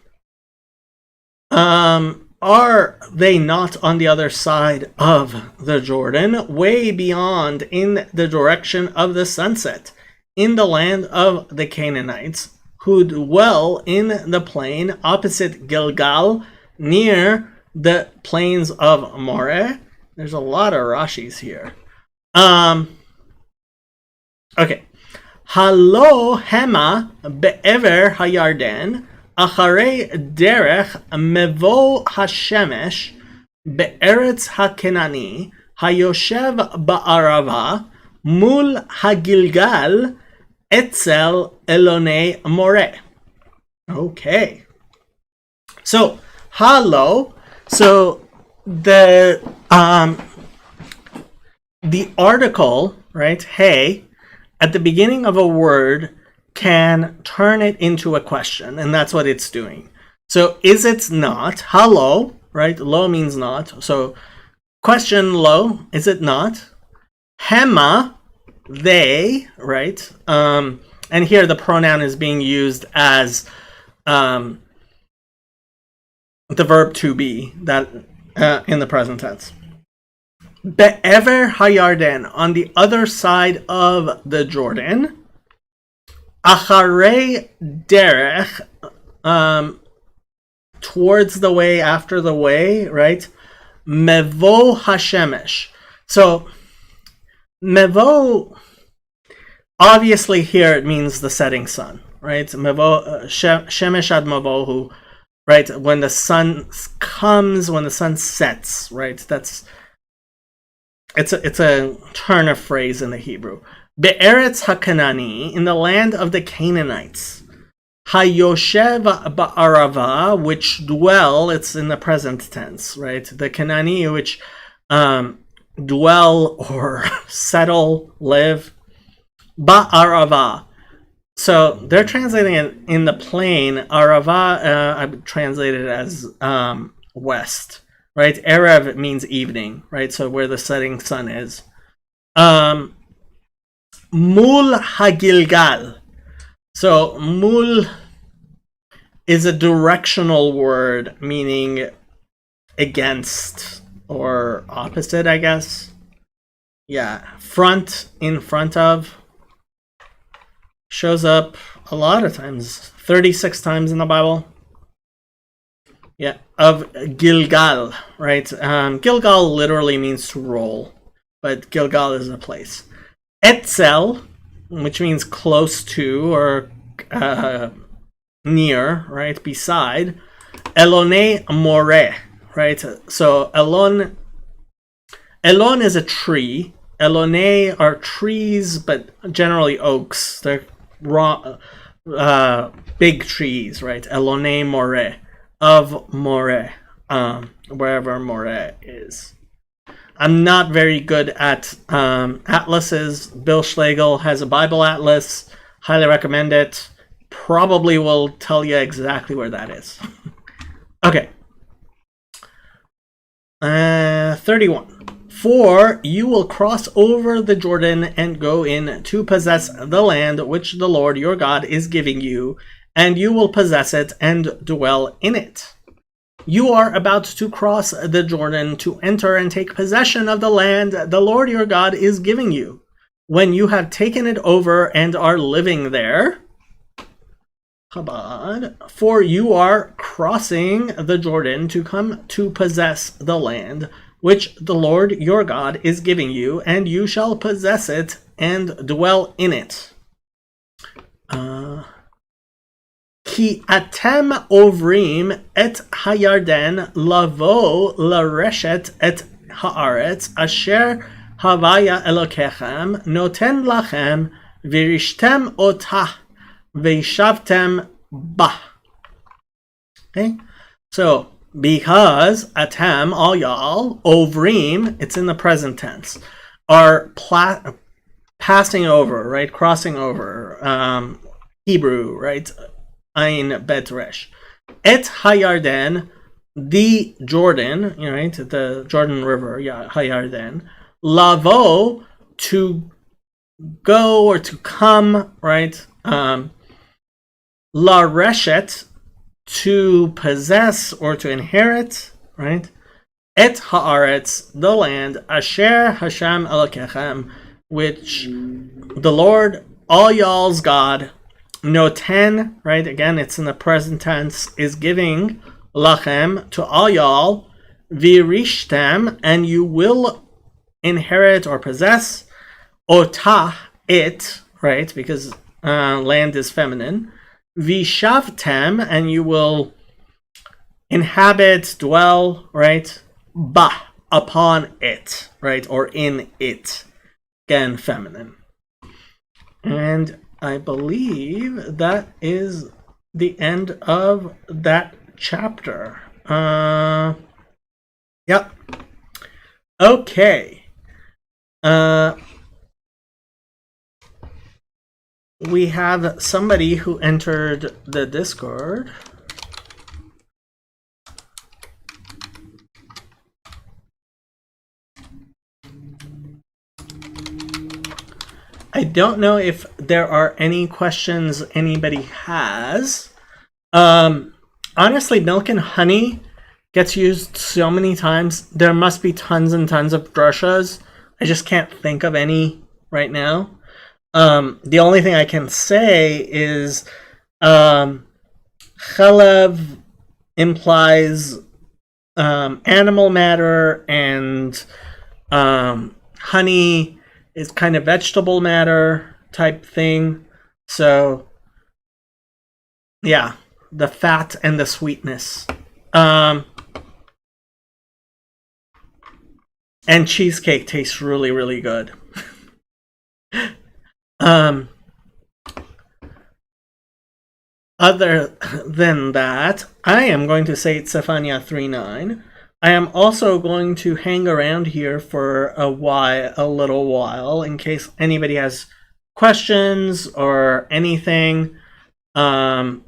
Are they not on the other side of the Jordan, way beyond in the direction of the sunset, in the land of the Canaanites, who dwell in the plain opposite Gilgal, near the plains of Moreh? There's a lot of Rashis here. Okay. Halo hema be'ever hayarden, acharei derech mevo hashemesh, be'eretz hakenani, hayoshev ba'arava, mul hagilgal, Etzel Elone More. Okay. So, halo. So the article, right, hey, at the beginning of a word can turn it into a question, and that's what it's doing. So is it not? Halo, right? Lo means not. So question lo, is it not? Hema, they, right? And here the pronoun is being used as the verb to be, that in the present tense. Be'ever hayarden, on the other side of the Jordan. Acharei derech, towards the way, after the way, right? Mevo hashemesh. So mevo, obviously here it means the setting sun, right? Mevo shemesh ad mevohu, right? When the sun comes, when the sun sets, right? That's it's a turn of phrase in the Hebrew. Be'eretz hakanani, in the land of the Canaanites. Hayoshev ba'arava, which dwell, it's in the present tense, right? The Kanani, which dwell or settle, live. Ba'arava. So they're translating it in the plain. Arava, I translated it as west, right? Erev means evening, right? So where the setting sun is. Mul hagilgal. So mul is a directional word meaning against or opposite, I guess. Yeah, front, in front of. Shows up a lot of times, 36 times in the Bible. Yeah, of Gilgal, right? Gilgal literally means to roll, but Gilgal is a place. Etzel, which means close to or near, right? Beside. Elone More, right? So Elon is a tree. Elone are trees, but generally oaks. They're raw, big trees, right? Elone More, of More, wherever More is. I'm not very good at atlases. Bill Schlegel has a Bible atlas. Highly recommend it. Probably will tell you exactly where that is. Okay. 31. For you will cross over the Jordan and go in to possess the land which the Lord your God is giving you, and you will possess it and dwell in it. You are about to cross the Jordan to enter and take possession of the land the Lord your God is giving you. When you have taken it over and are living there, Chabad, for you are crossing the Jordan to come to possess the land which the Lord your God is giving you, and you shall possess it and dwell in it. Ki atem ovrim et hayarden lavo lareshet et haaretz asher havaya elokechem noten lachem virishtem otah veishavtem bah. Okay, so because atem, all y'all, ovrim, it's in the present tense, are passing over, right? Crossing over. Hebrew, right? Ein bet resh. Et hayarden, the Jordan, right? The Jordan River, yeah, hayarden. Lavo, to go or to come, right? La reshet, to possess or to inherit, right? Et haaretz, the land, asher Hashem elokechem, which the Lord, all y'all's God, noten, right? Again, it's in the present tense, is giving lachem, to all y'all, virishtem, and you will inherit or possess, otah, it, right? Because land is feminine. Vishavtem, and you will inhabit, dwell, right? Bah, upon it, right? Or in it. Again, feminine. And I believe that is the end of that chapter. Yep. Okay. We have somebody who entered the Discord. I don't know if there are any questions anybody has. Honestly, milk and honey gets used so many times. There must be tons and tons of drushas. I just can't think of any right now. The only thing I can say is chalev implies animal matter, and honey is kind of vegetable matter type thing. So, yeah, the fat and the sweetness. And cheesecake tastes really, really good. Other than that, I am going to say Tsefania 3.9. I am also going to hang around here for a little while, in case anybody has questions or anything. So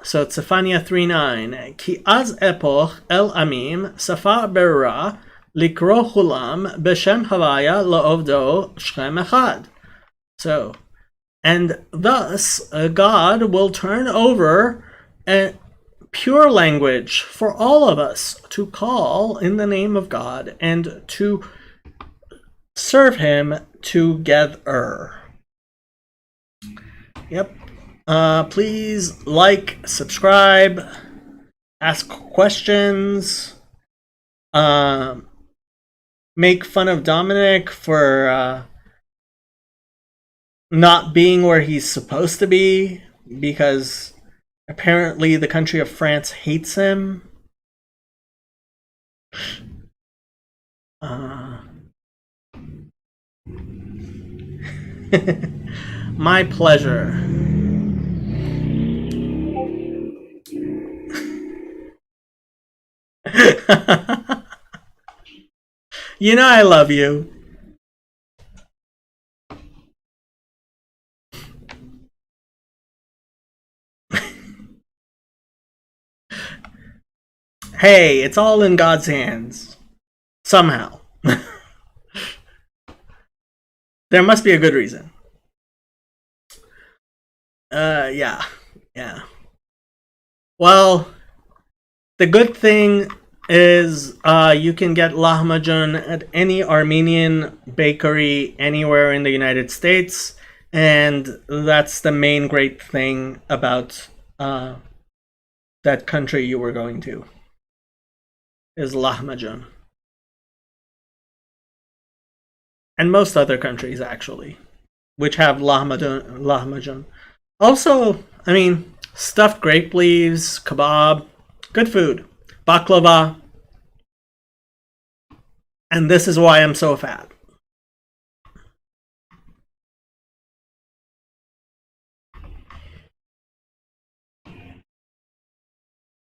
Tsefania 3.9. Ki az epoch el amim safa berra likro hulam b'shem havaya la'ovdo shchem echad. So, and thus God will turn over a pure language for all of us to call in the name of God and to serve Him together. Yep. Please like, subscribe, ask questions, make fun of Dominic for not being where he's supposed to be, because apparently the country of France hates him. My pleasure. You know I love you. Hey, it's all in God's hands. Somehow. There must be a good reason. Yeah. Well, the good thing is you can get lahmacun at any Armenian bakery anywhere in the United States, and that's the main great thing about that country you were going to, is lahmacun. And most other countries, actually, which have lahmacun. Also, I mean, stuffed grape leaves, kebab, good food, baklava. And this is why I'm so fat.